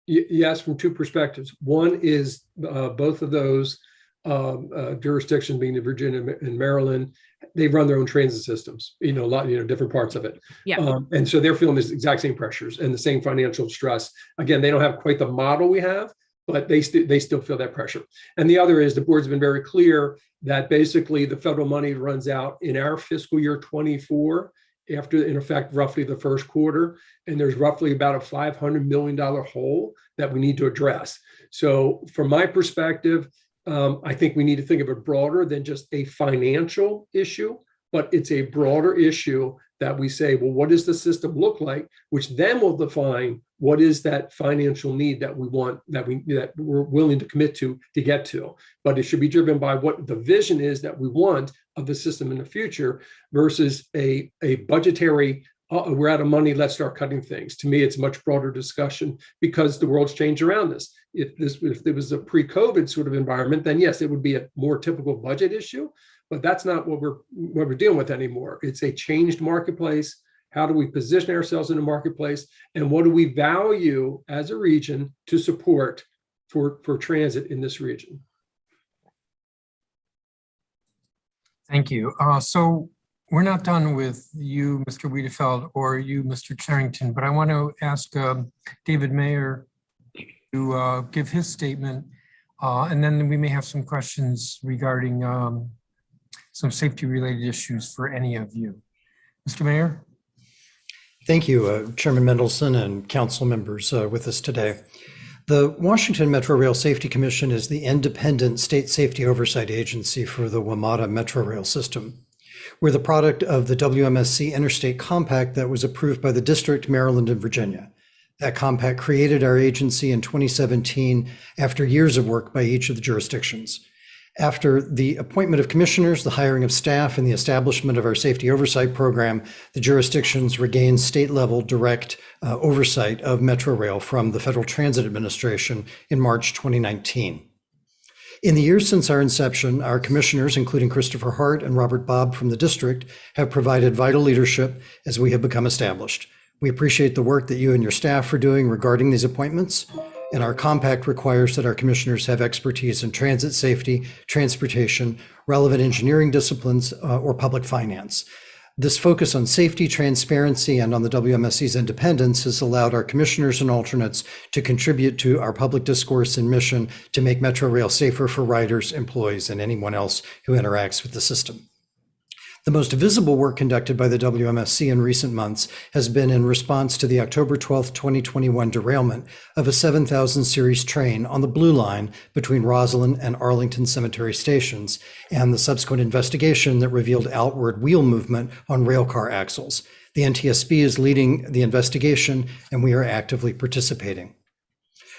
Yes, from two perspectives. One is both of those jurisdictions, being the Virginia and Maryland, they run their own transit systems, you know, a lot, you know, different parts of it. And so they're feeling the exact same pressures and the same financial stress. Again, they don't have quite the model we have, but they still feel that pressure. And the other is the board's been very clear that basically the federal money runs out in our fiscal year 24 after, in effect, roughly the first quarter. And there's roughly about a $500 million hole that we need to address. So from my perspective, I think we need to think of it broader than just a financial issue, but it's a broader issue that we say, well, what does the system look like? Which then will define what is that financial need that we want, that we're willing to commit to get to. But it should be driven by what the vision is that we want of the system in the future versus a budgetary, we're out of money, let's start cutting things. To me, it's a much broader discussion because the world's changed around us. If there was a pre-COVID sort of environment, then yes, it would be a more typical budget issue. But that's not what we're dealing with anymore. It's a changed marketplace. How do we position ourselves in the marketplace? And what do we value as a region to support for transit in this region? Thank you. So we're not done with you, Mr. Wiedefeld, or you, Mr. Charrington, but I want to ask David Mayer to give his statement, and then we may have some questions regarding some safety-related issues for any of you. Mr. Mayor? Thank you, Chairman Mendelson and council members with us today. The Washington Metro Rail Safety Commission is the independent state safety oversight agency for the WMATA Metro Rail system. We're the product of the WMSC Interstate Compact that was approved by the District, Maryland, and Virginia. That compact created our agency in 2017 after years of work by each of the jurisdictions. After the appointment of commissioners, the hiring of staff, and the establishment of our safety oversight program, the jurisdictions regained state-level direct oversight of Metro Rail from the Federal Transit Administration in March 2019. In the years since our inception, our commissioners, including Christopher Hart and Robert Bobb from the district, have provided vital leadership as we have become established. We appreciate the work that you and your staff are doing regarding these appointments, and our compact requires that our commissioners have expertise in transit safety, transportation, relevant engineering disciplines, or public finance. This focus on safety, transparency, and on the WMSC's independence has allowed our commissioners and alternates to contribute to our public discourse and mission to make Metro Rail safer for riders, employees, and anyone else who interacts with the system. The most visible work conducted by the WMSC in recent months has been in response to the October 12, 2021 derailment of a 7000 series train on the Blue Line between Roslyn and Arlington Cemetery stations, and the subsequent investigation that revealed outward wheel movement on railcar axles. The NTSB is leading the investigation, and we are actively participating.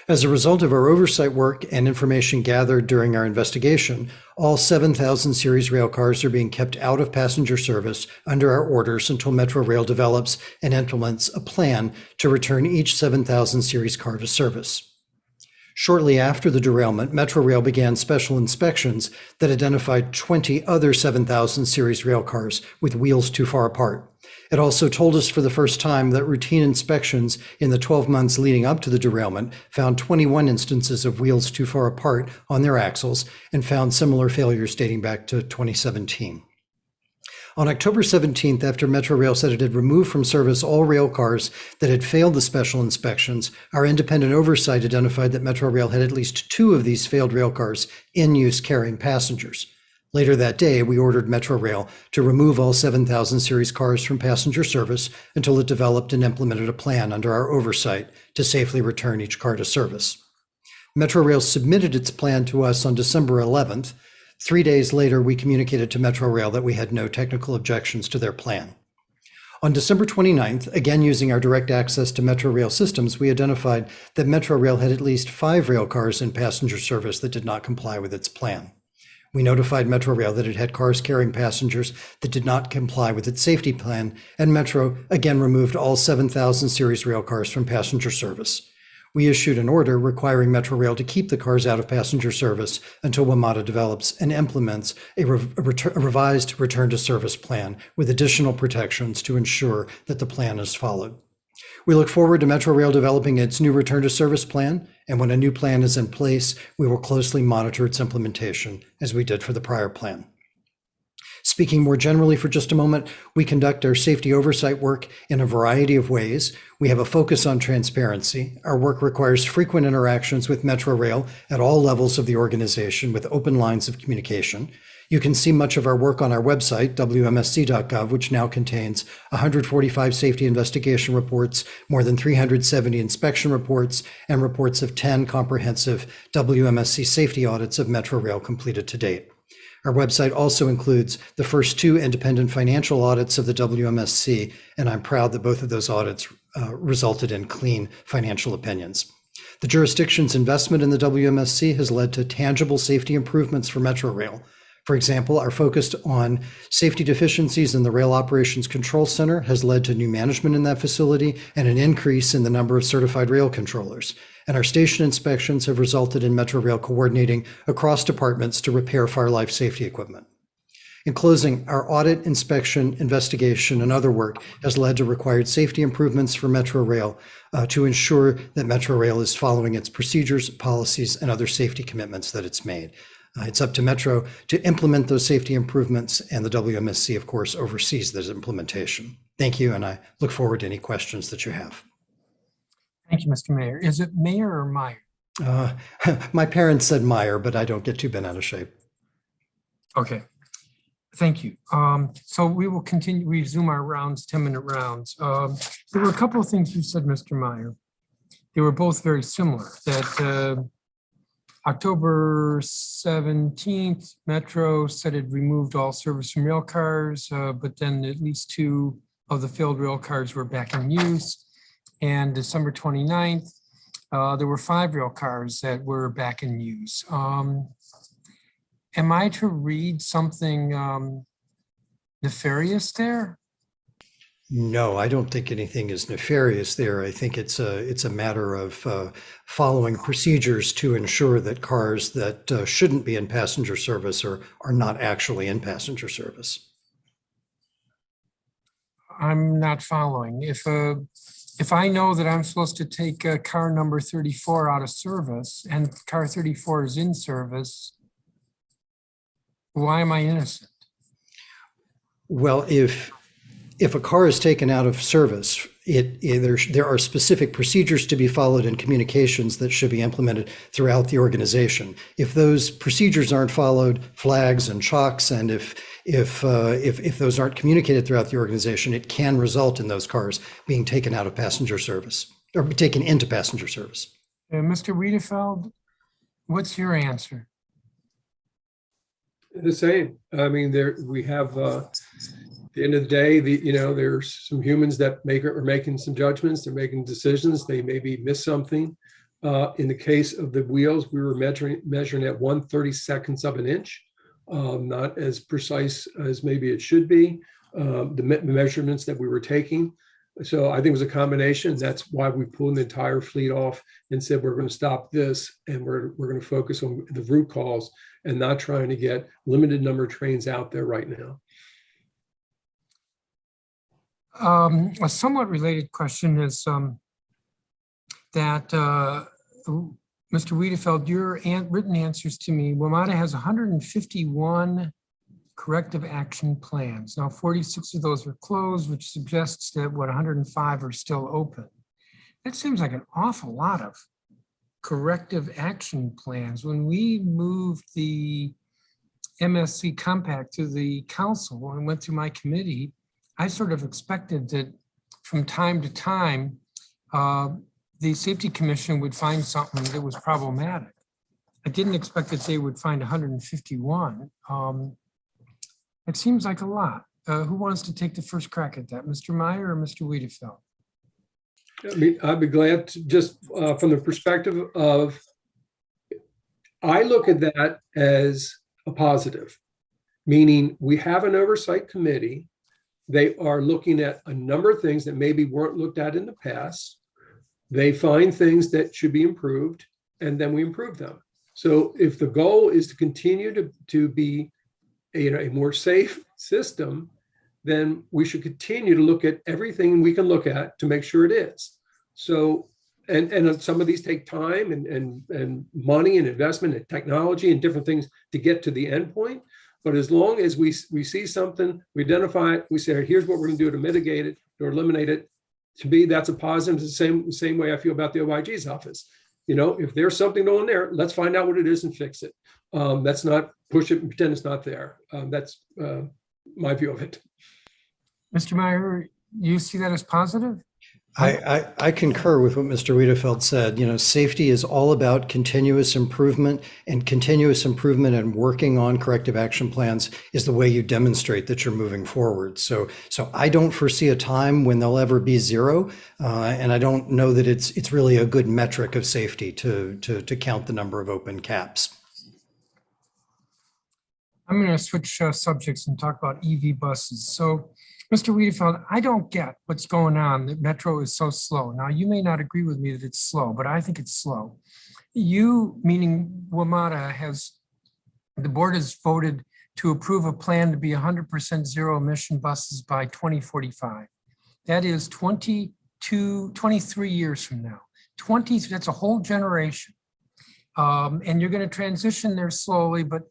As a result of our oversight work and information gathered during our investigation, all 7000 series railcars are being kept out of passenger service under our orders until Metro Rail develops and implements a plan to return each 7000 series car to service. Shortly after the derailment, Metro Rail began special inspections that identified 20 other 7000 series railcars with wheels too far apart. It also told us for the first time that routine inspections in the 12 months leading up to the derailment found 21 instances of wheels too far apart on their axles and found similar failures dating back to 2017. On October 17th, after Metro Rail said it had removed from service all rail cars that had failed the special inspections, our independent oversight identified that Metro Rail had at least 2 of these failed rail cars in use carrying passengers. Later that day, we ordered Metro Rail to remove all 7000 series cars from passenger service until it developed and implemented a plan under our oversight to safely return each car to service. Metro Rail submitted its plan to us on December 11th. 3 days later, we communicated to Metro Rail that we had no technical objections to their plan. On December 29th, again using our direct access to Metro Rail systems, we identified that Metro Rail had at least 5 rail cars in passenger service that did not comply with its plan. We notified Metro Rail that it had cars carrying passengers that did not comply with its safety plan, and Metro again removed all 7000 series rail cars from passenger service. We issued an order requiring Metro Rail to keep the cars out of passenger service until WMATA develops and implements a revised return to service plan with additional protections to ensure that the plan is followed. We look forward to Metro Rail developing its new return to service plan, and when a new plan is in place, we will closely monitor its implementation as we did for the prior plan. Speaking more generally for just a moment, we conduct our safety oversight work in a variety of ways. We have a focus on transparency. Our work requires frequent interactions with Metro Rail at all levels of the organization with open lines of communication. You can see much of our work on our website, WMSC.gov, which now contains 145 safety investigation reports, more than 370 inspection reports, and reports of 10 comprehensive WMSC safety audits of Metro Rail completed to date. Our website also includes the first 2 independent financial audits of the WMSC, and I'm proud that both of those audits resulted in clean financial opinions. The jurisdiction's investment in the WMSC has led to tangible safety improvements for Metro Rail. For example, our focus on safety deficiencies in the Rail Operations Control Center has led to new management in that facility and an increase in the number of certified rail controllers. And our station inspections have resulted in Metro Rail coordinating across departments to repair fire life safety equipment. In closing, our audit, inspection, investigation, and other work has led to required safety improvements for Metro Rail to ensure that Metro Rail is following its procedures, policies, and other safety commitments that it's made. It's up to Metro to implement those safety improvements, and the WMSC, of course, oversees this implementation. Thank you, and I look forward to any questions that you have. Thank you, Mr. Mayor. Is it Mayor or Meyer? My parents said Meyer, but I don't get too bent out of shape. Okay, thank you. So we will resume our rounds, 10-minute rounds. There were a couple of things you said, Mr. Meyer. they were both very similar, that October 17th, Metro said it removed all service from rail cars, but then at least 2 of the failed rail cars were back in use. And December 29th, there were 5 rail cars that were back in use. Am I to read something nefarious there? No, I don't think anything is nefarious there. I think it's a matter of following procedures to ensure that cars that shouldn't be in passenger service are not actually in passenger service. I'm not following. If I know that I'm supposed to take car number 34 out of service and car 34 is in service, why am I innocent? Well, if a car is taken out of service, there are specific procedures to be followed and communications that should be implemented throughout the organization. If those procedures aren't followed, flags and chocks, and if those aren't communicated throughout the organization, it can result in those cars being taken out of passenger service or taken into passenger service. Mr. Wiedefeld, what's your answer? The same. I mean, we have at the end of the day, there's some humans that are making some judgments. They're making decisions. They maybe miss something. In the case of the wheels, we were measuring at 1/32 of an inch, not as precise as maybe it should be. The measurements that we were taking. So I think it was a combination. That's why we pulled the entire fleet off and said we're going to stop this and we're going to focus on the root cause and not trying to get limited number of trains out there right now. A somewhat related question is that Mr. Wiedefeld, your written answers to me, WMATA has 151 corrective action plans. Now 46 of those are closed, which suggests that 105 are still open. That seems like an awful lot of corrective action plans. When we moved the MSC compact to the council and went through my committee, I sort of expected that from time to time, the Safety Commission would find something that was problematic. I didn't expect that they would find 151. It seems like a lot. Who wants to take the first crack at that, Mr. Meyer or Mr. Wiedefeld? I mean, I'd be glad to just from the perspective of, I look at that as a positive, meaning we have an oversight committee. They are looking at a number of things that maybe weren't looked at in the past. They find things that should be improved, and then we improve them. So if the goal is to continue to be a more safe system, then we should continue to look at everything we can look at to make sure it is. So, and some of these take time and money and investment and technology and different things to get to the end point. But as long as we see something, we identify it, we say, here's what we're going to do to mitigate it or eliminate it. To me, that's a positive. It's the same way I feel about the OIG's office. If there's something on there, let's find out what it is and fix it. Let's not push it and pretend it's not there. That's my view of it. Mr. Meyer, you see that as positive? I concur with what Mr. Wiedefeld said. Safety is all about continuous improvement, and continuous improvement and working on corrective action plans is the way you demonstrate that you're moving forward. So I don't foresee a time when there'll ever be zero, and I don't know that it's really a good metric of safety to count the number of open caps. I'm going to switch subjects and talk about EV buses. So, Mr. Wiedefeld, I don't get what's going on, that Metro is so slow. Now, you may not agree with me that it's slow, but I think it's slow. You, meaning WMATA, the board has voted to approve a plan to be 100% zero emission buses by 2045. That is 23 years from now. That's a whole generation. And you're going to transition there slowly, but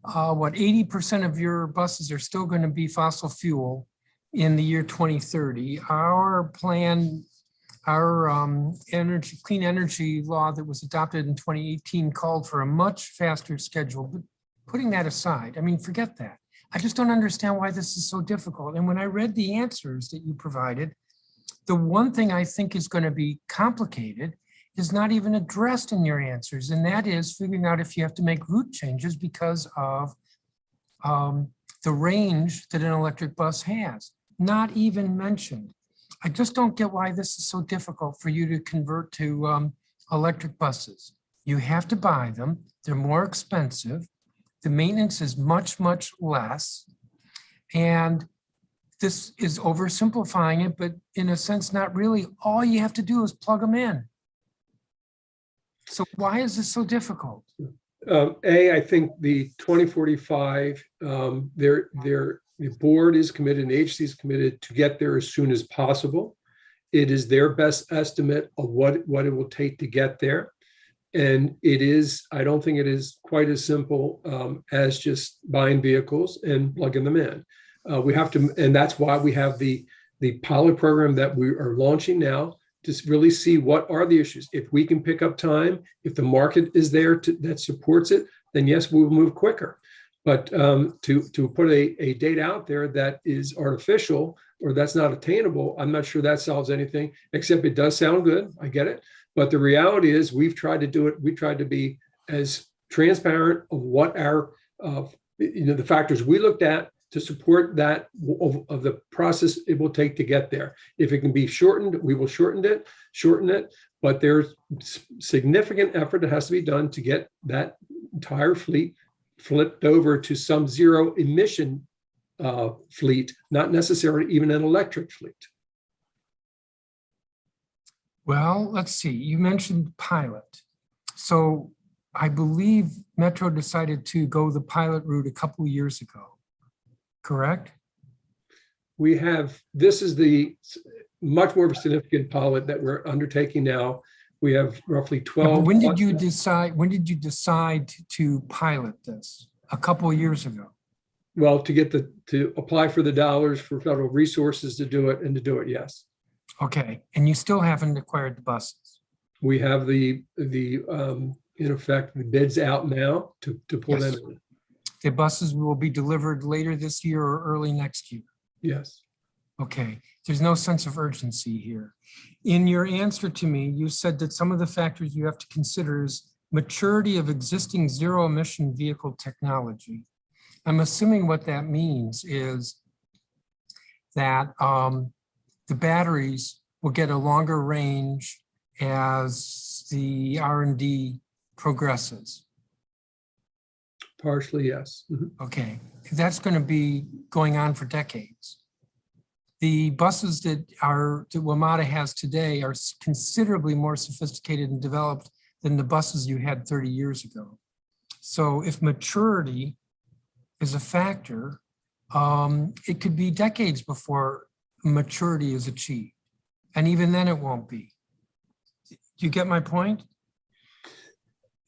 80% of your buses are still going to be fossil fuel in the year 2030. Our plan, our clean energy law that was adopted in 2018 called for a much faster schedule. But putting that aside, I mean, forget that. I just don't understand why this is so difficult. And when I read the answers that you provided, the one thing I think is going to be complicated is not even addressed in your answers, and that is figuring out if you have to make route changes because of the range that an electric bus has. Not even mentioned. I just don't get why this is so difficult for you to convert to electric buses. You have to buy them. They're more expensive. The maintenance is much, much less. And this is oversimplifying it, but in a sense, not really. All you have to do is plug them in. So why is this so difficult? I think the 2045, the board is committed and the agency is committed to get there as soon as possible. It is their best estimate of what it will take to get there. And it is, I don't think it is quite as simple as just buying vehicles and plugging them in. We have to, and that's why we have the pilot program that we are launching now to really see what are the issues. If we can pick up time, if the market is there that supports it, then yes, we will move quicker. But to put a date out there that is artificial or that's not attainable, I'm not sure that solves anything, except it does sound good. I get it. But the reality is we've tried to do it. We tried to be as transparent of what our, the factors we looked at to support that of the process it will take to get there. If it can be shortened, we will shorten it. But there's significant effort that has to be done to get that entire fleet flipped over to some zero emission fleet, not necessarily even an electric fleet. Well, let's see. You mentioned pilot. So I believe Metro decided to go the pilot route a couple of years ago, correct? We have, this is the much more of a significant pilot that we're undertaking now. We have roughly 12. Yeah, but when did you decide to pilot this? A couple of years ago. Well, to apply for the dollars for federal resources to do it and to do it, yes. Okay, and you still haven't acquired the buses? We have the in effect, the bids out now to pull them in. The buses will be delivered later this year or early next year? Yes. Okay, there's no sense of urgency here. In your answer to me, you said that some of the factors you have to consider is maturity of existing zero emission vehicle technology. I'm assuming what that means is that the batteries will get a longer range as the R&D progresses. Partially, yes. Mm-hmm. Okay, that's going to be going on for decades. The buses that WMATA has today are considerably more sophisticated and developed than the buses you had 30 years ago. So if maturity is a factor, it could be decades before maturity is achieved. And even then it won't be. Do you get my point?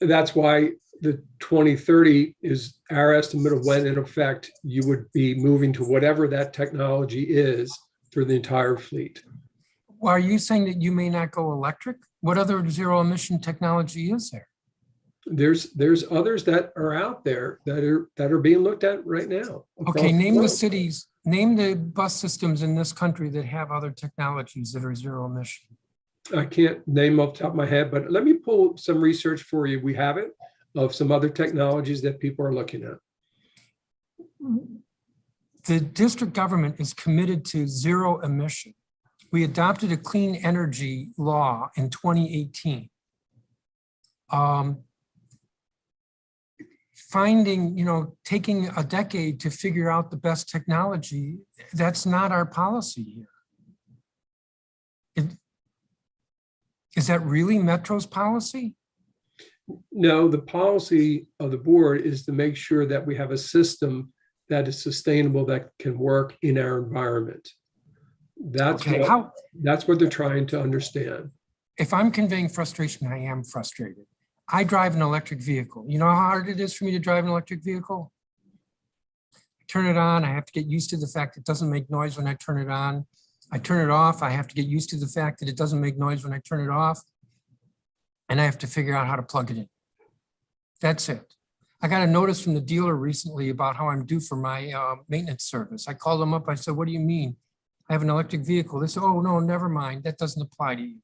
That's why the 2030 is our estimate of when in effect you would be moving to whatever that technology is for the entire fleet. Well, are you saying that you may not go electric? What other zero emission technology is there? There's others that are out there that are being looked at right now. Okay, name the cities, name the bus systems in this country that have other technologies that are zero emission. I can't name off the top of my head, but let me pull some research for you. We have it of some other technologies that people are looking at. The district government is committed to zero emission. We adopted a clean energy law in 2018. Taking a decade to figure out the best technology, that's not our policy here. Is that really Metro's policy? No, the policy of the board is to make sure that we have a system that is sustainable, that can work in our environment. That's what they're trying to understand. If I'm conveying frustration, I am frustrated. I drive an electric vehicle. You know how hard it is for me to drive an electric vehicle? I turn it on, I have to get used to the fact it doesn't make noise when I turn it on. I turn it off, I have to get used to the fact that it doesn't make noise when I turn it off. And I have to figure out how to plug it in. That's it. I got a notice from the dealer recently about how I'm due for my maintenance service. I called them up, I said, what do you mean? I have an electric vehicle. They said, oh no, never mind, that doesn't apply to you.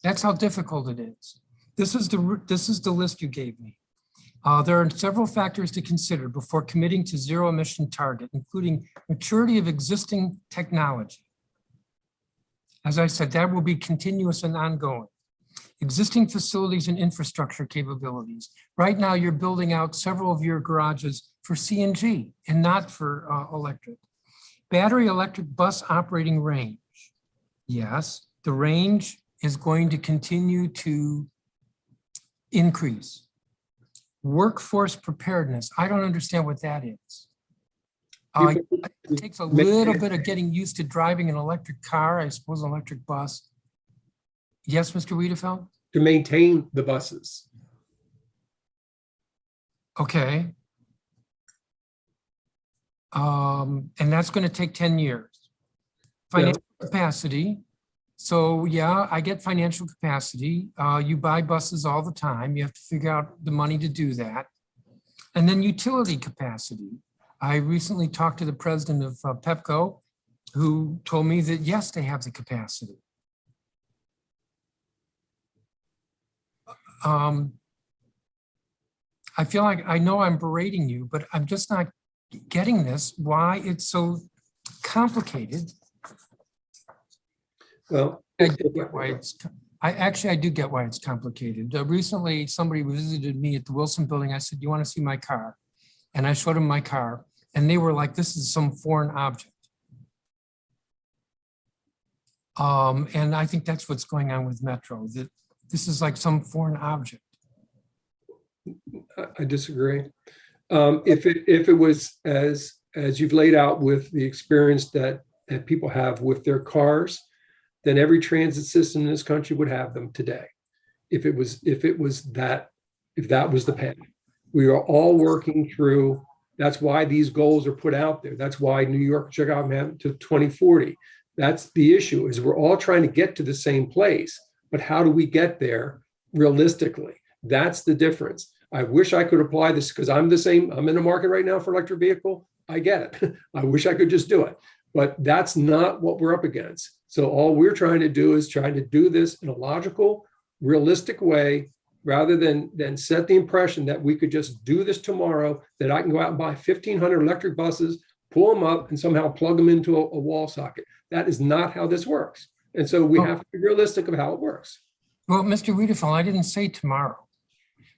That's how difficult it is. This is the list you gave me. There are several factors to consider before committing to zero emission target, including maturity of existing technology. As I said, that will be continuous and ongoing. Existing facilities and infrastructure capabilities. Right now, you're building out several of your garages for CNG and not for electric. Battery electric bus operating range. Yes, the range is going to continue to increase. Workforce preparedness. I don't understand what that is. It takes a little bit of getting used to driving an electric car, I suppose an electric bus. Yes, Mr. Wiedefeld? To maintain the buses. Okay. And that's going to take 10 years. Financial capacity. So yeah, I get financial capacity. You buy buses all the time. You have to figure out the money to do that. And then utility capacity. I recently talked to the president of Pepco, who told me that yes, they have the capacity. I feel like I know I'm berating you, but I'm just not getting this, why it's so complicated. Well, I do get why it's complicated. Recently, somebody visited me at the Wilson building. I said, "You want to see my car?" And I showed them my car, and they were like, "This is some foreign object." And I think that's what's going on with Metro, that this is like some foreign object. I disagree. If it was as you've laid out with the experience that people have with their cars, then every transit system in this country would have them today. If that was the path, we are all working through. That's why these goals are put out there. That's why New York and Chicago have to 2040. That's the issue, is we're all trying to get to the same place, but how do we get there realistically? That's the difference. I wish I could apply this because I'm the same. I'm in the market right now for electric vehicle. I get it. I wish I could just do it, but that's not what we're up against. So all we're trying to do is trying to do this in a logical, realistic way, rather than set the impression that we could just do this tomorrow, that I can go out and buy 1,500 electric buses, pull them up and somehow plug them into a wall socket. That is not how this works. And so we have to be realistic of how it works. Well, Mr. Wiedefeld, I didn't say tomorrow,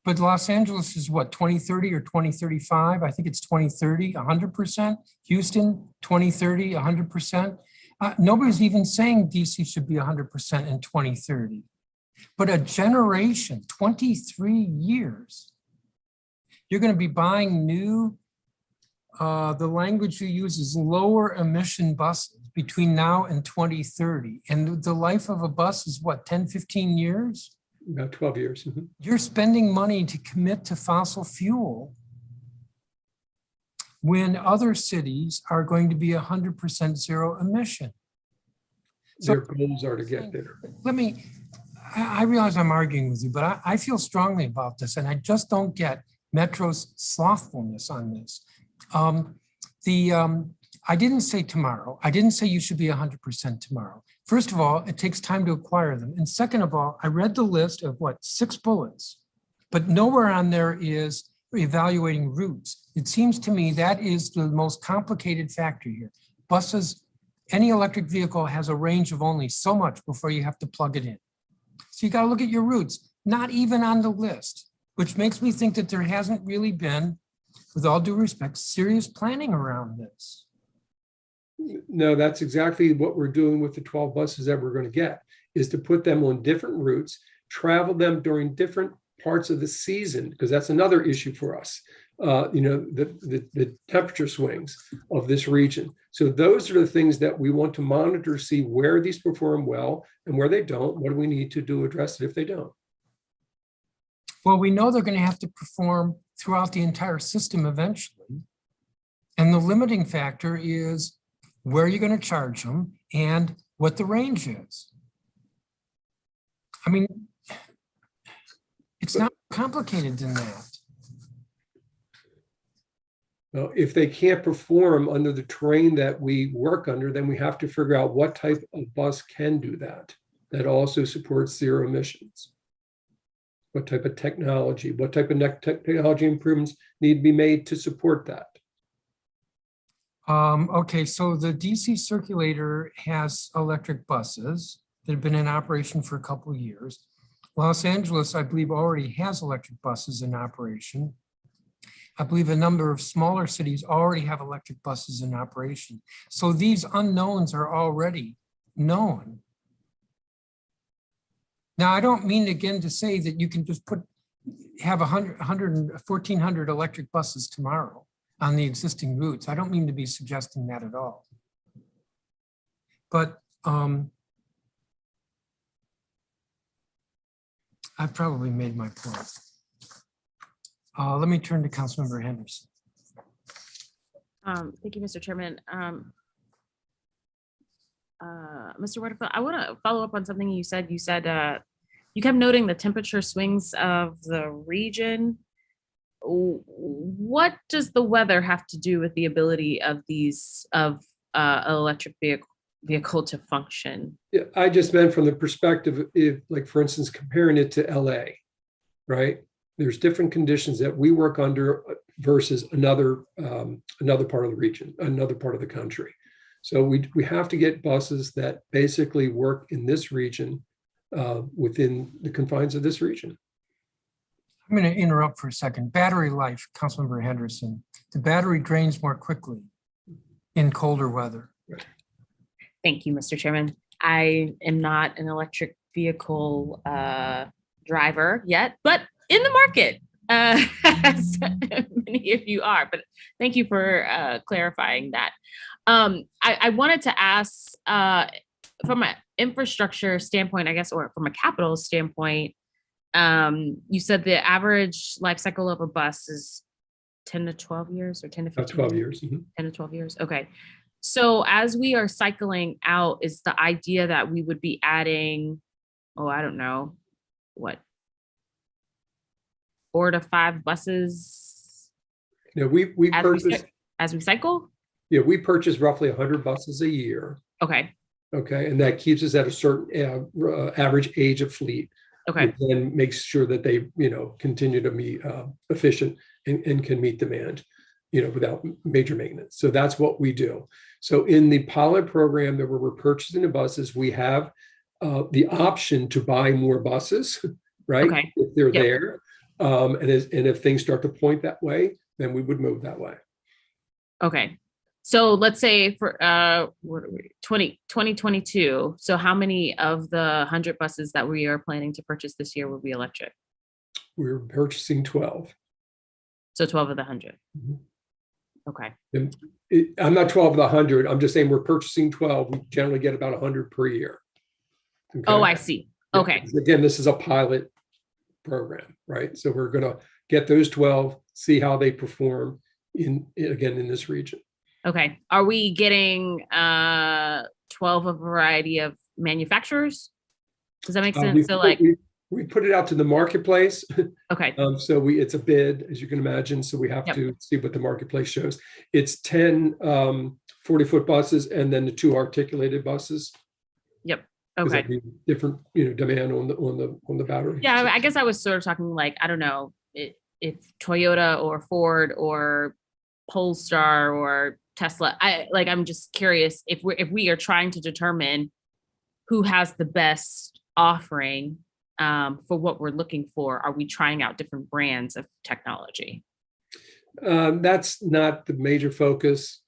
but Los Angeles is what, 2030 or 2035? I think it's 2030, 100%. Houston, 2030, 100%. Nobody's even saying DC should be 100% in 2030. But a generation, 23 years, you're going to be buying new, the language you use is lower emission buses between now and 2030. And the life of a bus is what, 10, 15 years? About 12 years. Mm-hmm. You're spending money to commit to fossil fuel when other cities are going to be 100% zero emission. So their goals are to get there. I realize I'm arguing with you, but I feel strongly about this, and I just don't get Metro's slothfulness on this. I didn't say tomorrow. I didn't say you should be 100% tomorrow. First of all, it takes time to acquire them. And second of all, I read the list of 6 bullets, but nowhere on there is evaluating routes. It seems to me that is the most complicated factor here. Buses, any electric vehicle has a range of only so much before you have to plug it in. So you got to look at your routes, not even on the list, which makes me think that there hasn't really been, with all due respect, serious planning around this. No, that's exactly what we're doing with the 12 buses that we're going to get, is to put them on different routes, travel them during different parts of the season, because that's another issue for us. The temperature swings of this region. So those are the things that we want to monitor, see where these perform well and where they don't. What do we need to do to address it if they don't? Well, we know they're going to have to perform throughout the entire system eventually. And the limiting factor is where you're going to charge them and what the range is. I mean, it's not complicated than that. Well, if they can't perform under the terrain that we work under, then we have to figure out what type of bus can do that. that also supports zero emissions? What type of technology, what type of technology improvements need to be made to support that? Okay, so the DC circulator has electric buses that have been in operation for a couple of years. Los Angeles, I believe, already has electric buses in operation. I believe a number of smaller cities already have electric buses in operation. So these unknowns are already known. Now, I don't mean again to say that you can just have 1,400 electric buses tomorrow on the existing routes. I don't mean to be suggesting that at all. But I've probably made my point. Let me turn to Councilmember Henderson. Thank you, Mr. Chairman. Mr. Waterfield, I want to follow up on something you said. You said you kept noting the temperature swings of the region. What does the weather have to do with the ability of these an electric vehicle to function? Yeah, I just meant from the perspective, if, like, for instance, comparing it to LA, right? There's different conditions that we work under versus another part of the region, another part of the country. So we have to get buses that basically work in this region, within the confines of this region. I'm going to interrupt for a second. Battery life, Councilmember Henderson. The battery drains more quickly in colder weather. Thank you, Mr. Chairman. I am not an electric vehicle driver yet, but in the market, as many of you are. But thank you for clarifying that. I wanted to ask, from an infrastructure standpoint, I guess, or from a capital standpoint, you said the average life cycle of a bus is 10 to 12 years or 10 to 15 12 years. Mm-hmm. 10 to 12 years. Okay. So as we are cycling out, is the idea that we would be adding, I don't know, what, 4 to 5 buses? You know, we purchase as we cycle? Yeah, we purchase roughly 100 buses a year. Okay. Okay, and that keeps us at a certain average age of fleet. Okay. And makes sure that they, continue to be efficient and can meet demand, without major maintenance. So that's what we do. So in the pilot program that we're purchasing the buses, we have the option to buy more buses, right? Okay. If they're there. And if things start to point that way, then we would move that way. Okay. So let's say for 2022, so how many of the 100 buses that we are planning to purchase this year will be electric? We're purchasing 12. So 12 of the 100. Mm-hmm. Okay. I'm not 12 of the 100. I'm just saying we're purchasing 12. We generally get about 100 per year. Okay? Oh, I see. Okay. Again, this is a pilot program, right? So we're going to get those 12, see how they perform in this region. Okay. Are we getting 12 of a variety of manufacturers? Does that make sense? We put it out to the marketplace. Okay. So it's a bid, as you can imagine. So we have to see what the marketplace shows. It's 10 40-foot buses and then the 2 articulated buses. Yep. Okay. Different, demand on the battery. Yeah, I guess I was sort of talking like, I don't know, if Toyota or Ford or Polestar or Tesla, I'm just curious if we are trying to determine who has the best offering for what we're looking for, are we trying out different brands of technology? That's not the major focus,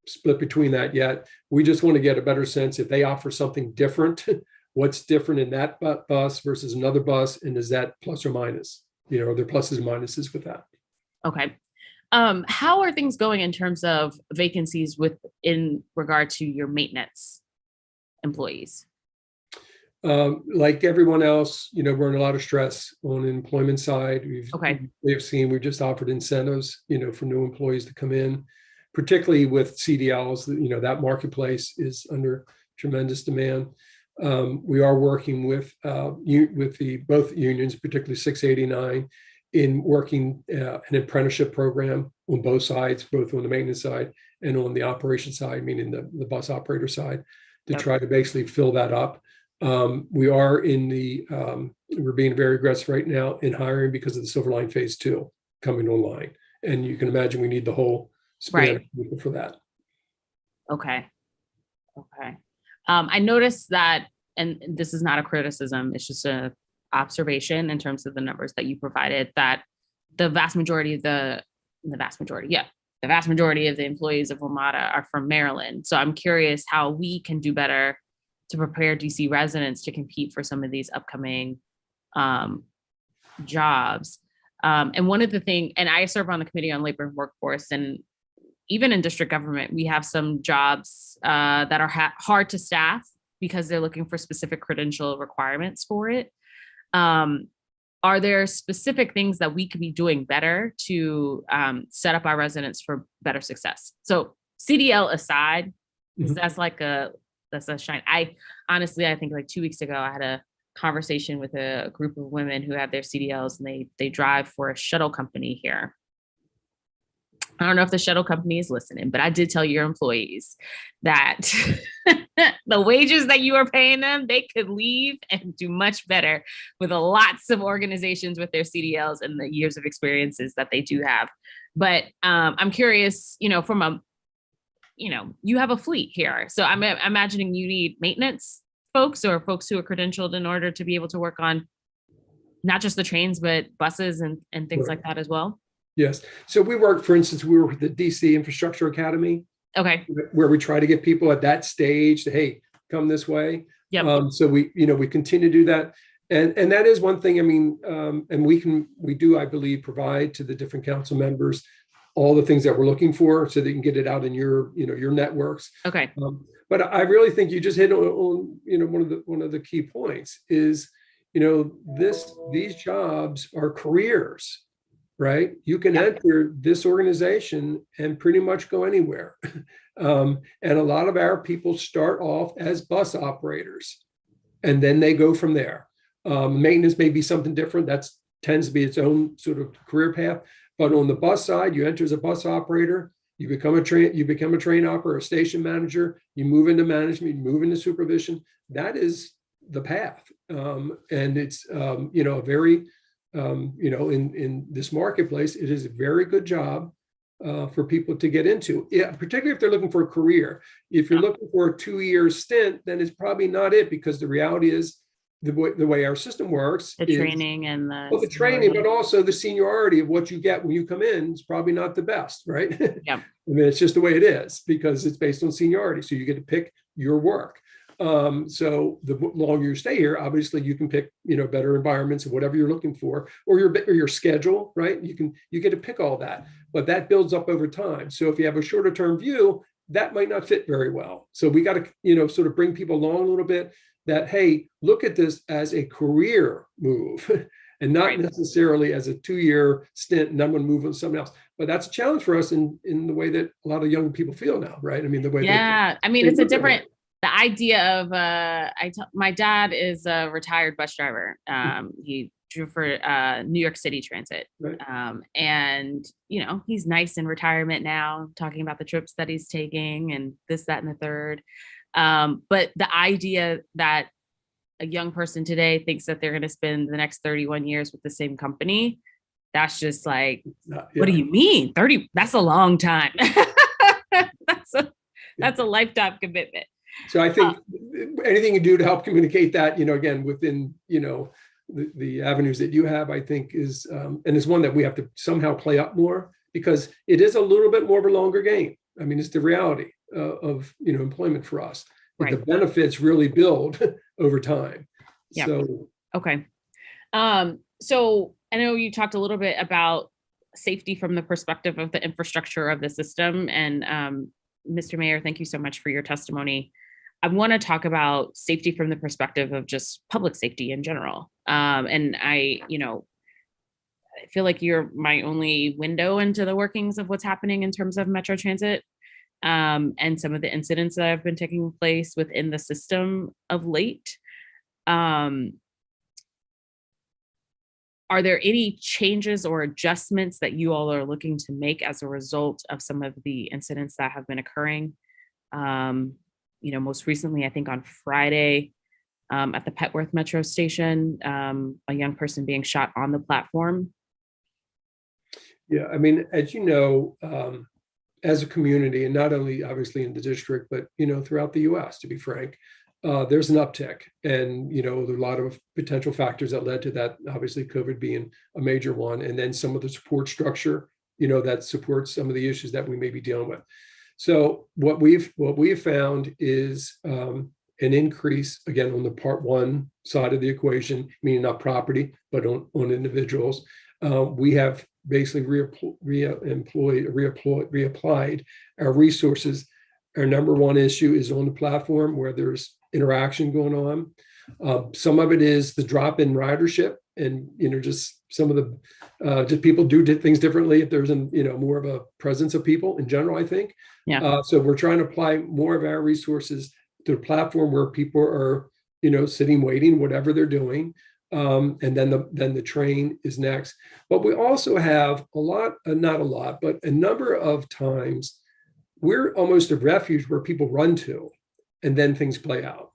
split between that yet. We just want to get a better sense if they offer something different, what's different in that bus versus another bus, and is that plus or minus? Are there pluses and minuses with that? Okay. How are things going in terms of vacancies in regard to your maintenance employees? Like everyone else, we're in a lot of stress on the employment side. We've just offered incentives, for new employees to come in, particularly with CDLs. That marketplace is under tremendous demand. We are working with both unions, particularly 689, in working an apprenticeship program on both sides, both on the maintenance side and on the operation side, meaning the bus operator side, to try to basically fill that up. We are we're being very aggressive right now in hiring because of the Silver Line Phase 2 coming online. And you can imagine we need the whole span of people for that. Okay. I noticed that, and this is not a criticism, it's just a observation in terms of the numbers that you provided, that the vast majority of the vast majority of the employees of WMATA are from Maryland. So I'm curious how we can do better to prepare DC residents to compete for some of these upcoming jobs. And one of the things, and I serve on the Committee on Labor and Workforce, and even in district government, we have some jobs that are hard to staff because they're looking for specific credential requirements for it. Are there specific things that we could be doing better to set up our residents for better success? So CDL aside, because that's a shine. I think like 2 weeks ago, I had a conversation with a group of women who have their CDLs, and they drive for a shuttle company here. I don't know if the shuttle company is listening, but I did tell your employees that the wages that you are paying them, they could leave and do much better with lots of organizations with their CDLs and the years of experiences that they do have. But I'm curious, you have a fleet here. So I'm imagining you need maintenance folks or folks who are credentialed in order to be able to work on not just the trains, but buses and things like that as well. Yes. So we work, for instance, we were with the DC Infrastructure Academy. Okay. Where we try to get people at that stage to, hey, come this way. Yeah. So we continue to do that. And that is one thing, I mean, and we do, I believe, provide to the different council members all the things that we're looking for so they can get it out in your networks. Okay. But I really think you just hit on one of the key points is, these jobs are careers. Right? You can enter this organization and pretty much go anywhere. And a lot of our people start off as bus operators, and then they go from there. Maintenance may be something different. That tends to be its own sort of career path. But on the bus side, you enter as a bus operator, you become a train operator, a station manager, you move into management, you move into supervision. That is the path. And it's, a very, in this marketplace, it is a very good job for people to get into, particularly if they're looking for a career. If you're looking for a 2-year stint, then it's probably not it, because the reality is the way our system works. The training and the training, but also the seniority of what you get when you come in is probably not the best, right? Yeah. I mean, it's just the way it is because it's based on seniority. So you get to pick your work. So the longer you stay here, obviously you can pick, better environments and whatever you're looking for, or your schedule, right? You get to pick all that, but that builds up over time. So if you have a shorter term view, that might not fit very well. So we got to, sort of bring people along a little bit that, hey, look at this as a career move and not necessarily as a 2-year stint and then I'm going to move on to something else. But that's a challenge for us in the way that a lot of young people feel now, right? I mean, the way it's a different. The idea of my dad is a retired bus driver. He drew for New York City Transit. Right. And, he's nice in retirement now, talking about the trips that he's taking and this, that, and the third. But the idea that a young person today thinks that they're going to spend the next 31 years with the same company, that's just like, what do you mean? 30, that's a long time. That's a lifetime commitment. So I think anything you do to help communicate that, again, within, the avenues that you have, I think is, and it's one that we have to somehow play up more because it is a little bit more of a longer game. I mean, it's the reality of, employment for us. Right. The benefits really build over time. Yeah. So, okay. So I know you talked a little bit about safety from the perspective of the infrastructure of the system. And Mr. Mayor, thank you so much for your testimony. I want to talk about safety from the perspective of just public safety in general. And I feel like you're my only window into the workings of what's happening in terms of Metro Transit and some of the incidents that have been taking place within the system of late. Are there any changes or adjustments that you all are looking to make as a result of some of the incidents that have been occurring? most recently, I think on Friday, at the Petworth Metro station, a young person being shot on the platform. Yeah, I mean, as you know, as a community, and not only obviously in the district, but throughout the U.S., to be frank, there's an uptick, and there are a lot of potential factors that led to that. Obviously, COVID being a major one, and then some of the support structure, that supports some of the issues that we may be dealing with. So what we have found is an increase again on the part one side of the equation, meaning not property, but on individuals. We have basically reapplied our resources. Our number one issue is on the platform where there's interaction going on. Some of it is the drop in ridership, and just some of the just people do things differently if there's more of a presence of people in general, I think. Yeah. So we're trying to apply more of our resources to the platform where people are sitting, waiting, whatever they're doing. And then the train is next. But we also have not a lot, but a number of times we're almost a refuge where people run to, and then things play out,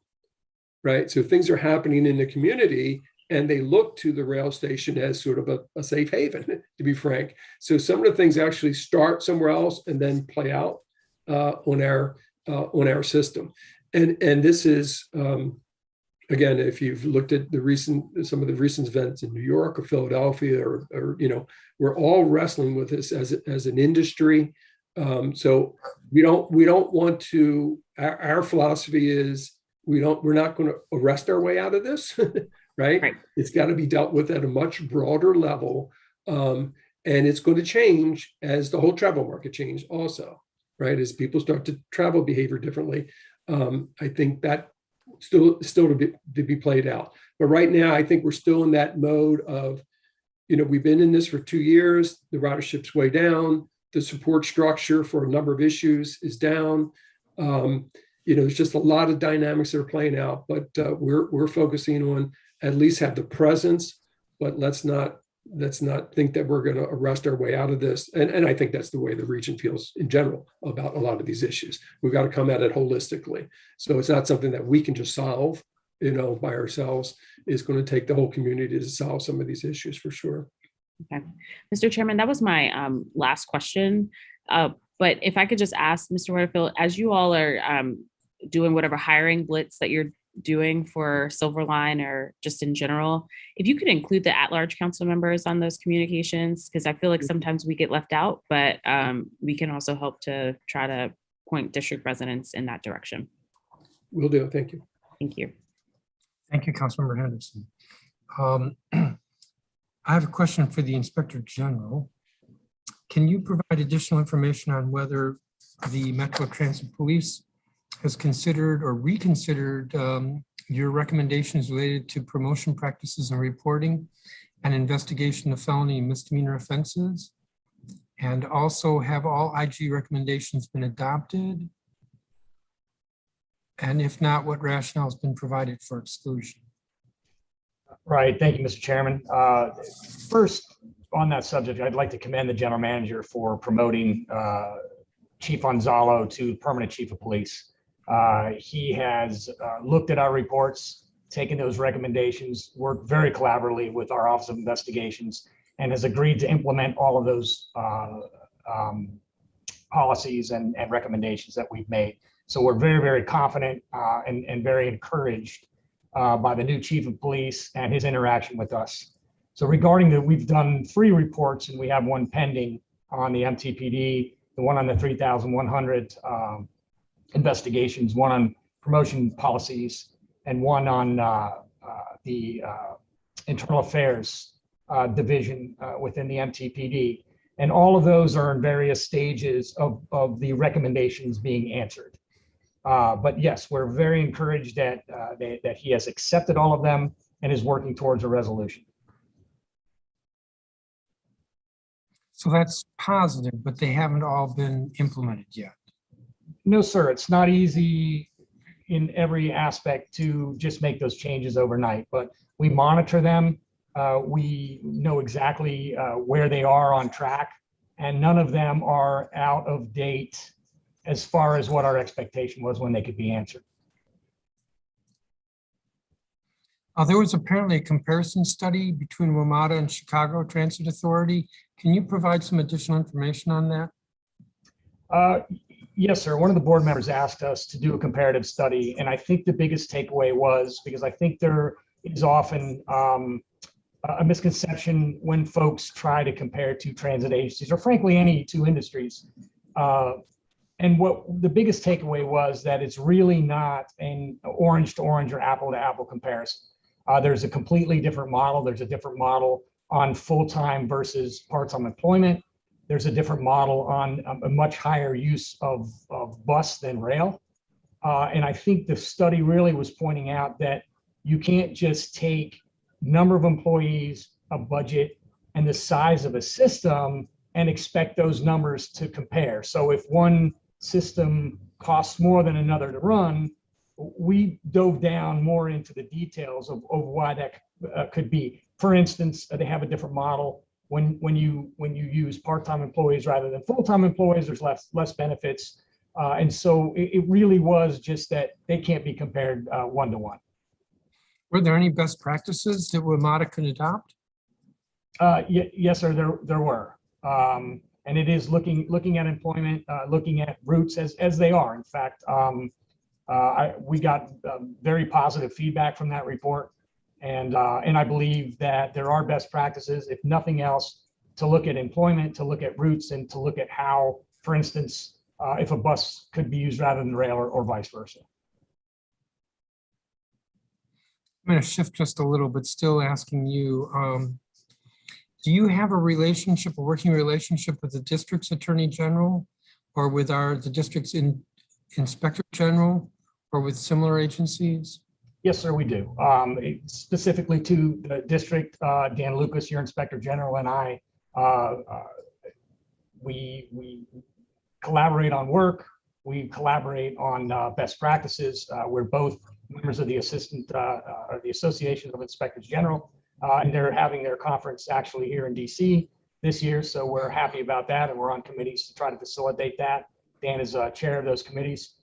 right? So things are happening in the community, and they look to the rail station as sort of a safe haven, to be frank. So some of the things actually start somewhere else and then play out on our system. And this is again, if you've looked at some of the recent events in New York or Philadelphia, or we're all wrestling with this as an industry. So we don't want to. Our philosophy is we're not going to arrest our way out of this, right? It's got to be dealt with at a much broader level, and it's going to change as the whole travel market changes also, right? As people start to travel behavior differently. I think that still to be played out. But right now, I think we're still in that mode of, we've been in this for 2 years. The ridership's way down. The support structure for a number of issues is down. There's just a lot of dynamics that are playing out. But we're focusing on at least have the presence. But let's not think that we're going to arrest our way out of this. And I think that's the way the region feels in general about a lot of these issues. We've got to come at it holistically. So it's not something that we can just solve, by ourselves. It's going to take the whole community to solve some of these issues for sure. Okay. Mr. Chairman, that was my last question. But if I could just ask Mr. Waterfield, as you all are doing whatever hiring blitz that you're doing for Silverline or just in general, if you could include the at-large council members on those communications, because I feel like sometimes we get left out, but we can also help to try to point district residents in that direction. Will do. Thank you. Thank you. Thank you, Councilmember Henderson. I have a question for the Inspector General. Can you provide additional information on whether the Metro Transit Police has considered or reconsidered your recommendations related to promotion practices and reporting and investigation of felony and misdemeanor offenses? And also, have all IG recommendations been adopted? And if not, what rationale has been provided for exclusion? Right. Thank you, Mr. Chairman. First, on that subject, I'd like to commend the general manager for promoting Chief Gonzalo to permanent chief of police. He has looked at our reports, taken those recommendations, worked very collaboratively with our Office of Investigations, and has agreed to implement all of those policies and recommendations that we've made. So we're very, very confident and very encouraged by the new chief of police and his interaction with us. So regarding that, we've done 3 reports and we have one pending on the MTPD, the one on the 3,100 investigations, one on promotion policies, and one on the internal affairs division within the MTPD. And all of those are in various stages of the recommendations being answered. But yes, we're very encouraged that he has accepted all of them and is working towards a resolution. So that's positive, but they haven't all been implemented yet. No, sir. It's not easy in every aspect to just make those changes overnight, but we monitor them. We know exactly where they are on track, and none of them are out of date as far as what our expectation was when they could be answered. There was apparently a comparison study between WMATA and Chicago Transit Authority. Can you provide some additional information on that? Yes, sir. One of the board members asked us to do a comparative study, and I think the biggest takeaway was, because I think there is often a misconception when folks try to compare two transit agencies, or frankly, any two industries. And what the biggest takeaway was that it's really not an orange to orange or apple to apple comparison. There's a completely different model. There's a different model on full-time versus part-time employment. There's a different model on a much higher use of bus than rail. And I think the study really was pointing out that you can't just take number of employees, a budget, and the size of a system and expect those numbers to compare. So if one system costs more than another to run, we dove down more into the details of why that could be. For instance, they have a different model. When you use part-time employees rather than full-time employees, there's less benefits. And so it really was just that they can't be compared one-to-one. Were there any best practices that WMATA could adopt? Yes, sir, there were. And it is looking at employment, looking at routes as they are. In fact, we got very positive feedback from that report. And I believe that there are best practices, if nothing else, to look at employment, to look at routes, and to look at how, for instance, if a bus could be used rather than rail or vice versa. I'm going to shift just a little, but still asking you, do you have a relationship, a working relationship with the district's attorney general, or with the district's inspector general, or with similar agencies? Yes, sir, we do. Specifically to the district, Dan Lucas, your inspector general, and I, we collaborate on work. We collaborate on best practices. We're both members of the Association of Inspectors General, and they're having their conference actually here in DC this year. So we're happy about that, and we're on committees to try to facilitate that. Dan is chair of those committees.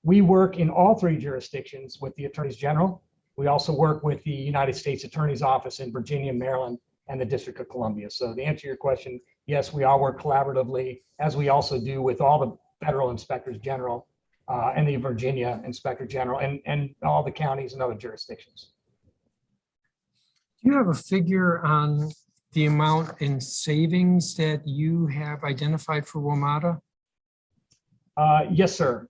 We work in all three jurisdictions with the attorneys general. We also work with the United States Attorney's Office in Virginia, Maryland, and the District of Columbia. So to answer your question, yes, we all work collaboratively, as we also do with all the federal inspectors general and the Virginia inspector general and all the counties and other jurisdictions. Do you have a figure on the amount in savings that you have identified for WMATA? Yes, sir.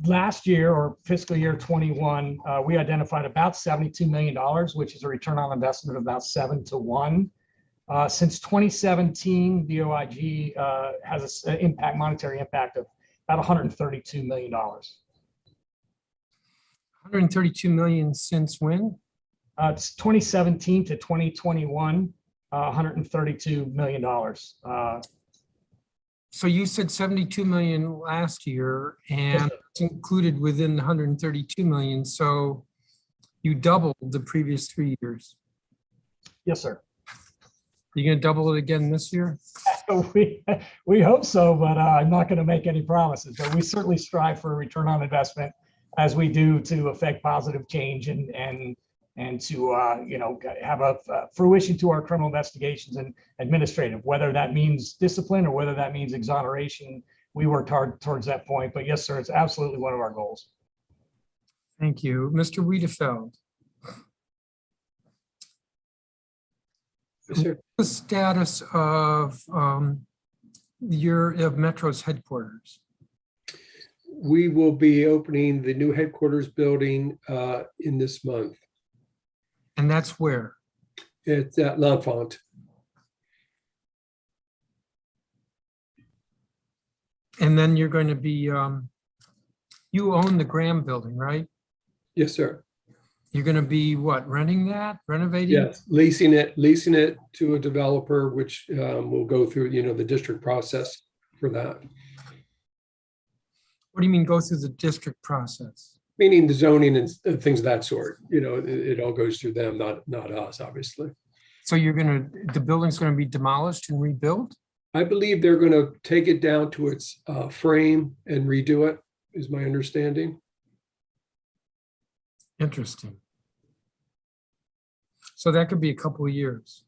Last year, or fiscal year 21, we identified about $72 million, which is a return on investment of about 7 to 1. Since 2017, the OIG has an monetary impact of about $132 million. 132 million since when? It's 2017 to 2021, $132 million. So you said 72 million last year, and it's included within the 132 million. So you doubled the previous 3 years. Yes, sir. Are you going to double it again this year? We hope so, but I'm not going to make any promises. But we certainly strive for a return on investment, as we do, to affect positive change and to have a fruition to our criminal investigations and administrative, whether that means discipline or whether that means exoneration. We worked hard towards that point. But yes, sir, it's absolutely one of our goals. Thank you. Mr. Wiedefeld. Yes, sir. The status of Metro's headquarters? We will be opening the new headquarters building in this month. And that's where? It's at L'Enfant. And then you're going to be, you own the Graham building, right? Yes, sir. You're going to be what, renting that, renovating? Yes, leasing it to a developer, which will go through, the district process for that. What do you mean go through the district process? Meaning the zoning and things of that sort. It all goes through them, not us, obviously. So the building's going to be demolished and rebuilt? I believe they're going to take it down to its frame and redo it, is my understanding. Interesting. So that could be a couple of years.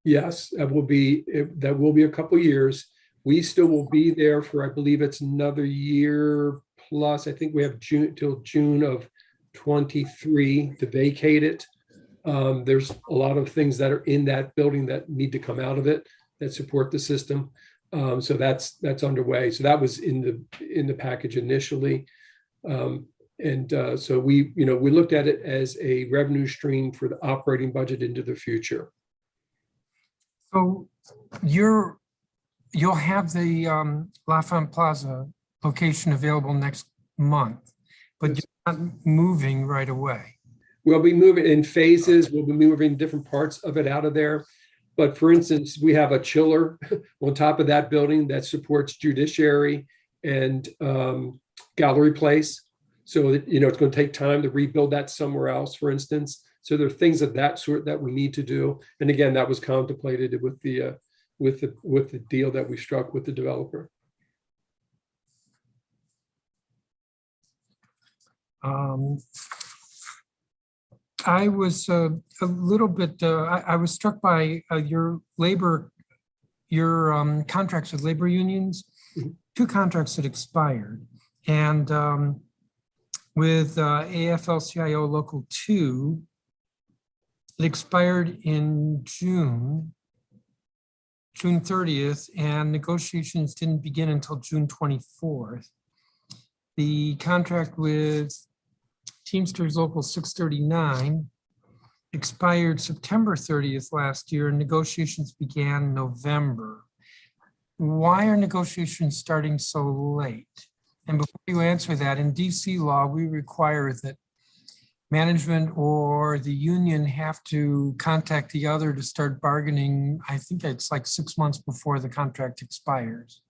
Yes, that will be a couple of years. We still will be there for, I believe it's another year plus. I think we have June till June of 23 to vacate it. There's a lot of things that are in that building that need to come out of it that support the system. So that's underway. So that was in the package initially. So we looked at it as a revenue stream for the operating budget into the future. So you'll have the Lafayette Plaza location available next month, but you're not moving right away. We'll be moving in phases. We'll be moving different parts of it out of there. But for instance, we have a chiller on top of that building that supports judiciary and gallery place. So that, it's going to take time to rebuild that somewhere else, for instance. So there are things of that sort that we need to do. And again, that was contemplated with the deal that we struck with the developer. I was a little bit, I was struck by your contracts with labor unions, two contracts that expired. And with AFL-CIO Local 2, it expired in June 30th, and negotiations didn't begin until June 24th. The contract with Teamsters Local 639 expired September 30th last year, and negotiations began in November. Why are negotiations starting so late? And before you answer that, in DC law, we require that management or the union have to contact the other to start bargaining. I think it's like 6 months before the contract expires.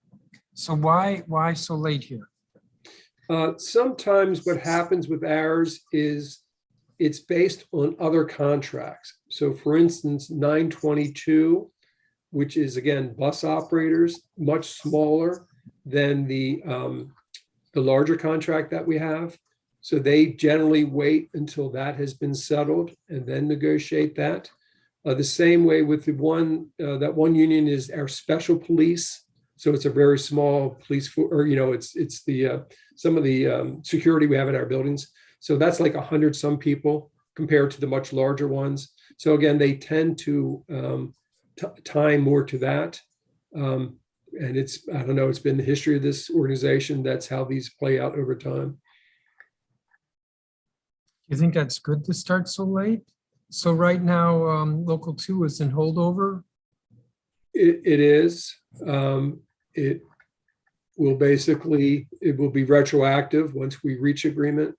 So why so late here? Sometimes what happens with ours is it's based on other contracts. So for instance, 922, which is again, bus operators, much smaller than the larger contract that we have. So they generally wait until that has been settled and then negotiate that. The same way with the one, that one union is our special police. So it's a very small police, it's the some of the security we have in our buildings. So that's like 100 some people compared to the much larger ones. So again, they tend to tie more to that. And it's, I don't know, it's been the history of this organization. That's how these play out over time. You think that's good to start so late? So right now, Local 2 is in holdover? It is. It will be retroactive once we reach agreement.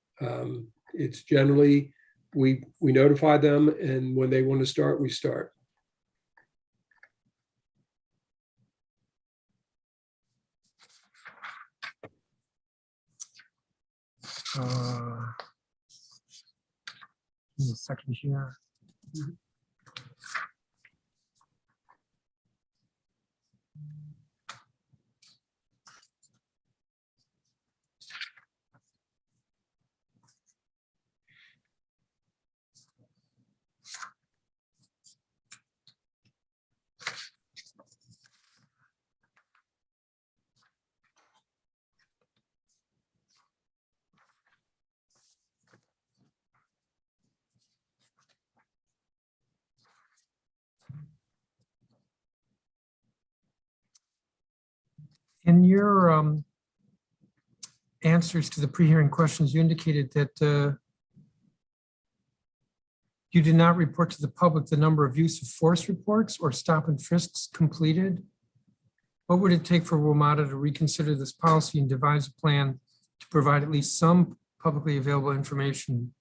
It's generally, we notify them, and when they want to start, we start. Give me a second here. In your answers to the pre-hearing questions, you indicated that you did not report to the public the number of use of force reports or stop and frisks completed. What would it take for WMATA to reconsider this policy and devise a plan to provide at least some publicly available information?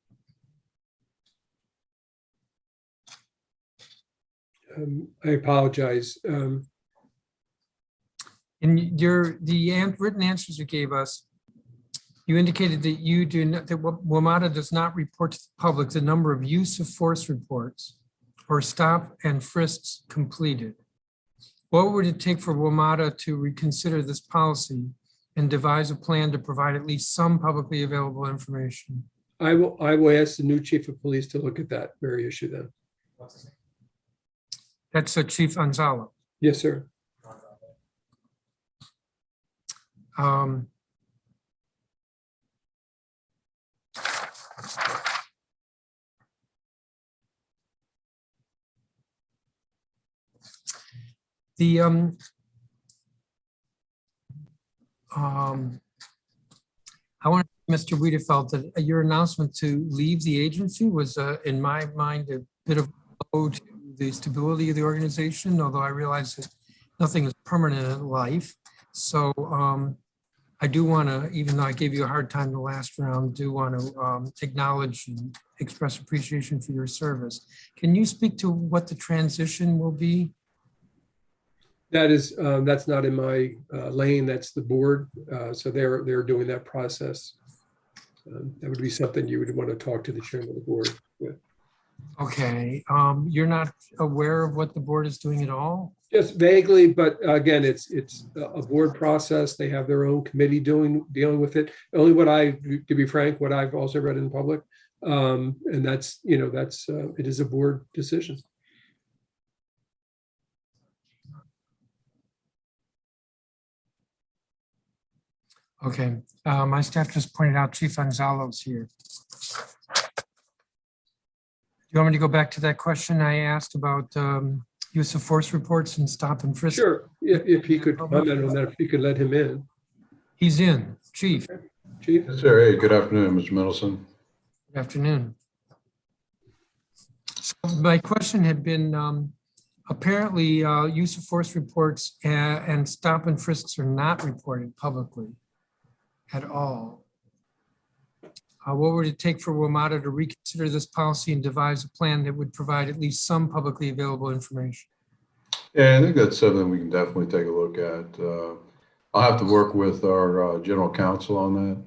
I apologize. In the written answers you gave us, you indicated that you do not, that WMATA does not report to the public the number of use of force reports or stop and frisks completed. What would it take for WMATA to reconsider this policy and devise a plan to provide at least some publicly available information? I will ask the new chief of police to look at that very issue then. That's Chief Anzalo. Yes, sir. I want to, Mr. Wiedefeld, that your announcement to leave the agency was, in my mind, a bit of a blow to the stability of the organization, although I realize that nothing is permanent in life. So I do want to, even though I gave you a hard time the last round, do want to acknowledge and express appreciation for your service. Can you speak to what the transition will be? That's not in my lane. That's the board. So they're doing that process. That would be something you would want to talk to the chairman of the board with. Okay. You're not aware of what the board is doing at all? Just vaguely, but again, it's a board process. They have their own committee dealing with it. Only to be frank, what I've also read in public, and that's it is a board decision. Okay, my staff just pointed out Chief Anzalo's here. You want me to go back to that question I asked about use of force reports and stop and frisk? Sure, if he could comment on that, if you could let him in. He's in, Chief. Chief? Yes, sir. Hey, good afternoon, Mr. Middleton. Good afternoon. So my question had been, apparently use of force reports and stop and frisks are not reported publicly at all. What would it take for WMATA to reconsider this policy and devise a plan that would provide at least some publicly available information? Yeah, I think that's something we can definitely take a look at. I'll have to work with our general counsel on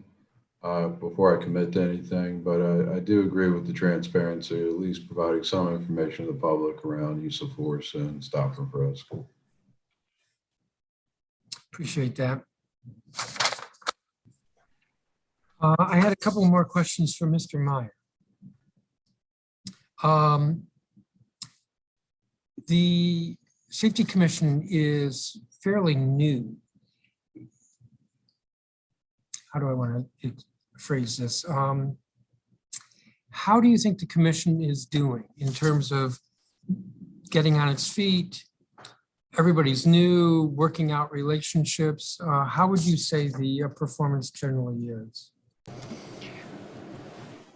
that before I commit to anything, but I do agree with the transparency, at least providing some information to the public around use of force and stop and frisk. Appreciate that. I had a couple more questions for Mr. Meyer. The Safety Commission is fairly new. How do I want to phrase this? How do you think the commission is doing in terms of getting on its feet? Everybody's new, working out relationships. How would you say the performance generally is?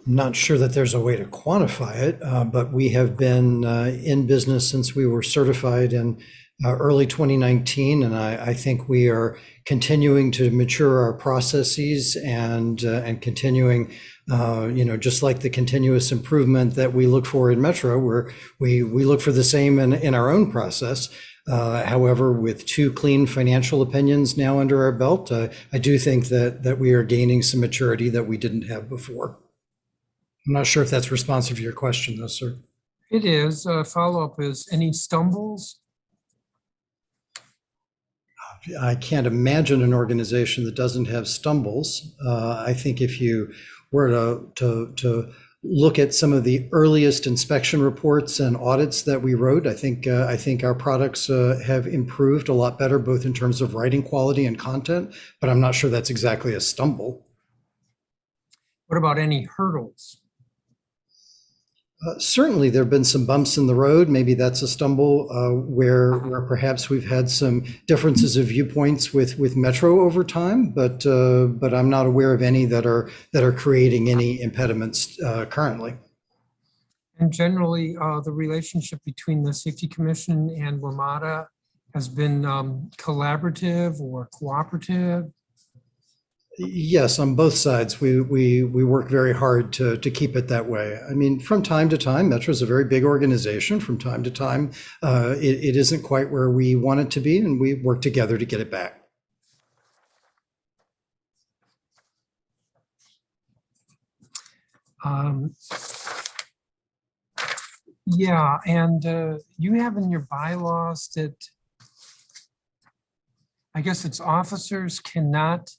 I'm not sure that there's a way to quantify it, but we have been in business since we were certified in early 2019, and I think we are continuing to mature our processes and continuing, just like the continuous improvement that we look for in Metro, where we look for the same in our own process. However, with 2 clean financial opinions now under our belt, I do think that we are gaining some maturity that we didn't have before. I'm not sure if that's responsive to your question, though, sir. It is. Follow-up is any stumbles? I can't imagine an organization that doesn't have stumbles. I think if you were to look at some of the earliest inspection reports and audits that we wrote, I think our products have improved a lot better, both in terms of writing quality and content, but I'm not sure that's exactly a stumble. What about any hurdles? Certainly, there have been some bumps in the road. Maybe that's a stumble where perhaps we've had some differences of viewpoints with Metro over time, but I'm not aware of any that are creating any impediments currently. And generally, the relationship between the Safety Commission and WMATA has been collaborative or cooperative. Yes, on both sides, we work very hard to keep it that way. I mean, from time to time, Metro is a very big organization. From time to time, it isn't quite where we want it to be, and we work together to get it back. Yeah, and you have in your bylaws that I guess it's officers cannot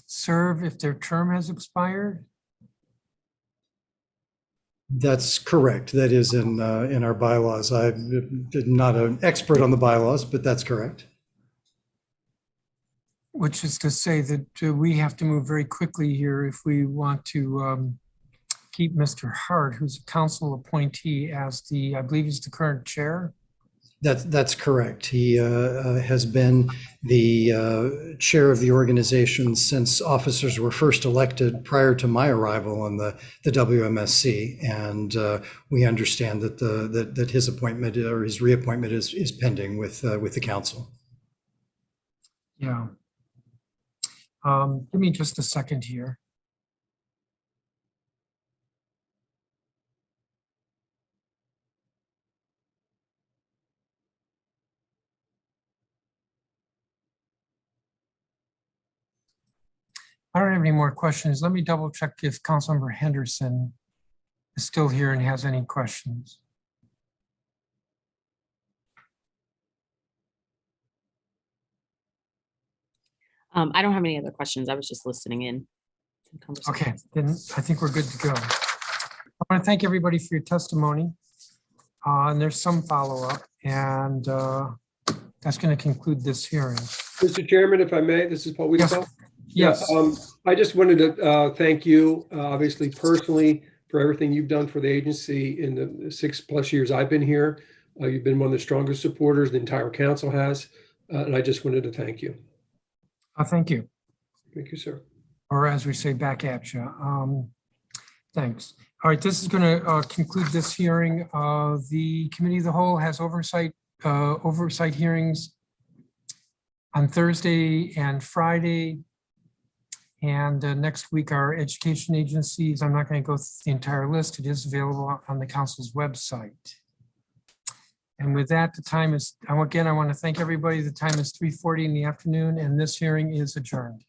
serve if their term has expired? That's correct. That is in our bylaws. I'm not an expert on the bylaws, but that's correct. Which is to say that we have to move very quickly here if we want to keep Mr. Hart, who's a council appointee, as I believe he's the current chair. That's correct. He has been the chair of the organization since officers were first elected prior to my arrival on the WMSC, and we understand that that his appointment or his reappointment is pending with the council. Yeah. Give me just a second here. I don't have any more questions. Let me double check if Councilmember Henderson is still here and has any questions. I don't have any other questions. I was just listening in. Okay, then I think we're good to go. I want to thank everybody for your testimony. And there's some follow-up, and that's going to conclude this hearing. Mr. Chairman, if I may, this is Paul Weedell. Yes. I just wanted to thank you, obviously personally, for everything you've done for the agency in the 6+ years I've been here. You've been one of the strongest supporters the entire council has, and I just wanted to thank you. Thank you. Thank you, sir. Or as we say, back at you. Thanks. All right, this is going to conclude this hearing. The Committee of the Whole has oversight hearings on Thursday and Friday. And next week, our education agencies, I'm not going to go through the entire list. It is available on the council's website. And with that, the time is, again, I want to thank everybody. The time is 3:40 in the afternoon, and this hearing is adjourned.